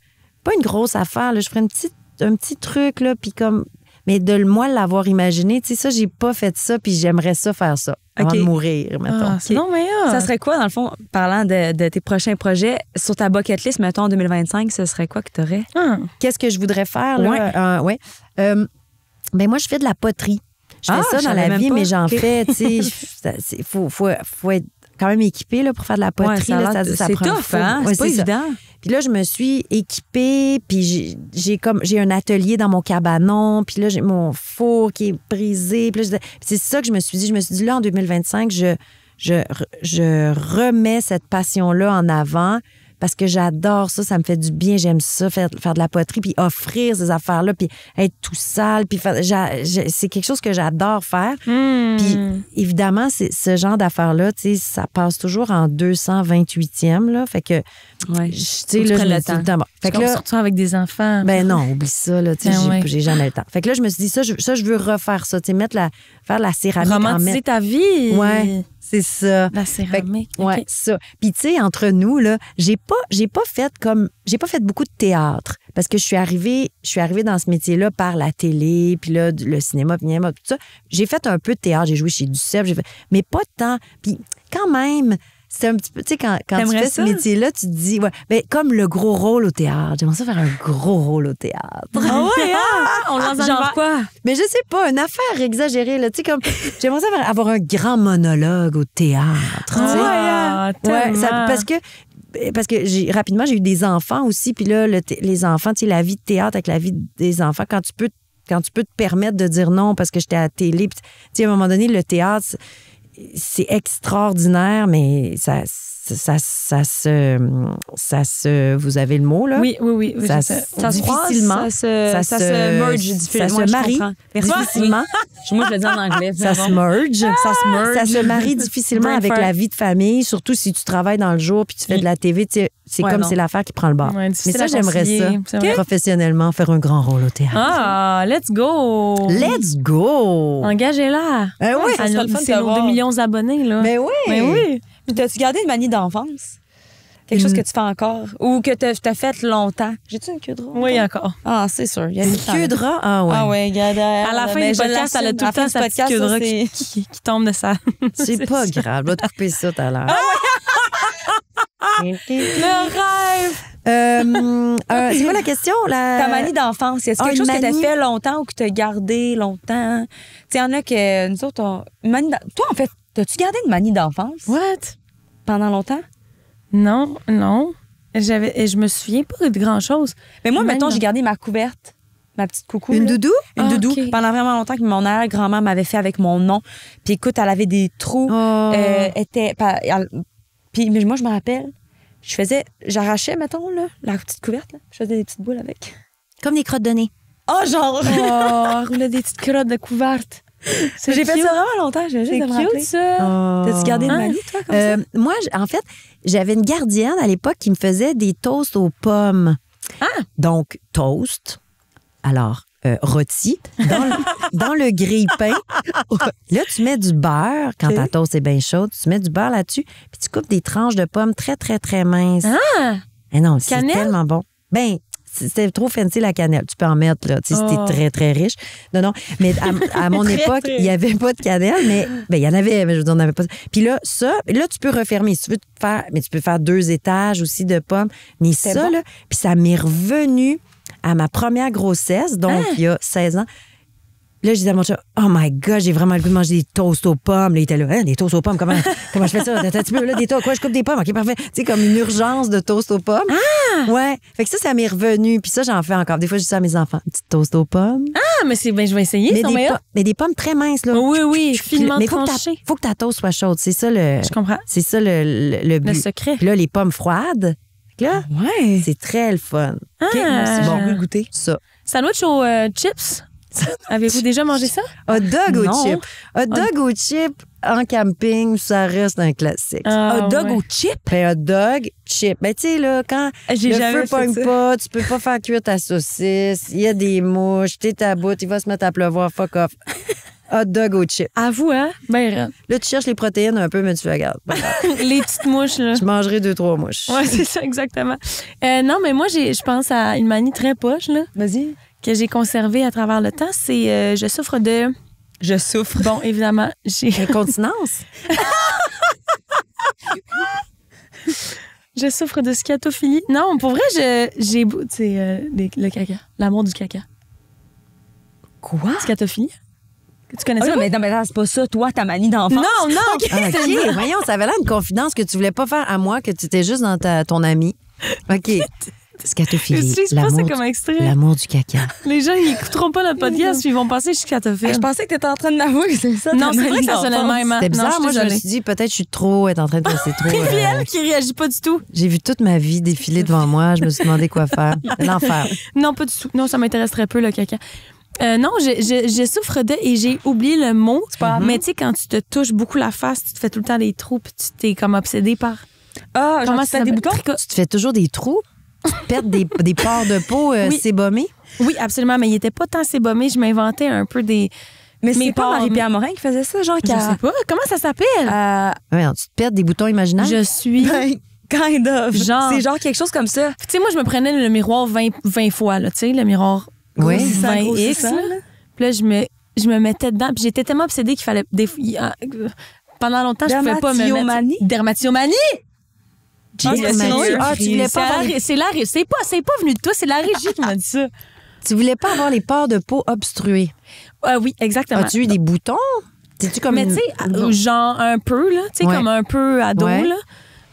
[SPEAKER 2] Pas une grosse affaire, là. Je ferais un petit truc, là, puis comme... mais moi l'avoir imaginé, tu sais, ça, j'ai pas fait ça, puis j'aimerais ça faire ça avant de mourir, mettons.
[SPEAKER 3] Non, mais
[SPEAKER 1] ça serait quoi, dans le fond, parlant de tes prochains projets, sur ta bucket list, mettons, en 2025, ce serait quoi que tu aurais?
[SPEAKER 2] Qu'est-ce que je voudrais faire, là? Ben moi, je fais de la poterie. Je fais ça dans la vie, mais j'en fais, tu sais, faut être quand même équipé là, pour faire de la poterie.
[SPEAKER 1] Ouais,
[SPEAKER 2] là,
[SPEAKER 1] c'est tough, hein? C'est pas évident.
[SPEAKER 2] Puis là, je me suis équipée, puis j'ai un atelier dans mon cabanon, puis là, j'ai mon four qui est brisé. Puis c'est ça que je me suis dit, là, en 2025, je remets cette passion-là en avant parce que j'adore ça, ça me fait du bien, j'aime ça, faire de la poterie, puis offrir ces affaires-là, puis être tout sale, puis c'est quelque chose que j'adore faire. Puis évidemment, c'est ce genre d'affaires-là, tu sais, ça passe toujours en 228e, là, fait que, tu sais, là, je me dis,
[SPEAKER 3] fait que là, surtout avec des enfants.
[SPEAKER 2] Ben non, oublie ça, là, tu sais, j'ai jamais le temps. Fait que là, je me suis dit, ça, je veux refaire ça, tu sais, faire la céramique.
[SPEAKER 3] Romantiser ta vie.
[SPEAKER 2] Ouais. C'est ça.
[SPEAKER 3] La céramique.
[SPEAKER 2] Ouais, ça. Puis tu sais, entre nous là, j'ai pas fait beaucoup de théâtre parce que je suis arrivée dans ce métier-là par la télé, puis là le cinéma, puis tout ça. J'ai fait un peu de théâtre, j'ai joué chez Duceppe, mais pas tant. Puis quand même, c'est un petit peu, tu sais, quand tu fais ce métier-là, tu te dis, ben, comme le gros rôle au théâtre. J'aimerais ça faire un gros rôle au théâtre.
[SPEAKER 3] Ah ouais, on lance
[SPEAKER 1] genre quoi?
[SPEAKER 2] Mais je sais pas, une affaire exagérée, là. Tu sais, comme, j'aimerais ça avoir un grand monologue au théâtre. Parce que rapidement, j'ai eu des enfants aussi, puis là, les enfants, tu sais, la vie de théâtre avec la vie des enfants, quand tu peux te permettre de dire non parce que j'étais à la télé, tu sais, à un moment donné, le théâtre, c'est extraordinaire, mais ça se... Vous avez le mot, là?
[SPEAKER 3] Oui.
[SPEAKER 2] Ça
[SPEAKER 1] difficilement. Ça se merge difficilement.
[SPEAKER 2] Ça se marie difficilement.
[SPEAKER 1] Moi, je le dis en anglais.
[SPEAKER 2] Ça se merge. Ça se marie difficilement avec la vie de famille, surtout si tu travailles dans le jour puis tu fais de la TV. C'est comme c'est l'affaire qui prend le bord. Mais ça, j'aimerais ça, professionnellement, faire un grand rôle au théâtre.
[SPEAKER 3] Ah, let's go!
[SPEAKER 2] Let's go!
[SPEAKER 3] Engagez-la!
[SPEAKER 2] Oui,
[SPEAKER 3] c'est nos 2 millions d'abonnés, là.
[SPEAKER 2] Mais oui!
[SPEAKER 1] Puis t'as-tu gardé une manie d'enfance? Quelque chose que tu fais encore? Ou que t'as fait longtemps? J'ai-tu une queue de rat?
[SPEAKER 3] Oui, encore.
[SPEAKER 1] Ah, c'est sûr. Il y a
[SPEAKER 2] une queue de rat? Ah ouais.
[SPEAKER 1] Ah ouais, regarde.
[SPEAKER 3] À la fin du podcast, elle a tout le temps sa petite queue de rat qui tombe de ça.
[SPEAKER 2] C'est pas grave. Va te couper ça tout à l'heure.
[SPEAKER 3] Le rêve!
[SPEAKER 2] C'est quoi la question?
[SPEAKER 1] Ta manie d'enfance, est-ce quelque chose que t'as fait longtemps ou que t'as gardé longtemps? Tu sais, il y en a que nous autres, toi, en fait, t'as-tu gardé une manie d'enfance?
[SPEAKER 3] What?
[SPEAKER 1] Pendant longtemps?
[SPEAKER 3] Non. Je me souviens pas de grand-chose.
[SPEAKER 1] Mais moi, mettons, j'ai gardé ma couverte, ma petite coucou.
[SPEAKER 2] Une doudou?
[SPEAKER 1] Une doudou.
[SPEAKER 3] Okay.
[SPEAKER 1] Pendant vraiment longtemps que mon arrière-grand-mère m'avait fait avec mon nom. Puis écoute, elle avait des trous. Puis moi, je me rappelle, j'arrachais, mettons, là, la petite couverte, là. Je faisais des petites boules avec.
[SPEAKER 2] Comme des crottes de nez.
[SPEAKER 1] Oh, genre!
[SPEAKER 3] Roulait des petites crottes de couverte.
[SPEAKER 1] J'ai fait ça vraiment longtemps, j'ai juste de me rappeler.
[SPEAKER 3] Ça.
[SPEAKER 1] T'as-tu gardé une manie, toi, comme ça?
[SPEAKER 2] Moi, en fait, j'avais une gardienne à l'époque qui me faisait des toasts aux pommes.
[SPEAKER 3] Ah!
[SPEAKER 2] Donc, toast. Alors, rôti dans le grille-pain. Là, tu mets du beurre quand ta toast est bien chaude. Tu mets du beurre là-dessus, puis tu coupes des tranches de pommes très, très, très minces.
[SPEAKER 3] Ah!
[SPEAKER 2] Et non, c'est tellement bon. Ben, c'était trop fancy la cannelle. Tu peux en mettre, là, tu sais, si t'es très, très riche. Non, mais à mon époque, il n'y avait pas de cannelle, mais il y en avait, mais je veux dire, on n'avait pas. Puis là, tu peux refermer. Si tu veux faire, mais tu peux faire 2 étages aussi de pommes. Mais ça, bon. Là, puis ça m'est revenu à ma première grossesse, donc il y a 16 ans. Là, je disais à mon chat, oh my God, j'ai vraiment le goût de manger des toasts aux pommes. Là, il était là, des toasts aux pommes, comment je fais ça? Attends un petit peu, là, des toasts, quoi, je coupe des pommes, OK, parfait. Tu sais, comme une urgence de toast aux pommes.
[SPEAKER 3] Ah!
[SPEAKER 2] Ouais. Fait que ça m'est revenu. Puis ça, j'en fais encore. Des fois, je dis ça à mes enfants, une petite toast aux pommes.
[SPEAKER 3] Ah, mais je vais essayer,
[SPEAKER 2] mais des pommes très minces, là.
[SPEAKER 3] Oui, finement tranchées.
[SPEAKER 2] Mais faut que ta toast soit chaude. C'est ça le.
[SPEAKER 3] Je comprends.
[SPEAKER 2] C'est ça le but.
[SPEAKER 3] Le secret.
[SPEAKER 2] Puis là, les pommes froides. Là, c'est très le fun.
[SPEAKER 3] Ah,
[SPEAKER 1] OK, moi aussi, j'ai envie de goûter.
[SPEAKER 2] Ça.
[SPEAKER 3] Sandwich aux chips? Avez-vous déjà mangé ça?
[SPEAKER 2] Hot dog aux chips. Hot dog aux chips en camping, ça reste un classique.
[SPEAKER 1] Hot dog aux chips?
[SPEAKER 2] Ben, hot dog, chips. Ben, tu sais, là, quand le feu pogne pas, tu peux pas faire cuire ta saucisse, il y a des mouches, t'es à bout, il va se mettre à pleuvoir, fuck off. Hot dog aux chips.
[SPEAKER 3] Avoue, hein? Ben,
[SPEAKER 2] là, tu cherches les protéines un peu, mais tu fais, regarde.
[SPEAKER 3] Les petites mouches, là.
[SPEAKER 2] Je mangerai 2-3 mouches.
[SPEAKER 3] Ouais, c'est ça, exactement. Non, mais moi, je pense à une manie très poche, là.
[SPEAKER 1] Vas-y.
[SPEAKER 3] que j'ai conservé à travers le temps, c'est je souffre de...
[SPEAKER 1] Je souffre.
[SPEAKER 3] Bon, évidemment, j'ai...
[SPEAKER 2] Incontinence?
[SPEAKER 3] Je souffre de scatophilie. Non, pour vrai, j'ai... le caca. L'amour du caca.
[SPEAKER 1] Quoi?
[SPEAKER 3] Scatophilie. Tu connais ça?
[SPEAKER 1] Mais non, mais c'est pas ça, toi, ta manie d'enfance.
[SPEAKER 3] Non,
[SPEAKER 2] OK, voyons, ça avait l'air d'une confidence que tu voulais pas faire à moi, que tu étais juste dans ton ami. OK. Scatophilie.
[SPEAKER 3] J'utilise pas ça comme extrait.
[SPEAKER 2] L'amour du caca.
[SPEAKER 3] Les gens, ils écouteront pas notre podcast, puis ils vont penser que je suis scatophile.
[SPEAKER 1] Je pensais que t'étais en train de m'avouer, c'est ça.
[SPEAKER 3] Non, c'est vrai que ça sonnait le même.
[SPEAKER 2] C'était bizarre. Moi, je me suis dit, peut-être je suis trop, être en train de passer trop.
[SPEAKER 3] Puis elle qui réagit pas du tout.
[SPEAKER 2] J'ai vu toute ma vie défiler devant moi. Je me suis demandé quoi faire. C'est l'enfer.
[SPEAKER 3] Non, pas du tout. Non, ça m'intéresse très peu, le caca. Non, je souffre de, et j'ai oublié le mot, mais tu sais, quand tu te touches beaucoup la face, tu te fais tout le temps des trous, puis tu t'es comme obsédé par...
[SPEAKER 1] Ah, comment ça des boutons?
[SPEAKER 2] Tu te fais toujours des trous? Tu te perds des pores de peau sébommés?
[SPEAKER 3] Oui, absolument, mais il était pas tant sébommé. Je m'inventais un peu des...
[SPEAKER 1] Mais c'est pas Marie-Pierre Morin qui faisait ça, genre?
[SPEAKER 3] Je sais pas. Comment ça s'appelle?
[SPEAKER 2] Ouais, tu te perds des boutons imaginaires?
[SPEAKER 3] Je suis...
[SPEAKER 1] Kind of.
[SPEAKER 3] Genre...
[SPEAKER 1] C'est genre quelque chose comme ça.
[SPEAKER 3] Tu sais, moi, je me prenais le miroir 20 fois, là, tu sais, le miroir...
[SPEAKER 2] Oui,
[SPEAKER 3] 20X. Puis là, je me mettais dedans. Puis j'étais tellement obsédée qu'il fallait... Pendant longtemps, je pouvais pas me mettre... Dermatillomanie?
[SPEAKER 2] Tu voulais pas avoir...
[SPEAKER 3] C'est pas venu de toi, c'est la régie qui m'a dit ça.
[SPEAKER 2] Tu voulais pas avoir les pores de peau obstrués.
[SPEAKER 3] Oui, exactement.
[SPEAKER 2] As-tu eu des boutons? T'es-tu comme...
[SPEAKER 3] Mais tu sais, genre un peu, là. Tu sais, comme un peu ado, là.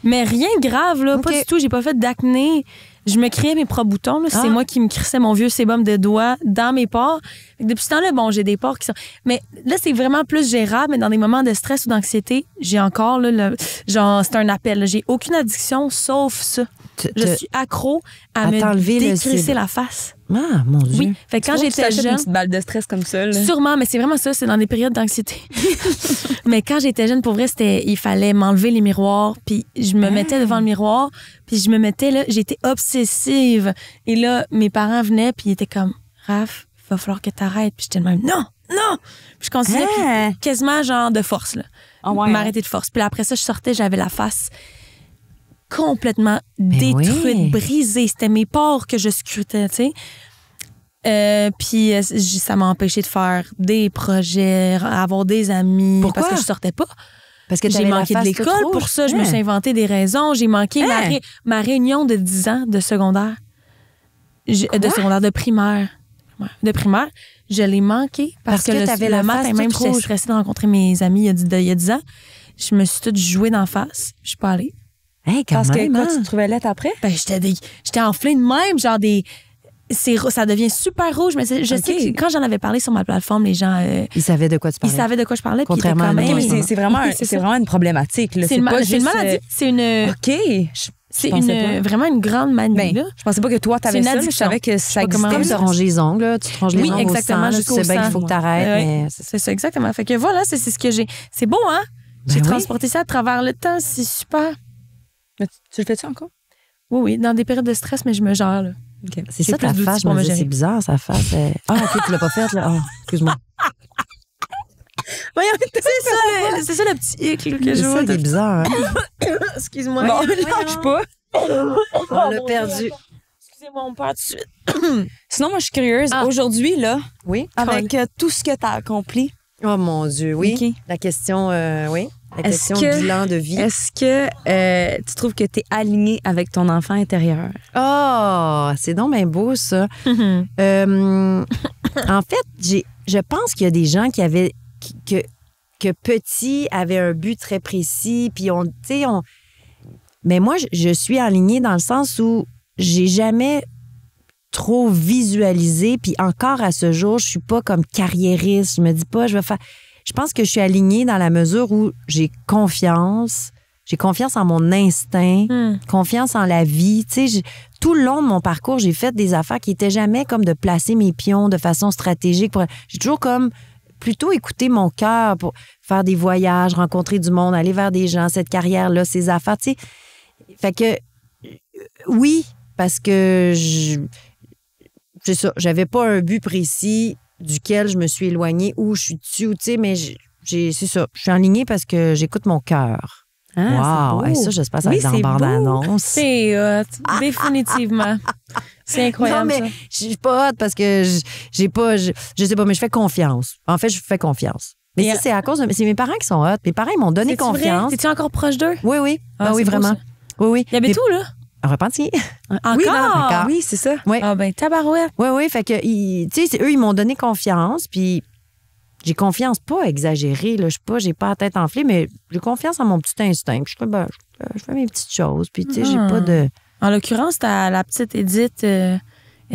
[SPEAKER 3] Mais rien de grave, là. Pas du tout. J'ai pas fait d'acné. Je me créais mes propres boutons. Là. C'est moi qui me crissais mon vieux sébum de doigts dans mes pores. Depuis ce temps-là, bon, j'ai des pores qui sont... Mais là, c'est vraiment plus gérable. Mais dans des moments de stress ou d'anxiété, j'ai encore, là, genre, c'est un appel. Là. J'ai aucune addiction sauf ça. Je suis accro à me décrisser la face.
[SPEAKER 2] Ah, mon Dieu.
[SPEAKER 3] Oui. Fait que quand j'étais jeune...
[SPEAKER 1] une petite balle de stress comme ça, là.
[SPEAKER 3] Sûrement, mais c'est vraiment ça. C'est dans des périodes d'anxiété. Mais quand j'étais jeune, pour vrai, il fallait m'enlever les miroirs. Puis je me mettais devant le miroir. Puis je me mettais, là, j'étais obsessive. Et là, mes parents venaient, puis ils étaient comme, Raph, il va falloir que t'arrêtes. Puis j'étais le même, non! Puis je continuais, puis quasiment genre de force, là. M'arrêter de force. Puis après ça, je sortais, j'avais la face complètement détruite, brisée. C'était mes pores que je scrutais, tu sais. Puis ça m'a empêché de faire des projets, avoir des amis.
[SPEAKER 2] Pourquoi?
[SPEAKER 3] Parce que je sortais pas.
[SPEAKER 2] Parce que
[SPEAKER 3] j'ai manqué de l'école pour ça. Je me suis inventé des raisons. J'ai manqué ma réunion de 10 ans de secondaire. De primaire. De primaire. Je l'ai manqué parce que le matin même, j'étais stressée de rencontrer mes amis il y a 10 ans. Je me suis toute jouée d'en face. Je suis pas allée.
[SPEAKER 1] Parce que quoi, tu te trouvais lettre après?
[SPEAKER 3] Ben, j'étais enflée de même, genre ça devient super rouge, mais je sais que quand j'en avais parlé sur ma plateforme, les gens...
[SPEAKER 2] ils savaient de quoi tu parlais.
[SPEAKER 3] Ils savaient de quoi je parlais.
[SPEAKER 2] Contrairement à nous.
[SPEAKER 1] C'est vraiment une problématique. Là.
[SPEAKER 3] C'est une maladie. C'est une...
[SPEAKER 1] OK.
[SPEAKER 3] C'est vraiment une grande manie. Là.
[SPEAKER 1] Je pensais pas que toi, t'avais ça. Je savais que ça existait.
[SPEAKER 2] Comme se ronger les ongles. Là. Tu te ronges les ongles
[SPEAKER 3] exactement,
[SPEAKER 2] au sang. Tu sais bien qu'il faut que t'arrêtes.
[SPEAKER 3] C'est ça, exactement. Fait que voilà, c'est ce que j'ai. C'est beau, hein? J'ai transporté ça à travers le temps. C'est super.
[SPEAKER 1] Mais tu le fais-tu encore?
[SPEAKER 3] Oui, dans des périodes de stress, mais je me gère, là.
[SPEAKER 2] Okay. C'est ça ta face, je me disais, c'est bizarre, sa face. Ah, OK, tu l'as pas faite, là. Oh, excuse-moi.
[SPEAKER 3] C'est ça le petit hic que je vois.
[SPEAKER 2] C'est ça qui est bizarre, hein?
[SPEAKER 3] Excuse-moi.
[SPEAKER 1] Bon, lâche pas.
[SPEAKER 2] On l'a perdu.
[SPEAKER 3] Excusez-moi, on perd tout de suite.
[SPEAKER 1] Sinon, moi, je suis curieuse. Aujourd'hui, là, avec tout ce que tu as accompli.
[SPEAKER 2] Oh mon Dieu, oui. Okay. La question, oui. La question bilan de vie.
[SPEAKER 1] Est-ce que tu trouves que tu es alignée avec ton enfant intérieur?
[SPEAKER 2] Oh, c'est donc bien beau, ça. En fait, je pense qu'il y a des gens qui avaient... que petit avaient un but très précis, puis mais moi, je suis alignée dans le sens où j'ai jamais trop visualisé, puis encore à ce jour, je suis pas comme carriériste. Je me dis pas, je vais faire... Je pense que je suis alignée dans la mesure où j'ai confiance. J'ai confiance en mon instinct, confiance en la vie. Tu sais, tout le long de mon parcours, j'ai fait des affaires qui étaient jamais comme de placer mes pions de façon stratégique. J'ai toujours comme plutôt écouté mon cœur pour faire des voyages, rencontrer du monde, aller vers des gens, cette carrière-là, ces affaires, tu sais. Fait que, oui, parce que c'est ça, j'avais pas un but précis duquel je me suis éloignée ou je suis dessus, tu sais, mais c'est ça. Je suis alignée parce que j'écoute mon cœur. Wow!
[SPEAKER 1] c'est beau.
[SPEAKER 2] Ça, j'espère que ça va
[SPEAKER 1] Oui,
[SPEAKER 2] être dans
[SPEAKER 1] c'est
[SPEAKER 2] la bande-annonce.
[SPEAKER 3] C'est hot, définitivement. C'est incroyable,
[SPEAKER 2] Non, mais
[SPEAKER 3] ça.
[SPEAKER 2] je suis pas hot parce que j'ai pas... Je sais pas, mais je fais confiance. En fait, je fais confiance. Mais
[SPEAKER 3] Et
[SPEAKER 2] ça, c'est à cause de... C'est mes parents qui sont hot. Mes parents, ils m'ont donné
[SPEAKER 3] C'est-tu
[SPEAKER 2] confiance.
[SPEAKER 3] vrai? T'es-tu encore proche d'eux?
[SPEAKER 2] Oui, oui.
[SPEAKER 3] Ah,
[SPEAKER 2] oui,
[SPEAKER 3] c'est beau,
[SPEAKER 2] vraiment.
[SPEAKER 3] ça.
[SPEAKER 2] Oui, oui.
[SPEAKER 3] Il y avait tout, là?
[SPEAKER 2] À Repentigny.
[SPEAKER 3] Encore?
[SPEAKER 2] Encore.
[SPEAKER 1] Oui, c'est ça.
[SPEAKER 2] Oui.
[SPEAKER 3] Ah, ben, tabarouette.
[SPEAKER 2] Oui, oui. Fait que, tu sais, eux, ils m'ont donné confiance. Puis j'ai confiance pas exagérée. Là. J'ai pas la tête enflée, mais j'ai confiance en mon petit instinct. Puis je fais mes petites choses. Puis, tu sais, j'ai pas de.
[SPEAKER 3] En l'occurrence, la petite Édith, elle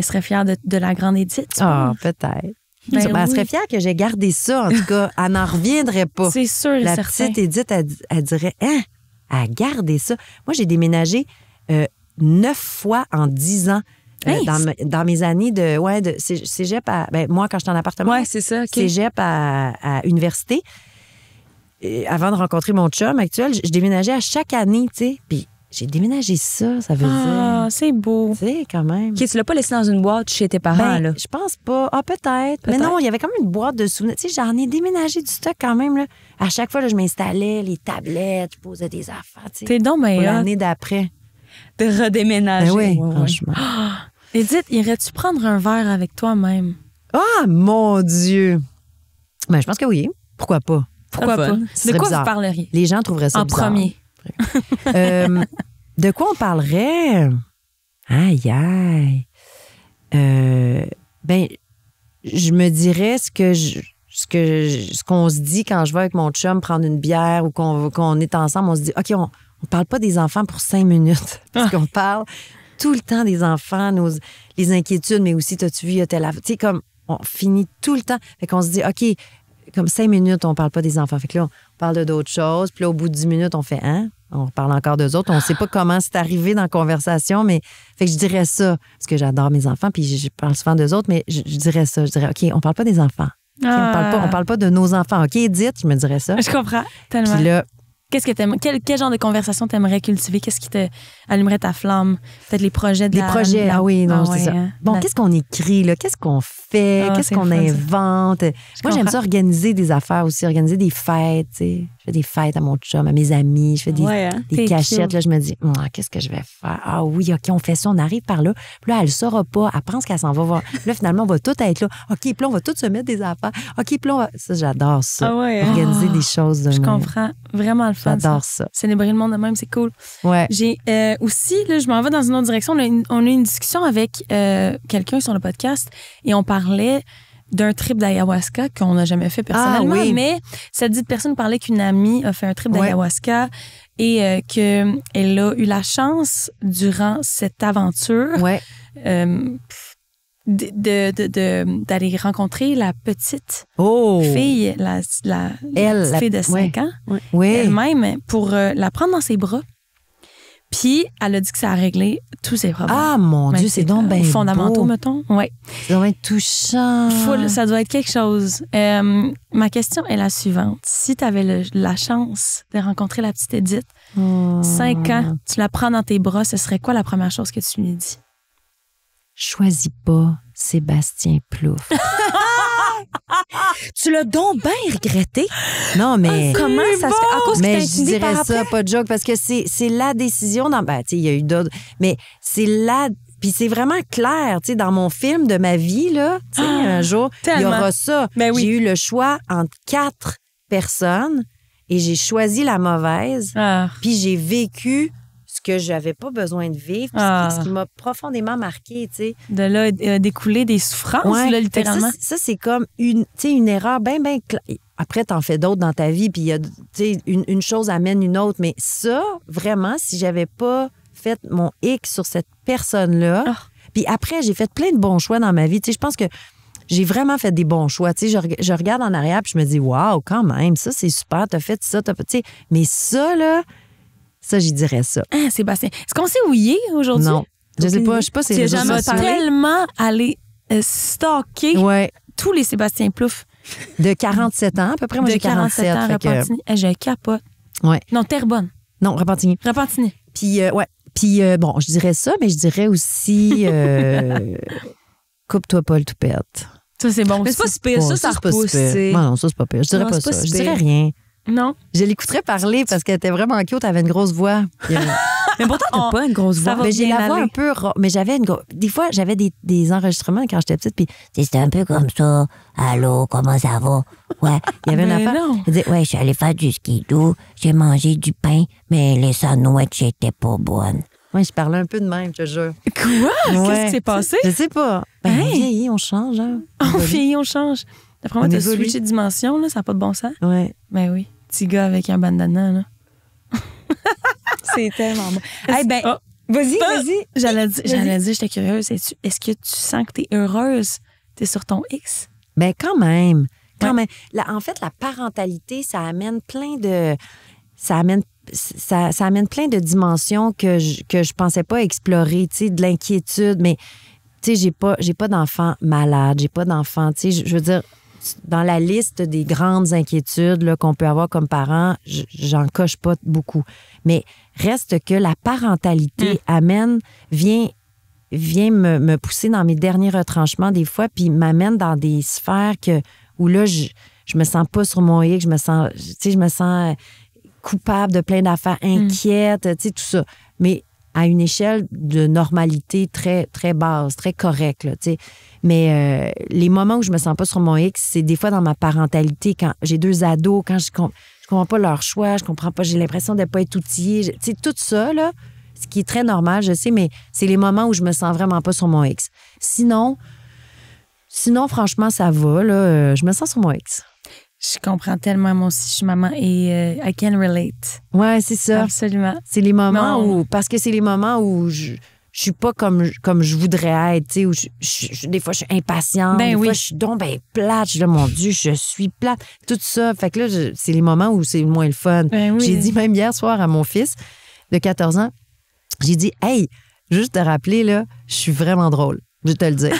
[SPEAKER 3] serait fière de la grande Édith. tu
[SPEAKER 2] Ah,
[SPEAKER 3] penses?
[SPEAKER 2] peut-être.
[SPEAKER 3] Ben
[SPEAKER 2] Elle
[SPEAKER 3] oui.
[SPEAKER 2] serait fière que j'ai gardé ça. En tout cas, elle n'en reviendrait pas.
[SPEAKER 3] C'est sûr,
[SPEAKER 2] La
[SPEAKER 3] certain.
[SPEAKER 2] petite Édith, elle dirait, hein, elle a gardé ça. Moi, j'ai déménagé 9 fois en 10 ans
[SPEAKER 3] Hey,
[SPEAKER 2] dans mes années de cégep à... Ben, moi, quand j'étais en appartement,
[SPEAKER 1] Ouais, c'est ça. OK.
[SPEAKER 2] cégep à université, avant de rencontrer mon chum actuel, je déménageais à chaque année, tu sais. Puis j'ai déménagé ça veut
[SPEAKER 3] Ah, c'est beau.
[SPEAKER 2] dire... Tu sais, quand même.
[SPEAKER 1] OK, tu l'as pas laissé dans une boîte chez tes parents,
[SPEAKER 2] Ben,
[SPEAKER 1] là.
[SPEAKER 2] je pense pas. Ah, peut-être. Mais non, il y avait comme une boîte de souvenirs. Tu sais, j'en ai déménagé du stock quand même. Là. À chaque fois, là, je m'installais les tablettes, je posais des affaires. Tu sais,
[SPEAKER 3] T'es donc
[SPEAKER 2] pour
[SPEAKER 3] bien hot.
[SPEAKER 2] l'année d'après.
[SPEAKER 1] De redéménager.
[SPEAKER 2] Ben oui,
[SPEAKER 1] Ouais, ouais.
[SPEAKER 2] franchement.
[SPEAKER 3] Édith, irais-tu prendre un verre avec toi-même?
[SPEAKER 2] Ah, mon Dieu! Ben, je pense que oui. Pourquoi pas?
[SPEAKER 3] Pourquoi
[SPEAKER 1] Très
[SPEAKER 3] pas?
[SPEAKER 1] fun.
[SPEAKER 2] Ce
[SPEAKER 3] De
[SPEAKER 2] serait
[SPEAKER 3] quoi
[SPEAKER 2] bizarre.
[SPEAKER 3] vous parleriez?
[SPEAKER 2] Les gens trouveraient ça
[SPEAKER 3] En
[SPEAKER 2] bizarre.
[SPEAKER 3] premier.
[SPEAKER 2] De quoi on parlerait? Aïe, aïe. Ben, je me dirais ce qu'on se dit quand je vais avec mon chum prendre une bière ou qu'on est ensemble. On se dit, OK, on parle pas des enfants pour 5 minutes. Parce qu'on parle tout le temps des enfants, les inquiétudes, mais aussi, t'as-tu vu, il y a telle affaire. Tu sais, comme, on finit tout le temps. Fait qu'on se dit, OK, comme 5 minutes, on parle pas des enfants. Fait que là, on parle de d'autres choses. Puis là, au bout de 10 minutes, on fait, hein? On parle encore d'eux autres. On sait pas comment c'est arrivé dans la conversation, mais fait que je dirais ça. Parce que j'adore mes enfants, puis je parle souvent d'eux autres, mais je dirais ça. Je dirais, OK, on parle pas des enfants. OK, on parle pas de nos enfants. OK, Edith, je me dirais ça.
[SPEAKER 3] Je comprends tellement.
[SPEAKER 2] Puis là,
[SPEAKER 3] Qu'est-ce que t'aimes? Quel genre de conversation t'aimerais cultiver? Qu'est-ce qui te allumerait ta flamme? Peut-être les projets de
[SPEAKER 2] les projets, oui, non, c'est ça.
[SPEAKER 3] hein.
[SPEAKER 2] Bon, qu'est-ce qu'on écrit, là? Qu'est-ce qu'on fait?
[SPEAKER 3] Ah,
[SPEAKER 2] Qu'est-ce
[SPEAKER 3] c'est
[SPEAKER 2] qu'on
[SPEAKER 3] le fun, ça.
[SPEAKER 2] invente? Moi, j'aime
[SPEAKER 3] comprends.
[SPEAKER 2] ça organiser des affaires aussi, organiser des fêtes, tu sais. Je fais des fêtes à mon chum, à mes amis, je fais des,
[SPEAKER 1] Ouais, hein?
[SPEAKER 2] des
[SPEAKER 3] T'es
[SPEAKER 2] cachettes.
[SPEAKER 3] cute.
[SPEAKER 2] Là, je me dis, qu'est-ce que je vais faire? Ah oui, OK, on fait ça, on arrive par là. Puis là, elle ne saura pas. Elle pense qu'elle s'en va voir. Puis là, finalement, on va tout être là. OK, puis là, on va tout se mettre des affaires. OK, puis là, ça, j'adore ça.
[SPEAKER 1] Ah ouais, hein?
[SPEAKER 2] Organiser des choses de
[SPEAKER 3] Je
[SPEAKER 2] même.
[SPEAKER 3] comprends. Vraiment le fun.
[SPEAKER 2] J'adore ça.
[SPEAKER 3] Célébrer le monde de même, c'est cool.
[SPEAKER 2] Ouais.
[SPEAKER 3] J'ai aussi, là, je m'en vais dans une autre direction. On a eu une discussion avec quelqu'un sur le podcast et on parlait d'un trip d'ayahuasca qu'on n'a jamais fait personnellement,
[SPEAKER 2] oui.
[SPEAKER 3] mais cette dite personne parlait qu'une amie a fait un trip
[SPEAKER 2] Ouais.
[SPEAKER 3] d'ayahuasca et qu'elle a eu la chance, durant cette aventure,
[SPEAKER 2] Ouais.
[SPEAKER 3] d'aller rencontrer la petite
[SPEAKER 2] Oh!
[SPEAKER 3] fille, la petite fille de 5 ans,
[SPEAKER 2] Oui.
[SPEAKER 3] elle-même, pour la prendre dans ses bras. Puis, elle a dit que ça a réglé tous ses problèmes.
[SPEAKER 2] Ah, mon
[SPEAKER 3] Mais
[SPEAKER 2] Dieu, c'est donc bien
[SPEAKER 3] fondamentaux,
[SPEAKER 2] beau.
[SPEAKER 3] mettons. Oui.
[SPEAKER 2] C'est donc bien touchant.
[SPEAKER 3] Ça doit être quelque chose. Ma question est la suivante. Si tu avais la chance de rencontrer la petite Édith, 5 ans, tu la prends dans tes bras, ce serait quoi la première chose que tu lui dis?
[SPEAKER 2] Choisis pas Sébastien Plouffe.
[SPEAKER 1] Tu l'as donc bien regretté.
[SPEAKER 2] Non, mais...
[SPEAKER 1] Comment ça se fait? À cause que
[SPEAKER 2] Mais
[SPEAKER 1] t'as
[SPEAKER 2] je
[SPEAKER 1] intimidé par
[SPEAKER 2] dirais ça,
[SPEAKER 1] après?
[SPEAKER 2] pas de joke, parce que c'est la décision dans... Ben, tu sais, il y a eu d'autres... Mais c'est la... Puis c'est vraiment clair, tu sais, dans mon film de ma vie, là, tu sais, un jour, il y
[SPEAKER 3] tellement.
[SPEAKER 2] aura ça.
[SPEAKER 3] Ben oui.
[SPEAKER 2] J'ai eu le choix entre 4 personnes et j'ai choisi la mauvaise.
[SPEAKER 3] Ah,
[SPEAKER 2] Puis j'ai vécu ce que j'avais pas besoin de vivre, puis ce qui m'a profondément marqué, tu sais.
[SPEAKER 3] de là, découler des souffrances,
[SPEAKER 2] Ouais.
[SPEAKER 3] là,
[SPEAKER 2] Fait que
[SPEAKER 3] littéralement.
[SPEAKER 2] ça, c'est comme une erreur bien claire. Après, t'en fais d'autres dans ta vie, puis il y a, tu sais, une chose amène une autre. Mais ça, vraiment, si j'avais pas fait mon hic sur cette personne-là,
[SPEAKER 3] Ah.
[SPEAKER 2] puis après, j'ai fait plein de bons choix dans ma vie. Tu sais, je pense que j'ai vraiment fait des bons choix. Tu sais, je regarde en arrière, puis je me dis, waouh, quand même, ça, c'est super, t'as fait ça, tu sais. Mais ça, là, ça, j'y dirais ça.
[SPEAKER 3] Ah, Sébastien. Est-ce qu'on s'est ouillé aujourd'hui?
[SPEAKER 2] Non. Je sais pas, c'est
[SPEAKER 3] Tu
[SPEAKER 2] les
[SPEAKER 3] as
[SPEAKER 2] réseaux
[SPEAKER 3] jamais
[SPEAKER 2] sociaux.
[SPEAKER 3] tellement allé stalker
[SPEAKER 2] Ouais.
[SPEAKER 3] tous les Sébastien Plouffe
[SPEAKER 2] De 47 ans, à peu près. Moi,
[SPEAKER 3] de
[SPEAKER 2] j'ai 47.
[SPEAKER 3] 47 ans,
[SPEAKER 2] fait que-
[SPEAKER 3] Repentigny. Je capote.
[SPEAKER 2] Ouais.
[SPEAKER 3] Non, Terrebonne.
[SPEAKER 2] Non, Repentigny.
[SPEAKER 3] Repentigny.
[SPEAKER 2] Puis, ouais. Puis, bon, je dirais ça, mais je dirais aussi coupe-toi pas le toupette.
[SPEAKER 3] Ça, c'est bon.
[SPEAKER 1] Mais c'est pas
[SPEAKER 3] aussi.
[SPEAKER 1] si pire, ça
[SPEAKER 2] c'est pas
[SPEAKER 1] repousse.
[SPEAKER 2] si pire.
[SPEAKER 1] tu sais.
[SPEAKER 2] Non, ça, c'est pas pire. Je dirais
[SPEAKER 1] Non,
[SPEAKER 2] pas
[SPEAKER 1] c'est pas
[SPEAKER 2] ça.
[SPEAKER 1] si
[SPEAKER 2] Je dirais
[SPEAKER 1] pire.
[SPEAKER 2] rien.
[SPEAKER 3] Non.
[SPEAKER 2] Je l'écouterais parler parce qu'elle était vraiment cute, elle avait une grosse voix.
[SPEAKER 1] Mais pourtant, t'as pas une grosse voix.
[SPEAKER 2] Mais j'ai la voix un peu... Mais j'avais des fois, j'avais des enregistrements quand j'étais petite, puis c'était un peu comme ça. Allô, comment ça va? Ouais, il y avait une affaire. Elle disait, ouais, je suis allée faire du skidoo, j'ai mangé du pain, mais les sandwichs n'étaient pas bonnes. Oui, je parlais un peu de même, je te jure.
[SPEAKER 3] Quoi? Ouais. Qu'est-ce qui s'est passé?
[SPEAKER 2] Je sais pas. Ben, on vieillit, on change. Hein.
[SPEAKER 3] On vieillit, on change. D'après moi, t'as switché de dimension, là, ça n'a pas de bon sens.
[SPEAKER 2] Ouais.
[SPEAKER 3] Ben oui. Petit gars avec un bandana, là.
[SPEAKER 1] C'est tellement bon. Hey, ben, vas-y.
[SPEAKER 3] J'allais dire, j'étais curieuse. Est-ce que tu sens que t'es heureuse? T'es sur ton X?
[SPEAKER 2] Ben, quand même. Quand même. En fait, la parentalité, ça amène plein de... Ça amène plein de dimensions que je pensais pas explorer, tu sais, de l'inquiétude, mais tu sais, j'ai pas d'enfant malade, j'ai pas d'enfant, tu sais, je veux dire, dans la liste des grandes inquiétudes là, qu'on peut avoir comme parent, j'en coche pas beaucoup. Mais reste que la parentalité vient me pousser dans mes derniers retranchements des fois, puis m'amène dans des sphères où là, je me sens pas sur mon X, je me sens coupable de plein d'affaires, inquiète, tu sais, tout ça. Mais à une échelle de normalité très, très basse, très correcte, là, tu sais. Mais les moments où je me sens pas sur mon X, c'est des fois dans ma parentalité, quand j'ai 2 ados, quand je comprends pas leur choix, je comprends pas, j'ai l'impression de pas être outillée. Tu sais, tout ça, là, ce qui est très normal, je sais, mais c'est les moments où je me sens vraiment pas sur mon X. Sinon, franchement, ça va, là, je me sens sur mon X.
[SPEAKER 3] Je comprends tellement, moi aussi, je suis maman et I can relate.
[SPEAKER 2] Ouais, c'est ça.
[SPEAKER 3] Absolument.
[SPEAKER 2] C'est les moments où... Parce que c'est les moments où je suis pas comme je voudrais être, tu sais, où des fois, je suis impatiente. Des fois, je suis plate. Je dis, mon Dieu, je suis plate. Tout ça. Fait que là, c'est les moments où c'est moins le fun. J'ai dit même hier soir à mon fils de 14 ans, j'ai dit, hey, juste te rappeler, là, je suis vraiment drôle. Je vais te le dire.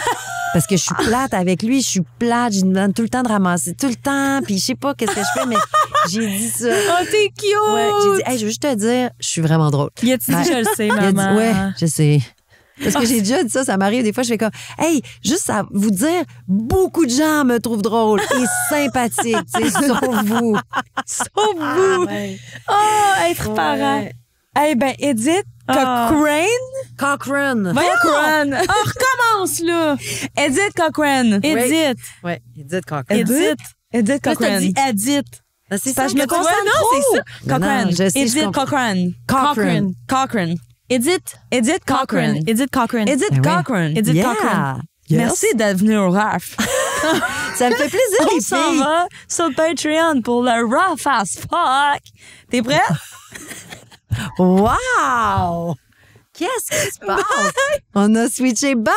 [SPEAKER 2] Parce que je suis plate avec lui, je lui donne tout le temps de ramasser, tout le temps, puis je sais pas qu'est-ce que je fais, mais j'ai dit ça.
[SPEAKER 3] Oh, t'es cute!
[SPEAKER 2] Ouais, j'ai dit, hey, je veux juste te dire, je suis vraiment drôle.
[SPEAKER 3] Il a dit, je le sais, maman.
[SPEAKER 2] Ouais, je sais. Parce que j'ai déjà dit ça m'arrive des fois, je fais comme, hey, juste à vous dire, beaucoup de gens me trouvent drôle et sympathique, tu sais, sauf vous.
[SPEAKER 3] Sauf vous! Oh, être parent.
[SPEAKER 1] Eh ben, Edith Cochrane.
[SPEAKER 2] Cochrane.
[SPEAKER 1] Cochrane.
[SPEAKER 3] On recommence, là.
[SPEAKER 1] Edith Cochrane.
[SPEAKER 3] Edith.
[SPEAKER 2] Ouais, Edith Cochrane.
[SPEAKER 1] Edith Cochrane.
[SPEAKER 3] Là, t'as dit Edith.
[SPEAKER 2] C'est ça,
[SPEAKER 1] je me concentre trop.
[SPEAKER 2] C'est ça.
[SPEAKER 1] Cochrane.
[SPEAKER 2] Edith
[SPEAKER 1] Cochrane. Cochrane.
[SPEAKER 3] Edith Cochrane.
[SPEAKER 1] Edith Cochrane. Edith Cochrane.
[SPEAKER 3] Edith Cochrane.
[SPEAKER 1] Merci d'être venu au RAF.
[SPEAKER 2] Ça me fait plaisir, les
[SPEAKER 1] filles. On s'en va sur Patreon pour le Rough as fuck. T'es prête?
[SPEAKER 2] Wow! Qu'est-ce qui se passe? On a switché. Bye!